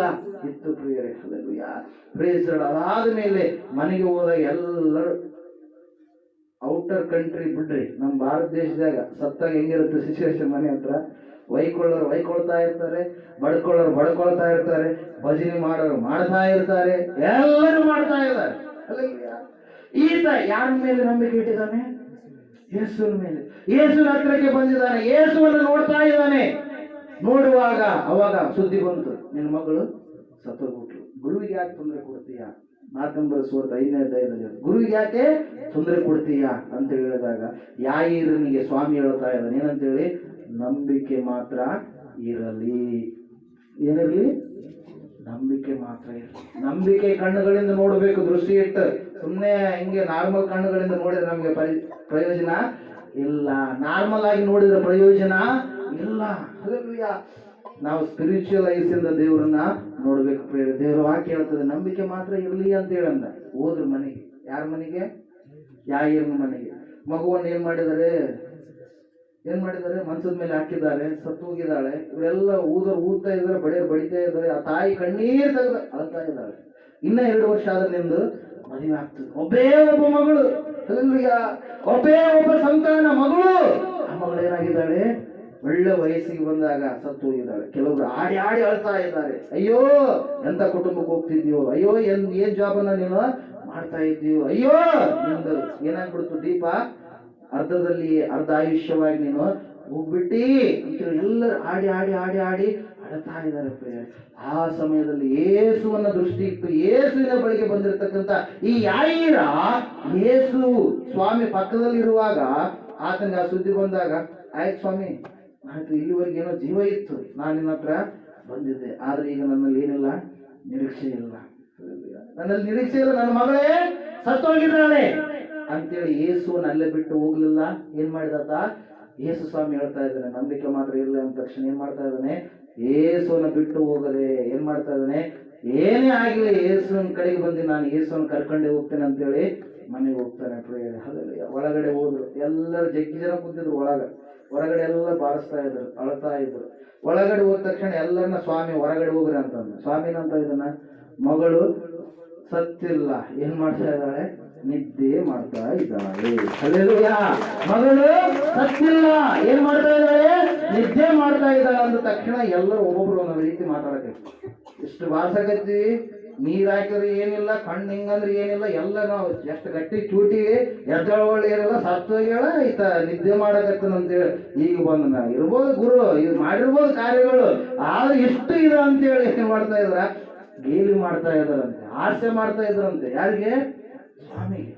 ಇತ್ತು ಪ್ರಿಯರೇ. ಹಲ್ಲೆಲೂಯಾ. Praise Lord. ಅದಾದ ಮೇಲೆ ಮನೆಗೆ ಹೋದಾಗ ಎಲ್ಲರೂ ಔಟರ್ ಕಂಟ್ರಿ ಬಿಡ್ರಿ, ನಮ್ಮ ಭಾರತ ದೇಶದಾಗ ಸತ್ತಾಗ ಹೆಂಗಿರುತ್ತೆ ಸಿಚುವೇಶನ್? ಮನೆ ಹತ್ರ ವೈಕೊಳ್ಳೋರು ವೈಕೊಳ್ತಾ ಇರ್ತಾರೆ, ಬಡ್ಕೊಳ್ಳೋರು ಬಡ್ಕೊಳ್ತಾ ಇರ್ತಾರೆ, ಭಜನೆ ಮಾಡೋರು ಮಾಡ್ತಾ ಇರ್ತಾರೆ, ಎಲ್ಲರೂ ಮಾಡ್ತಾ ಇದ್ದಾರೆ. ಈತ ಯಾರ ಮೇಲೆ ನಂಬಿಕೆ ಇಟ್ಟಿದ್ದಾನೆ? ಯೇಸುವಿನ ಮೇಲೆ. ಯೇಸುವಿನ ಹತ್ರಕ್ಕೆ ಬಂದಿದ್ದಾನೆ, ಯೇಸುವನ್ನು ನೋಡ್ತಾ ಇದ್ದಾನೆ. ನೋಡುವಾಗ ಅವಾಗ ಸುದ್ದಿ ಬಂತು, ನಿನ್ನ ಮಗಳು ಸತ್ತೋಗ್ಬಿಟ್ಲು. ಗುರುವಿಗೆ ಯಾಕೆ ತೊಂದರೆ ಕೊಡ್ತೀಯಾ? 4:5 ಗುರುವಿಗೆ ಯಾಕೆ ತೊಂದರೆ ಕೊಡ್ತೀಯಾ ಅಂತ ಹೇಳಿದಾಗ ಯಾಯೀರನಿಗೆ ಸ್ವಾಮಿ ಹೇಳ್ತಾ ಇದ್ದಾನೆ ಏನಂತೇಳಿ, ನಂಬಿಕೆ ಮಾತ್ರ ಇರಲಿ. ಏನಿರಲಿ? ನಂಬಿಕೆ ಮಾತ್ರ ಇರಲಿ. ನಂಬಿಕೆ ಕಣ್ಣುಗಳಿಂದ ನೋಡಬೇಕು, ದೃಷ್ಟಿ ಇಟ್ಟು. ಸುಮ್ಮನೆ ಹಿಂಗೆ ನಾರ್ಮಲ್ ಕಣ್ಣುಗಳಿಂದ ನೋಡಿದ್ರೆ ನಮ್ಗೆ ಪ್ರಯೋಜನ ಇಲ್ಲ. ನಾರ್ಮಲ್ ಆಗಿ ನೋಡಿದ್ರೆ ಪ್ರಯೋಜನ ಇಲ್ಲ. ಹಲ್ಲೆಲೂಯಾ. ನಾವು ಸ್ಪಿರಿಚುವಲ್ ಐಸ್ ಇಂದ ದೇವರನ್ನ ನೋಡ್ಬೇಕು ಪ್ರಿಯರೇ. ದೇವರ ವಾಕ್ಯ ಹೇಳ್ತದೆ ನಂಬಿಕೆ ಮಾತ್ರ ಇರಲಿ ಅಂತ ಹೇಳಂದ. ಹೋದ್ರು ಮನೆಗೆ. ಯಾರ ಮನೆಗೆ? ಯಾಯೀರನ ಮನೆಗೆ. ಮಗುವನ್ನು ಏನ್ ಮಾಡಿದ್ದಾರೆ? ಮನ್ಸದ ಮೇಲೆ ಹಾಕಿದ್ದಾರೆ, ಸತ್ತು ಹೋಗಿದ್ದಾಳೆ. ಇವರೆಲ್ಲ ಊದ್ತಾ ಇದ್ದಾರೆ, ಬಡಿತಾ ಇದ್ದಾರೆ. ಆ ತಾಯಿ ಕಣ್ಣೀರ್ ತೆಗೆದು ಅಳ್ತಾ ಇದ್ದಾಳೆ. ಇನ್ನ 2 ವರ್ಷ ಆದ್ರೆ ನಿಂದು ಮದುವೆ ಆಗ್ತದೆ. ಒಬ್ಬೇ ಒಬ್ಬ ಮಗಳು. ಹಲ್ಲೆಲೂಯಾ. ಒಬ್ಬೇ ಒಬ್ಬ ಸಂತಾನ ಮಗಳು. ಆ ಮಗಳು ಏನಾಗಿದ್ದಾಳೆ? ಒಳ್ಳೆ ವಯಸ್ಸಿಗೆ ಬಂದಾಗ ಸತ್ತು ಹೋಗಿದ್ದಾಳೆ. ಕೆಲವರು ಆಡಿ ಆಡಿ ಅಳ್ತಾ ಇದ್ದಾರೆ. ಅಯ್ಯೋ ಎಂತ ಕುಟುಂಬಕ್ಕೆ ಹೋಗ್ತಿದ್ಯೋ, ಅಯ್ಯೋ ಏನ್ ಜಾಬನ್ನ ನೀನು ಮಾಡ್ತಾ ಇದ್ದೀಯೋ, ಅಯ್ಯೋ ನಿಂದು ಏನಾಗ್ಬಿಡ್ತು ದೀಪ ಅರ್ಧದಲ್ಲಿ ಅರ್ಧ ಆಯುಷ್ಯವಾಗಿ ನೀನು ಹೋಗ್ಬಿಟ್ಟಿ ಅಂತೇಳಿ ಎಲ್ಲರೂ ಆಡಿ ಆಡಿ ಆಡಿ ಆಡಿ ಅಳ್ತಾ ಇದ್ದಾರೆ. ಆ ಸಮಯದಲ್ಲಿ ಯೇಸುವನ್ನ ದೃಷ್ಟಿ ಇಟ್ಟು ಯೇಸುವಿನ ಬಳಿಗೆ ಬಂದಿರತಕ್ಕಂತ ಈ ಯಾಯೀರ ಯೇಸು ಸ್ವಾಮಿ ಪಕ್ಕದಲ್ಲಿರುವಾಗ ಆತನಿಗೆ ಆ ಸುದ್ದಿ ಬಂದಾಗ, ಆಯ್ತು ಸ್ವಾಮಿ, ಆಯ್ತು, ಇಲ್ಲಿವರೆಗೆ ಏನೋ ಜೀವ ಇತ್ತು, ನಾನು ನಿನ್ನ ಹತ್ರ ಬಂದಿದ್ದೆ, ಆದ್ರೆ ಈಗ ನನ್ನಲ್ಲಿ ಏನಿಲ್ಲ, ನಿರೀಕ್ಷೆ ಇಲ್ಲ. ನನ್ನಲ್ಲಿ ನಿರೀಕ್ಷೆ ಇಲ್ಲ, ನನ್ನ ಮಗಳೇ ಸತ್ತೋಗಿದ್ದಾಳೆ ಅಂತೇಳಿ ಯೇಸುವನ್ನ ಅಲ್ಲೇ ಬಿಟ್ಟು ಹೋಗ್ಲಿಲ್ಲ. ಏನ್ ಮಾಡಿದಾತ? ಯೇಸು ಸ್ವಾಮಿ ಹೇಳ್ತಾ ಇದ್ದಾನೆ ನಂಬಿಕೆ ಮಾತ್ರ ಇರಲಿ ಅಂದ ತಕ್ಷಣ ಏನ್ ಮಾಡ್ತಾ ಇದ್ದಾನೆ? ಯೇಸುವನ್ನ ಬಿಟ್ಟು ಹೋಗದೆ ಏನ್ ಮಾಡ್ತಾ ಇದ್ದಾನೆ? ಏನೇ ಆಗಿಲ್ಲ ಯೇಸುವಿನ ಕಡೆಗೆ ಬಂದು ನಾನು ಯೇಸುವನ್ನ ಕರ್ಕೊಂಡೇ ಹೋಗ್ತೇನೆ ಅಂತೇಳಿ ಮನೆಗೆ ಹೋಗ್ತಾನೆ. ಹಲ್ಲೆಲೂಯಾ. ಒಳಗಡೆ ಹೋದ್ರು, ಎಲ್ಲರೂ ಜಗ್ಗಿ ಜನ ಕೂತಿದ್ರು ಹೊರಗಡೆ ಎಲ್ಲ ಬಾರಿಸ್ತಾ ಇದ್ರು, ಅಳ್ತಾ ಇದ್ರು. ಒಳಗಡೆ ಹೋದ ತಕ್ಷಣ ಎಲ್ಲರನ್ನ ಸ್ವಾಮಿ ಹೊರಗಡೆ ಹೋಗ್ರಿ ಅಂತಂದ. ಸ್ವಾಮಿ ಏನಂತ ಇದನ್ನ, ಮಗಳು ಸತ್ತಿಲ್ಲ, ಏನ್ ಮಾಡ್ತಾ ಇದ್ದಾಳೆ? ನಿದ್ದೆ ಮಾಡ್ತಾ ಇದ್ದಾಳೆ. ಹಲ್ಲೆಲೂಯಾ. ಮಗಳು ಸತ್ತಿಲ್ಲ, ಏನ್ ಮಾಡ್ತಾ ಇದ್ದಾಳೆ? ನಿದ್ದೆ ಮಾಡ್ತಾ ಇದ್ದಾಳೆ ಅಂದ ತಕ್ಷಣ ಎಲ್ಲರೂ ಒಬ್ಬೊಬ್ರು ಒಂದೊಂದು ರೀತಿ ಮಾತಾಡಕ್ಕೆ ಎಷ್ಟು ಭಾಷಾಗತ್ತಿ ನೀರ್ ಹಾಕಿದ್ರೆ ಏನಿಲ್ಲ, ಕಣ್ಣು ಹಿಂಗಂದ್ರೆ ಏನಿಲ್ಲ, ಎಲ್ಲ ನಾವು ಎಷ್ಟು ಗಟ್ಟಿ ಚೂಟಿ ಎದ್ದೊಳಗಳು ಏನಿಲ್ಲ, ಸತ್ತೋಗ್ಯಾಳ ಈತ ನಿದ್ದೆ ಮಾಡಕತ್ತನಂತೇಳಿ ಈಗ ಬಂದ ಇರ್ಬೋದು ಗುರು, ಇದು ಮಾಡಿರ್ಬೋದು ಕಾರ್ಯಗಳು, ಆದ್ರೆ ಇಷ್ಟು ಇದು ಅಂತೇಳಿ ಏನ್ ಮಾಡ್ತಾ ಇದ್ರ, ಗೇಲಿ ಮಾಡ್ತಾ ಇದ್ದಾರಂತೆ, ಆಸೆ ಮಾಡ್ತಾ ಇದ್ರಂತೆ. ಯಾರಿಗೆ? ಸ್ವಾಮಿಗೆ.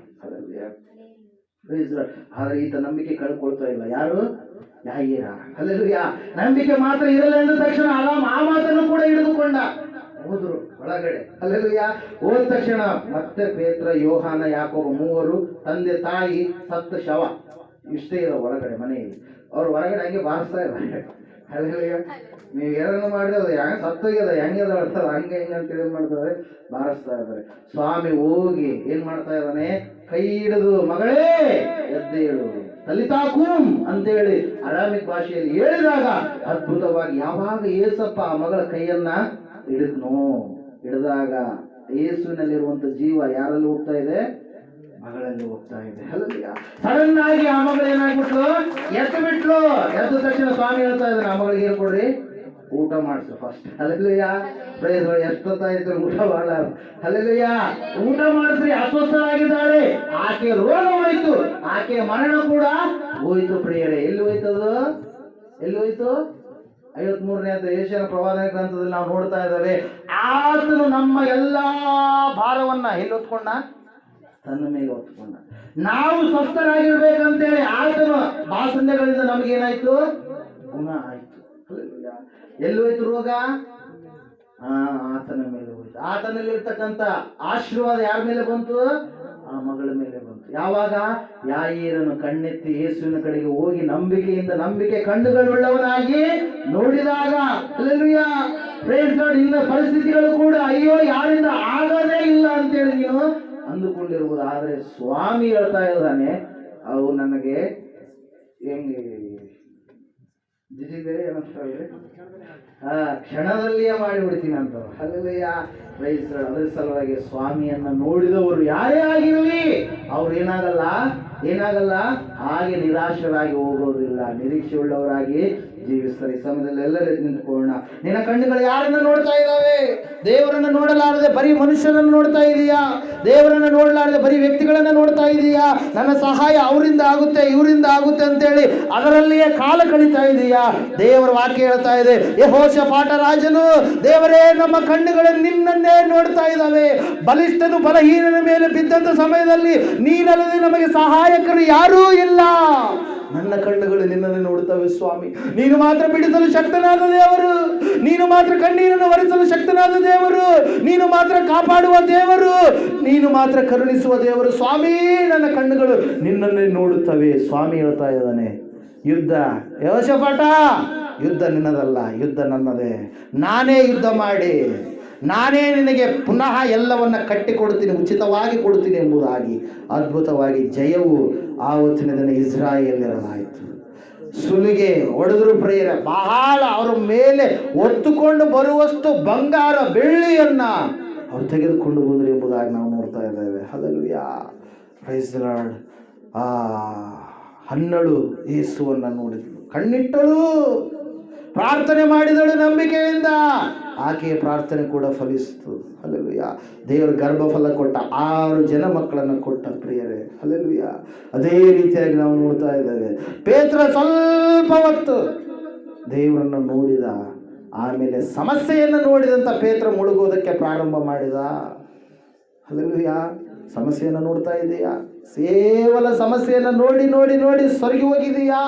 ಆದ್ರೆ ಈತ ನಂಬಿಕೆ ಕಳ್ಕೊಳ್ತಾ ಇಲ್ಲ. ಯಾರು? ಯಾಯಿರ. ಹಲ್ಲೆಲೂಯಾ. ನಂಬಿಕೆ ಮಾತ್ರ ಇರಲ್ಲ ಎಂದ ತಕ್ಷಣ ಆ ಮಾತನ್ನು ಕೂಡ ಹಿಡಿದುಕೊಂಡ ಹೋದ್ರು ಒಳಗಡೆ. ಹಲ್ಲೆಲೂಯಾ. ಹೋದ ತಕ್ಷಣ ಮತ್ತೆ ಪೇತ್ರ, ಯೋಹಾನ, ಯಾಕೋಬ ಮೂವರು, ತಂದೆ ತಾಯಿ, ಸತ್ತ ಶವ ಇಷ್ಟೇ ಇರೋ ಒಳಗಡೆ ಮನೆಯಲ್ಲಿ. ಅವ್ರು ಹೊರಗಡೆ ಹಂಗೆ ಬಾರಿಸ್ತಾ ಇದ್ದಾರೆ. ಹಲ್ಲೆಲೂಯಾ. ನೀವು ಏನನ್ನು ಮಾಡಿದ್ರೆ ಹೆಂಗ ಸತ್ತೋಗ್ಯದ, ಹೆಂಗದ ಹಂಗೆ ಹಿಂಗೆ ಅಂತೇಳಿ ಏನ್ ಮಾಡ್ತಾರೆ, ಬಾರಿಸ್ತಾ ಇದ್ದಾರೆ. ಸ್ವಾಮಿ ಹೋಗಿ ಏನ್ ಮಾಡ್ತಾ ಇದ್ದಾನೆ, ಕೈ ಹಿಡಿದು ಮಗಳೇ ಎದ್ದೇಳು ತಲಿತಾಕೂಂ ಅಂತೇಳಿ ಅರಾಮಿಕ್ ಭಾಷೆಯಲ್ಲಿ ಹೇಳಿದಾಗ ಅದ್ಭುತವಾಗಿ ಯಾವಾಗ ಏಸಪ್ಪ ಆ ಮಗಳ ಕೈಯನ್ನ ಹಿಡಿದಾಗ ಯೇಸುವಿನಲ್ಲಿರುವಂತ ಜೀವ ಯಾರಲ್ಲಿ ಹೋಗ್ತಾ ಇದೆ? ಮಗಳಲ್ಲಿ ಹೋಗ್ತಾ ಇದೆ. ಹಲ್ಲೆಲೂಯಾ. ಸಡನ್ ಆಗಿ ಆ ಮಗಳು ಏನಾಗ್ಬಿಟ್ಲು, ಎದ್ದು ಬಿಟ್ಲು. ಎದ್ದ ತಕ್ಷಣ ಸ್ವಾಮಿ ಹೇಳ್ತಾ ಇದ್ದಾನೆ, ಆ ಮಗಳಿಗೆ ಏನ್ ಕೊಡ್ರಿ, ಊಟ ಮಾಡಿಸು ಫಸ್ಟ್. ಹಲ್ಲೆಲೂಯಾ. ಪ್ರೈಸ್ ಎಷ್ಟೊತ್ತಾಯ್ತು ಊಟ ಮಾಡ. ಹಲ್ಲೆಲೂಯಾ. ಊಟ ಮಾಡಿಸ್ರಿ. ಅಸ್ವಸ್ಥರಾಗಿದ್ದಾಳೆ, ಆಕೆ ರೋಗ ಹೋಯ್ತು, ಆಕೆ ಮರಣ ಕೂಡ ಹೋಯ್ತು. ಪ್ರಿಯರೇ, ಎಲ್ಲಿ ಹೋಯ್ತದು? ಎಲ್ಲಿ ಹೋಯ್ತು? 53ನೇ ಏಷ್ಯನ ಪ್ರವಾದನ ಗ್ರಂಥದಲ್ಲಿ ನಾವು ನೋಡ್ತಾ ಇದ್ದೇವೆ. ಆತನು ನಮ್ಮ ಎಲ್ಲಾ ಭಾರವನ್ನ ಎಲ್ಲಿ ಹೊತ್ಕೊಂಡ? ತನ್ನ ಮೇಲೆ ಹೊತ್ಕೊಂಡ. ನಾವು ಸ್ವಸ್ಥರಾಗಿರ್ಬೇಕಂತೇಳಿ ಆತನು ಬಾಸಂದೆಗಳಿಂದ ನಮಗೇನಾಯ್ತು? ಗುಣ ಆಯ್ತು. ಎಲ್ಲಿ ಹೋಯ್ತು ರೋಗ? ಆತನ ಮೇಲೆ ಹೋಯ್ತು. ಆತನಲ್ಲಿ ಇರ್ತಕ್ಕಂಥ ಆಶೀರ್ವಾದ ಯಾರ ಮೇಲೆ ಬಂತು? ಆ ಮಗಳ ಮೇಲೆ ಬಂತು. ಯಾವಾಗ? ಯಾಯೀರನು ಕಣ್ಣೆತ್ತಿ ಯೇಸುವಿನ ಕಡೆಗೆ ಹೋಗಿ ನಂಬಿಕೆ ಕಣ್ಣುಗಳುಳ್ಳವನಾಗಿ ನೋಡಿದಾಗ, ಹಲ್ಲೆಲೂಯಾ, ಪ್ರೈಸ್ ಗಾಡ್, ಇನ್ನ ಪರಿಸ್ಥಿತಿಗಳು ಕೂಡ ಅಯ್ಯೋ ಯಾರಿಂದ ಆಗದೇ ಇಲ್ಲ ಅಂತೇಳಿ ನೀನು ಅಂದುಕೊಂಡಿರ್ಬೋದು. ಆದ್ರೆ ಸ್ವಾಮಿ ಹೇಳ್ತಾ ಇದ್ದಾನೆ, ಅವು ನನಗೆ ಹೆಂಗೆ ಜಿಜಿಗೆ ಏನಂತಾರೆ, ಕ್ಷಣದಲ್ಲಿಯೇ ಮಾಡಿಬಿಡ್ತೀನಿ ಅಂತ. ಹಲ್ಲೆಲೂಯಾ. Praise God. ಅದರ ಸಲುವಾಗಿ ಸ್ವಾಮಿಯನ್ನ ನೋಡಿದವರು ಯಾರೇ ಆಗಿರಲಿ ಅವ್ರು ಏನಾಗಲ್ಲ ಹಾಗೆ ನಿರಾಶರಾಗಿ ಹೋಗೋದಿಲ್ಲ, ನಿರೀಕ್ಷೆ ಉಳ್ಳವರಾಗಿ ಜೀವಿಸ್ತಾರೆ. ಈ ಸಮಯದಲ್ಲಿ ಎಲ್ಲರೂ ನಿಂತ್ಕೊಳ್ಳೋಣ. ನಿನ್ನ ಕಣ್ಣುಗಳು ಯಾರನ್ನ ನೋಡ್ತಾ ಇದ್ದಾವೆ? ದೇವರನ್ನ ನೋಡಲಾರದೆ ಬರೀ ಮನುಷ್ಯರನ್ನು ನೋಡ್ತಾ ಇದೀಯಾ? ದೇವರನ್ನ ನೋಡಲಾರದೆ ಬರೀ ವ್ಯಕ್ತಿಗಳನ್ನ ನೋಡ್ತಾ ಇದೀಯಾ? ನನ್ನ ಸಹಾಯ ಅವರಿಂದ ಆಗುತ್ತೆ, ಇವರಿಂದ ಆಗುತ್ತೆ ಅಂತೇಳಿ ಅದರಲ್ಲಿಯೇ ಕಾಲ ಕಳೀತಾ ಇದೀಯಾ? ದೇವರ ವಾಕ್ಯ ಹೇಳ್ತಾ ಇದೆ, ಯೆಹೋಷಾಫಾಟ ರಾಜನು, ದೇವರೇ ನಮ್ಮ ಕಣ್ಣುಗಳು ನಿನ್ನನ್ನೇ ನೋಡ್ತಾ ಇದ್ದಾವೆ. ಬಲಿಷ್ಠನು ಬಲಹೀನನ ಮೇಲೆ ಬಿದ್ದಂತ ಸಮಯದಲ್ಲಿ ನೀನಲ್ಲದೆ ನಮಗೆ ಸಹಾಯಕರು ಯಾರೂ ಇಲ್ಲ. ನನ್ನ ಕಣ್ಣುಗಳು ನಿನ್ನನ್ನು ನೋಡುತ್ತವೆ ಸ್ವಾಮಿ. ನೀನು ಮಾತ್ರ ಬಿಡಿಸಲು ಶಕ್ತನಾದ ದೇವರು, ನೀನು ಮಾತ್ರ ಕಣ್ಣೀರನ್ನು ಒರೆಸಲು ಶಕ್ತನಾದ ದೇವರು, ನೀನು ಮಾತ್ರ ಕಾಪಾಡುವ ದೇವರು, ನೀನು ಮಾತ್ರ ಕರುಣಿಸುವ ದೇವರು ಸ್ವಾಮಿ. ನನ್ನ ಕಣ್ಣುಗಳು ನಿನ್ನನ್ನೇ ನೋಡುತ್ತವೆ. ಸ್ವಾಮಿ ಹೇಳ್ತಾ ಇದ್ದಾನೆ, ಯುದ್ಧ ಯೆಹೋಷಾಫಾಟ, ಯುದ್ಧ ನಿನ್ನದಲ್ಲ, ಯುದ್ಧ ನನ್ನದೇ. ನಾನೇ ಯುದ್ಧ ಮಾಡಿ ನಾನೇ ನಿನಗೆ ಪುನಃ ಎಲ್ಲವನ್ನ ಕಟ್ಟಿಕೊಡುತ್ತೀನಿ, ಉಚಿತವಾಗಿ ಕೊಡುತ್ತೀನಿ ಎಂಬುದಾಗಿ ಅದ್ಭುತವಾಗಿ ಜಯವು ಆವತ್ತಿನ ದಿನ ಇಸ್ರಾಯೇಲ್ಯರದಾಯಿತು. ಸುಲಿಗೆ ಹೊಡೆದ್ರು ಪ್ರಿಯರೇ, ಬಹಳ ಅವರ ಮೇಲೆ ಹೊತ್ತುಕೊಂಡು ಬರುವಷ್ಟು ಬಂಗಾರ ಬೆಳ್ಳಿಯನ್ನ ಅವರು ತೆಗೆದುಕೊಂಡು ಹೋದರು ಎಂಬುದಾಗಿ ನಾವು ನೋಡ್ತಾ ಇದ್ದೇವೆ. ಹಲ್ಲೆಲೂಯಾ. Praise the Lord. ಹನ್ನಳು ಯೇಸುವನ್ನು ನೋಡಿದಳು, ಕಣ್ಣಿಟ್ಟಳು, ಪ್ರಾರ್ಥನೆ ಮಾಡಿದಳು ನಂಬಿಕೆಯಿಂದ. ಆಕೆಯ ಪ್ರಾರ್ಥನೆ ಕೂಡ ಫಲಿಸಿತು. ಹಲ್ಲೆಲೂಯಾ. ದೇವರು ಗರ್ಭಫಲ ಕೊಟ್ಟ, 6 ಜನ ಮಕ್ಕಳನ್ನು ಕೊಟ್ಟ ಪ್ರಿಯರೇ. ಹಲ್ಲೆಲೂಯಾ. ಅದೇ ರೀತಿಯಾಗಿ ನಾವು ನೋಡ್ತಾ ಇದ್ದೇವೆ. ಪೇತ್ರ ಸ್ವಲ್ಪ ಹೊತ್ತು ದೇವರನ್ನು ನೋಡಿದ, ಆಮೇಲೆ ಸಮಸ್ಯೆಯನ್ನು ನೋಡಿದಂತ ಪೇತ್ರ ಮುಳುಗೋದಕ್ಕೆ ಪ್ರಾರಂಭ ಮಾಡಿದ. ಹಲ್ಲೆಲೂಯಾ. ಸಮಸ್ಯೆಯನ್ನು ನೋಡ್ತಾ ಇದೆಯಾ? ಕೇವಲ ಸಮಸ್ಯೆಯನ್ನು ನೋಡಿ ನೋಡಿ ನೋಡಿ ಸೊರಗಿ ಹೋಗಿದೆಯಾ?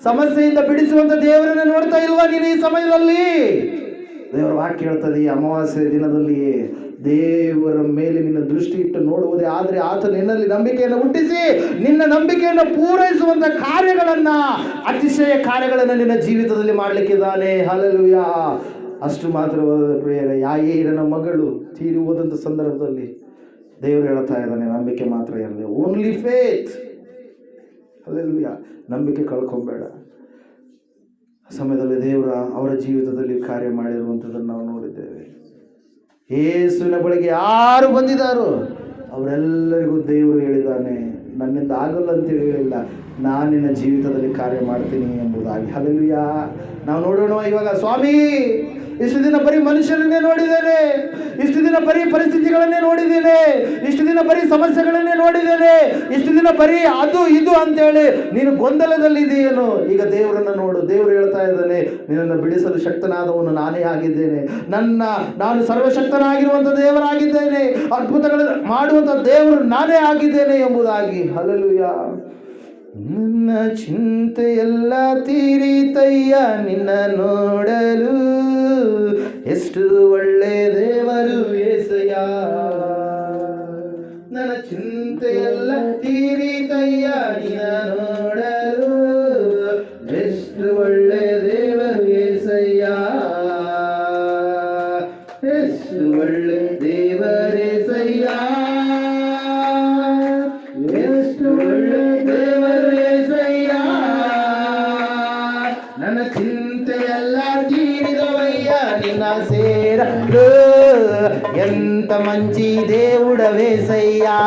ಸಮಸ್ಯೆಯಿಂದ ಬಿಡಿಸುವಂತ ದೇವರನ್ನು ನೋಡ್ತಾ ಇಲ್ವಾ ನೀನು ಈ ಸಮಯದಲ್ಲಿ? ದೇವರ ವಾಕ್ಯ ಹೇಳ್ತದೆ, ಈ ಅಮಾವಾಸ್ಯೆ ದಿನದಲ್ಲಿ ದೇವರ ಮೇಲೆ ನಿನ್ನ ದೃಷ್ಟಿ ಇಟ್ಟು ನೋಡುವುದೇ ಆದರೆ ಆತ ನಿನ್ನಲ್ಲಿ ನಂಬಿಕೆಯನ್ನು ಹುಟ್ಟಿಸಿ ನಿನ್ನ ನಂಬಿಕೆಯನ್ನು ಪೂರೈಸುವಂತ ಕಾರ್ಯಗಳನ್ನ, ಅತಿಶಯ ಕಾರ್ಯಗಳನ್ನು ನಿನ್ನ ಜೀವಿತದಲ್ಲಿ ಮಾಡಲಿಕ್ಕಿದ್ದಾನೆ. ಹಲ್ಲೆಲೂಯಾ. ಅಷ್ಟು ಮಾತ್ರವಾದ ಪ್ರಿಯರೇ, ಯಾಯೀರನ ಮಗಳು ತೀರಿ ಹೋದಂಥ ಸಂದರ್ಭದಲ್ಲಿ ದೇವರು ಹೇಳ್ತಾ ಇದ್ದಾನೆ, ನಂಬಿಕೆ ಮಾತ್ರ ಇರಲಿ, ಓನ್ಲಿ ಫೇತ್. ಹಲ್ಲೆಲೂಯಾ. ನಂಬಿಕೆ ಕಳ್ಕೊಂಬೇಡ. ಸಮಯದಲ್ಲಿ ದೇವರ ಅವರ ಜೀವಿತದಲ್ಲಿ ಕಾರ್ಯ ಮಾಡಿರುವಂಥದ್ದನ್ನು ನಾವು ನೋಡಿದ್ದೇವೆ. ಯೇಸುವಿನ ಬಳಿಗೆ ಯಾರು ಬಂದಿದ್ದಾರೋ ಅವರೆಲ್ಲರಿಗೂ ದೇವರು ಹೇಳಿದ್ದಾನೆ, ನನ್ನಿಂದ ಆಗಲ್ಲ ಅಂತೇಳಿ ಹೇಳಿಲ್ಲ, ನಾನು ನಿನ್ನ ಜೀವಿತದಲ್ಲಿ ಕಾರ್ಯ ಮಾಡ್ತೀನಿ ಎಂಬುದಾಗಿ. ಹಲ್ಲೆಲೂಯಾ. ನಾವು ನೋಡೋಣ ಇವಾಗ. ಸ್ವಾಮಿ, ಇಷ್ಟು ದಿನ ಬರೀ ಮನುಷ್ಯರನ್ನೇ ನೋಡಿದ್ದೇನೆ, ಇಷ್ಟು ದಿನ ಬರೀ ಪರಿಸ್ಥಿತಿಗಳನ್ನೇ ನೋಡಿದ್ದೇನೆ, ಇಷ್ಟು ದಿನ ಬರೀ ಸಮಸ್ಯೆಗಳನ್ನೇ ನೋಡಿದ್ದೇನೆ, ಇಷ್ಟು ದಿನ ಬರೀ ಅದು ಇದು ಅಂತೇಳಿ ನೀನು ಗೊಂದಲದಲ್ಲಿದೆಯೇನು? ಈಗ ದೇವರನ್ನು ನೋಡು. ದೇವರು ಹೇಳ್ತಾ ಇದ್ದಾನೆ, ನಿನ್ನನ್ನು ಬಿಡಿಸಲು ಶಕ್ತನಾದವನು ನಾನೇ ಆಗಿದ್ದೇನೆ. ನಾನು ಸರ್ವಶಕ್ತನಾಗಿರುವಂಥ ದೇವರಾಗಿದ್ದೇನೆ, ಅದ್ಭುತಗಳನ್ನು ಮಾಡುವಂಥ ದೇವರು ನಾನೇ ಆಗಿದ್ದೇನೆ ಎಂಬುದಾಗಿ. ಹಲ್ಲೆಲೂಯಾ. ನನ್ನ ಚಿಂತೆಯೆಲ್ಲ ತೀರಿತಯ್ಯ ನಿನ್ನ ನೋಡಲು, ಎಷ್ಟು ಒಳ್ಳೆ ದೇವರು యేసಯ್ಯ. ನನ್ನ ಚಿಂತೆಯೆಲ್ಲ ತೀರಿತಯ್ಯ ನಿನ್ನ ನೋಡಲು, ಎಷ್ಟು ಒಳ್ಳೆ ದೇವರು యేసయ్య, ಎಷ್ಟು ಒಳ್ಳೆ ದೇವರು యేసయ్య, ಎಷ್ಟು ಒಳ್ಳೆ ದೇವರು యేసయ్య. ನನ್ನ ಚಿಂತೆಯೆಲ್ಲ ತೀರಿದವಯ್ಯ ನಿನ್ನ ಸೇರಲು, ఎంత మంచి దేవుడవేసయ్యా.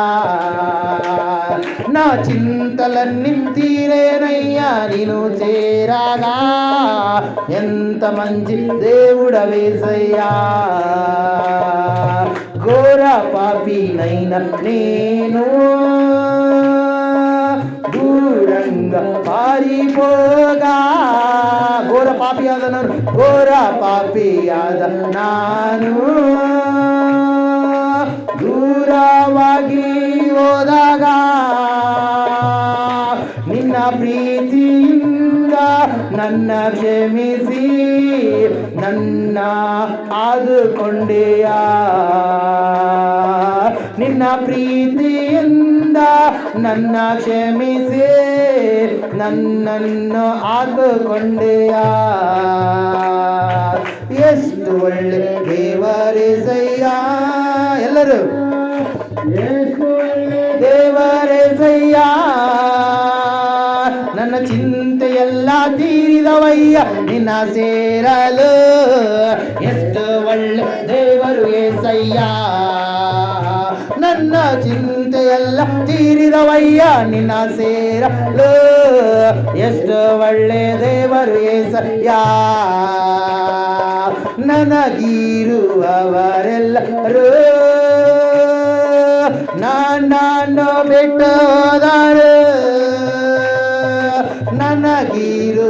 నా చింతలన్నీ తీరేనయ్యా నిన్ను చేరాగా, ఎంత మంచి దేవుడవేసయ్యా. ఘోర పాపినైనా నేను ದೂರಂಗ ಪಾರಿಪೋಗ, ಘೋರ ಪಾಪಿಯಾದ ನಾನು, ಘೋರ ಪಾಪಿಯಾದ ನಾನು ದೂರವಾಗಿ ಹೋದಾಗ, ನಿನ್ನ ಪ್ರೀತಿಯಿಂದ ನನ್ನ ಕ್ಷಮಿಸಿ ನನ್ನ ಆದುಕೊಂಡೆಯ. ನಿನ್ನ ಪ್ರೀತಿಯಿಂದ ನನ್ನ ಕ್ಷಮಿಸಿ ನನ್ನನ್ನು ಆದುಕೊಂಡೆಯ. ಎಷ್ಟು ಒಳ್ಳೆ ದೇವರೇಸಯ್ಯ. ಎಲ್ಲರೂ ಎಷ್ಟು ಒಳ್ಳೆ ದೇವರೇಸಯ್ಯ. ನನ್ನ ಚಿಂತೆಯೆಲ್ಲ ತೀರಿದವಯ್ಯ ನಿನ್ನ ಸೇರಲು, ಎಷ್ಟು ಒಳ್ಳೆ ದೇವರು యేసయ్య. ನನ್ನ ಚಿಂತೆಯೆಲ್ಲ ತೀರಿದವಯ್ಯ ನಿನ್ನ ಸೇರಲು, ಎಷ್ಟು ಒಳ್ಳೆ ದೇವರು యేసయ్య. ನನಗಿರುವವರೆಲ್ಲರೂ ನನ್ನನ್ನು ಬಿಟ್ಟೋದರು, ನನಗಿರುವವರೆಲ್ಲರೂ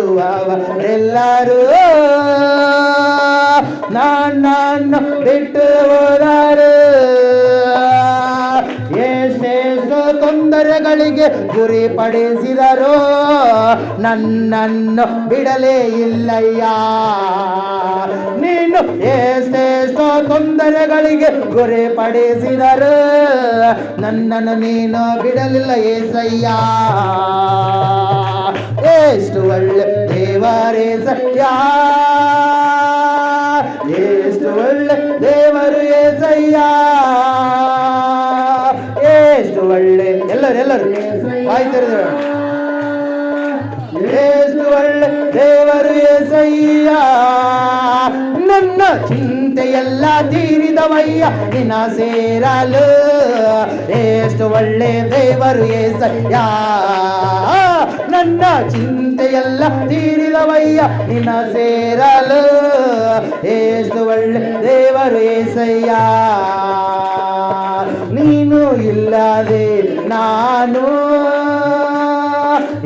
ನನ್ನನ್ನು ಬಿಟ್ಟು ಹೋದರು. ಎಷ್ಟೆಷ್ಟು ತೊಂದರೆಗಳಿಗೆ ಗುರಿಪಡಿಸಿದರು, ನನ್ನನ್ನು ಬಿಡಲೇ ಇಲ್ಲಯ್ಯ. ನೀನು ಎಷ್ಟೆಷ್ಟು ತೊಂದರೆಗಳಿಗೆ ಗುರಿಪಡಿಸಿದರು, ನನ್ನನ್ನು ನೀನು ಬಿಡಲಿಲ್ಲ యేసయ్య. ಎಷ್ಟು ಒಳ್ಳೆ ದೇವರೇಸಯ್ಯ, ಎಷ್ಟು ಒಳ್ಳೆ ದೇವರು యేసయ్య, ಎಷ್ಟು ಒಳ್ಳೆ. ಎಲ್ಲರೂ ಬಾಯಿ ತೆರೆದು, ಎಷ್ಟು ಒಳ್ಳೆ ದೇವರು యేసయ్య. ನನ್ನ ಚಿಂತೆಯೆಲ್ಲ ತೀರಿದವಯ್ಯ ನಿನ್ನ ಸೇರಲು, ಎಷ್ಟು ಒಳ್ಳೆ ದೇವರು యేసయ్య. ನನ್ನ ಚಿಂತೆಯೆಲ್ಲ ತೀರಿದವಯ್ಯ ನಿನ್ನ ಸೇರಲು, ಎಷ್ಟು ಒಳ್ಳೆ ದೇವರು యేసయ్య. ನೀನು ಇಲ್ಲದೆ ನಾನು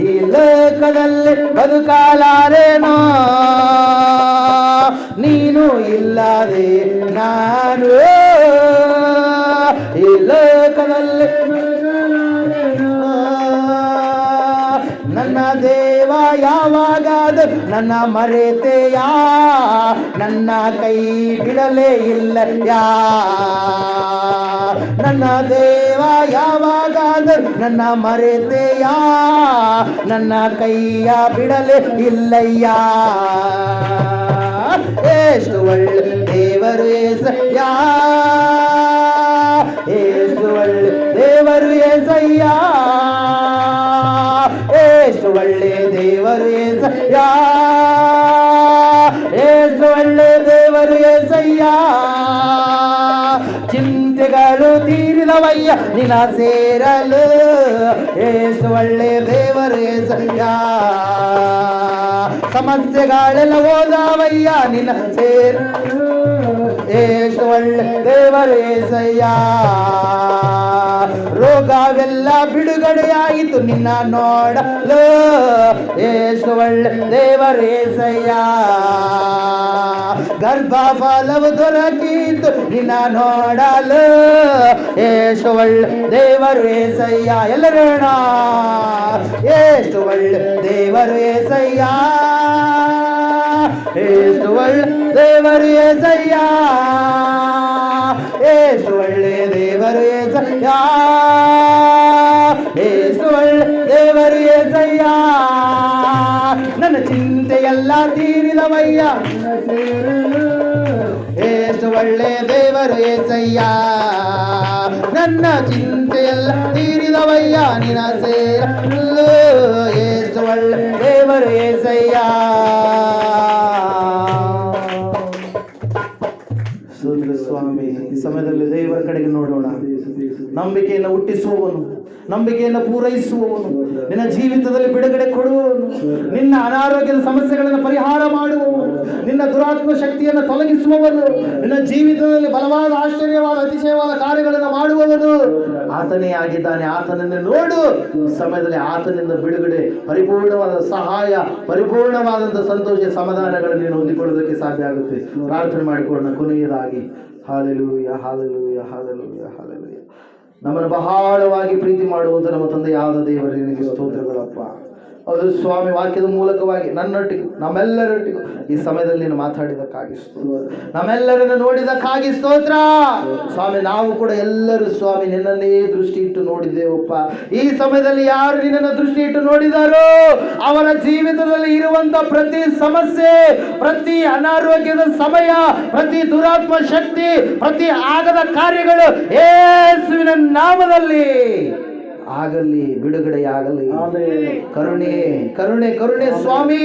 ಈ ಲೋಕದಲ್ಲಿ ಬದುಕಲಾರೆನೋ, ನೀನು ಇಲ್ಲದೆ ನಾನು ಈ ಲೋಕದಲ್ಲಿ ನನ್ನ ದೇವ ಯಾವಾಗಾದರೂ ನನ್ನ ಮರೆತೆಯಾ, ನನ್ನ ಕೈ ಬಿಡಲೇ ಇಲ್ಲಯ್ಯ. ನನ್ನ ದೇವ ಯಾವಾಗಾದರೂ ನನ್ನ ಮರೆತೆಯಾ, ನನ್ನ ಕೈಯ ಬಿಡಲೇ ಇಲ್ಲಯ್ಯ. ಎಷ್ಟು ಒಳ್ಳೆ ದೇವರು యేసయ్య, ಎಷ್ಟು ಒಳ್ಳೆ ದೇವರು యేసయ్య, ಎಷ್ಟು ಒಳ್ಳೆ ದೇವರು యేసయ్య, ಎಷ್ಟು ಒಳ್ಳೆ ದೇವರು యేసయ్య. ಚಿಂತೆಗಳು ತೀರಿದವಯ್ಯ ನಿನ್ನ ಸೇರಲು, ಎಷ್ಟು ಒಳ್ಳೆ ದೇವರು యేసయ్య. ಸಮಸ್ಯೆಗಳೆಲ್ಲ ಹೋದವಯ್ಯ ನಿನ್ನ ಸೇರಲು ಎಷ್ಟು ಒಳ್ಳೆ ದೇವರೇಸಯ್ಯ. ರೋಗವೆಲ್ಲ ಬಿಡುಗಡೆಯಾಯಿತು ನಿನ್ನ ನೋಡಲು ಎಷ್ಟು ಒಳ್ಳೆ ದೇವರೇಸಯ್ಯ. ಗರ್ಭ ಫಲವು ದೊರಕಿತು ನಿನ್ನ ನೋಡಲು ಎಷ್ಟು ಒಳ್ಳೆ ದೇವರು ಏಸಯ್ಯ. ಎಲ್ಲರೋಣ ಎಷ್ಟು ಒಳ್ಳೆ ದೇವರು ಏಸಯ್ಯ, ಎಷ್ಟು ಒಳ್ಳೆ ದೇವರು ಏಸಯ್ಯ, ಎಷ್ಟು ಒಳ್ಳೆ ದೇವರು ಏಸಯ್ಯ, ಎಷ್ಟು ಒಳ್ಳೆ ದೇವರು ಏಸಯ್ಯ. ನನ್ನ ಚಿಂತೆಯೆಲ್ಲ ತೀರಿದವಯ್ಯ ಎಷ್ಟು ಒಳ್ಳೆ ದೇವರು ಏಸಯ್ಯ. ನನ್ನ ಚಿಂತೆಯೆಲ್ಲ ತೀರಿದವಯ್ಯ ನಿನ್ನ ಸೇರಲು ಎಷ್ಟು ಒಳ್ಳೆ ದೇವರು ಏಸಯ್ಯ. ಸ್ತೋತ್ರ ಸ್ವಾಮಿ. ಈ ಸಮಯದಲ್ಲಿ ದೇವರ ಕಡೆಗೆ ನೋಡೋಣ. ನಂಬಿಕೆಯನ್ನು ಹುಟ್ಟಿಸುವವನು, ನಂಬಿಕೆಯನ್ನು ಪೂರೈಸುವವನು, ನಿನ್ನ ಜೀವಿತದಲ್ಲಿ ಬಿಡುಗಡೆ ಕೊಡುವವನು, ನಿನ್ನ ಅನಾರೋಗ್ಯದ ಸಮಸ್ಯೆಗಳನ್ನು ಪರಿಹಾರ ಮಾಡುವವನು, ನಿನ್ನ ದುರಾತ್ಮ ಶಕ್ತಿಯನ್ನು ತೊಲಗಿಸುವವನು, ನಿನ್ನ ಜೀವಿತದಲ್ಲಿ ಬಲವಾದ ಆಶ್ಚರ್ಯವಾದ ಅತಿಶಯವಾದ ಕಾರ್ಯಗಳನ್ನು ಮಾಡುವವನು ಆತನೇ ಆಗಿದ್ದಾನೆ. ಆತನನ್ನು ನೋಡು. ಸಮಯದಲ್ಲಿ ಆತನಿಂದ ಬಿಡುಗಡೆ, ಪರಿಪೂರ್ಣವಾದ ಸಹಾಯ, ಪರಿಪೂರ್ಣವಾದಂಥ ಸಂತೋಷ, ಸಮಾಧಾನಗಳನ್ನು ನೀನು ಹೊಂದಿಕೊಳ್ಳೋದಕ್ಕೆ ಸಾಧ್ಯ ಆಗುತ್ತೆ. ಪ್ರಾರ್ಥನೆ ಮಾಡಿಕೊಳ್ಳೋಣ. ಕೊನೆಯದಾಗಿ ಹಾಲೆಲೂಯ, ಹಾಲೆಲೂಯ, ಹಾಲೆಲೂಯ, ಹಾಲೆಲೂಯ. ನಮ್ಮನ್ನು ಬಹಳವಾಗಿ ಪ್ರೀತಿ ಮಾಡುವಂತ ನಮ್ಮ ತಂದೆಯಾದ ದೇವರೇ ನಿನಗೆ ಸ್ತೋತ್ರಗಳಪ್ಪ. ಅದು ಸ್ವಾಮಿ, ವಾಕ್ಯದ ಮೂಲಕವಾಗಿ ನನ್ನೊಟ್ಟಿಗೂ ನಮ್ಮೆಲ್ಲರೊಟ್ಟಿಗೂ ಈ ಸಮಯದಲ್ಲಿ ನೀನು ಮಾತಾಡಿದಕ್ಕಾಗಿ ಸ್ತೋತ್ರ, ನಮ್ಮೆಲ್ಲರನ್ನು ನೋಡಿದಕ್ಕಾಗಿ ಸ್ತೋತ್ರ ಸ್ವಾಮಿ. ನಾವು ಕೂಡ ಎಲ್ಲರೂ ಸ್ವಾಮಿ ನಿನ್ನನ್ನೇ ದೃಷ್ಟಿ ಇಟ್ಟು ನೋಡಿದ್ದೇವಪ್ಪ. ಈ ಸಮಯದಲ್ಲಿ ಯಾರು ನಿನ್ನನ್ನು ದೃಷ್ಟಿ ಇಟ್ಟು ನೋಡಿದಾರೋ ಅವರ ಜೀವಿತದಲ್ಲಿ ಇರುವಂತ ಪ್ರತಿ ಸಮಸ್ಯೆ, ಪ್ರತಿ ಅನಾರೋಗ್ಯದ ಸಮಯ, ಪ್ರತಿ ದುರಾತ್ಮ ಶಕ್ತಿ, ಪ್ರತಿ ಆಗದ ಕಾರ್ಯಗಳು ಯೇಸುವಿನ ನಾಮದಲ್ಲಿ ಆಗಲಿ, ಬಿಡುಗಡೆಯಾಗಲಿ. ಕರುಣೆ ಕರುಣೆ ಕರುಣೆ ಸ್ವಾಮಿ,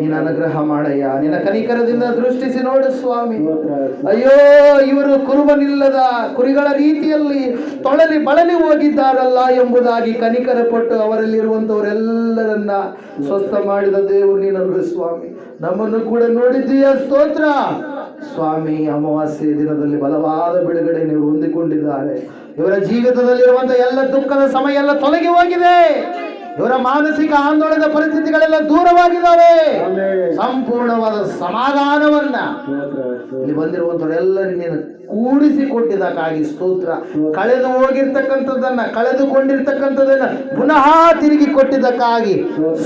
ನೀನು ಅನುಗ್ರಹ ಮಾಡಯ್ಯ. ನಿನ್ನ ಕನಿಕರದಿಂದ ದೃಷ್ಟಿಸಿ ನೋಡು ಸ್ವಾಮಿ. ಅಯ್ಯೋ, ಇವರು ಕುರುಬನಿಲ್ಲದ ಕುರಿಗಳ ರೀತಿಯಲ್ಲಿ ತೊಳಲಿ ಬಳಲಿ ಹೋಗಿದ್ದಾರಲ್ಲ ಎಂಬುದಾಗಿ ಕನಿಕರ ಪಟ್ಟು ಅವರಲ್ಲಿರುವಂತವರೆಲ್ಲರನ್ನ ಸ್ವಸ್ಥ ಮಾಡಿದ ದೇವರು ನೀನು ಸ್ವಾಮಿ. ನಮ್ಮನ್ನು ಕೂಡ ನೋಡಿದ್ದೀಯ, ಸ್ತೋತ್ರ ಸ್ವಾಮಿ. ಅಮಾವಾಸ್ಯೆ ದಿನದಲ್ಲಿ ಬಲವಾದ ಬಿಡುಗಡೆ ನೀವು ಹೊಂದಿಕೊಂಡಿದ್ದಾರೆ. ಇವರ ಜೀವಿತದಲ್ಲಿರುವಂತಹ ಎಲ್ಲ ದುಃಖದ ಸಮಯ ಎಲ್ಲ ತೊಲಗಿ ಹೋಗಿದೆ. ಇವರ ಮಾನಸಿಕ ಆಂದೋಲನದ ಪರಿಸ್ಥಿತಿಗಳೆಲ್ಲ ದೂರವಾಗಿದ್ದಾವೆ. ಸಂಪೂರ್ಣವಾದ ಸಮಾಧಾನವನ್ನ ಇಲ್ಲಿ ಬಂದಿರುವಂತವರೆಲ್ಲರಿಗೂ ನೀನು ಕೂಡಿಸಿ ಕೊಟ್ಟಿದ್ದಕ್ಕಾಗಿ ಸ್ತೋತ್ರ. ಕಳೆದು ಹೋಗಿರ್ತಕ್ಕಂಥದ್ದನ್ನ, ಕಳೆದುಕೊಂಡಿರ್ತಕ್ಕಂಥದ್ದನ್ನ ಪುನಃ ತಿರುಗಿ ಕೊಟ್ಟಿದ್ದಕ್ಕಾಗಿ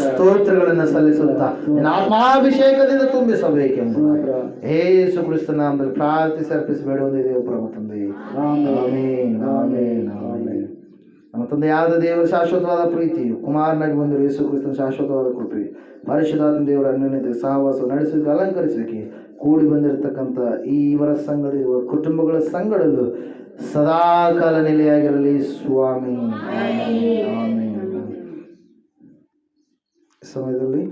ಸ್ತೋತ್ರಗಳನ್ನು ಸಲ್ಲಿಸುತ್ತಾ ನಿನ್ನ ಆತ್ಮಾಭಿಷೇಕದಿಂದ ತುಂಬಿಸಬೇಕೆಂಬ ಯೇಸು ಕ್ರಿಸ್ತನ ನಾಮದಲ್ಲಿ ಪ್ರಾರ್ಥಿಸಿ ಅರ್ಪಿಸಿ ಬೇಡುವುದಿದೆ ಪ್ರಭು ತಂದೆ. Amen, amen, amen. ನಮ್ಮ ತಂದೆಯಾದ ದೇವರ ಶಾಶ್ವತವಾದ ಪ್ರೀತಿಯು, ಕುಮಾರನಾಗಿ ಬಂದಿರುವ ಯೇಸು ಕ್ರಿಸ್ತನ ಶಾಶ್ವತವಾದ ಕೃಪೆ, ಪರಿಶುದ್ಧಾತ್ಮ ದೇವರ ಅನ್ಯೋನ್ಯತೆ ಸಹವಾಸ ನಡೆಸಿ ಅಲಂಕರಿಸಲಿಕ್ಕೆ ಕೂಡಿ ಬಂದಿರತಕ್ಕಂಥ ಈ ಇವರ ಸಂಗಡ, ಇವರ ಕುಟುಂಬಗಳ ಸಂಗಡಲು ಸದಾಕಾಲ ನೆಲೆಯಾಗಿರಲಿ ಸ್ವಾಮಿ. ಆಮೆನ್. ಸಮಯದಲ್ಲಿ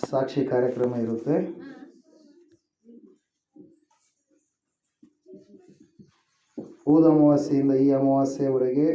ಸಾಕ್ಷಿ ಕಾರ್ಯಕ್ರಮ ಇರುತ್ತೆ. ಹೋದ ಅಮಾವಾಸ್ಯೆಯಿಂದ ಈ ಅಮಾವಾಸ್ಯೆಯವರೆಗೆ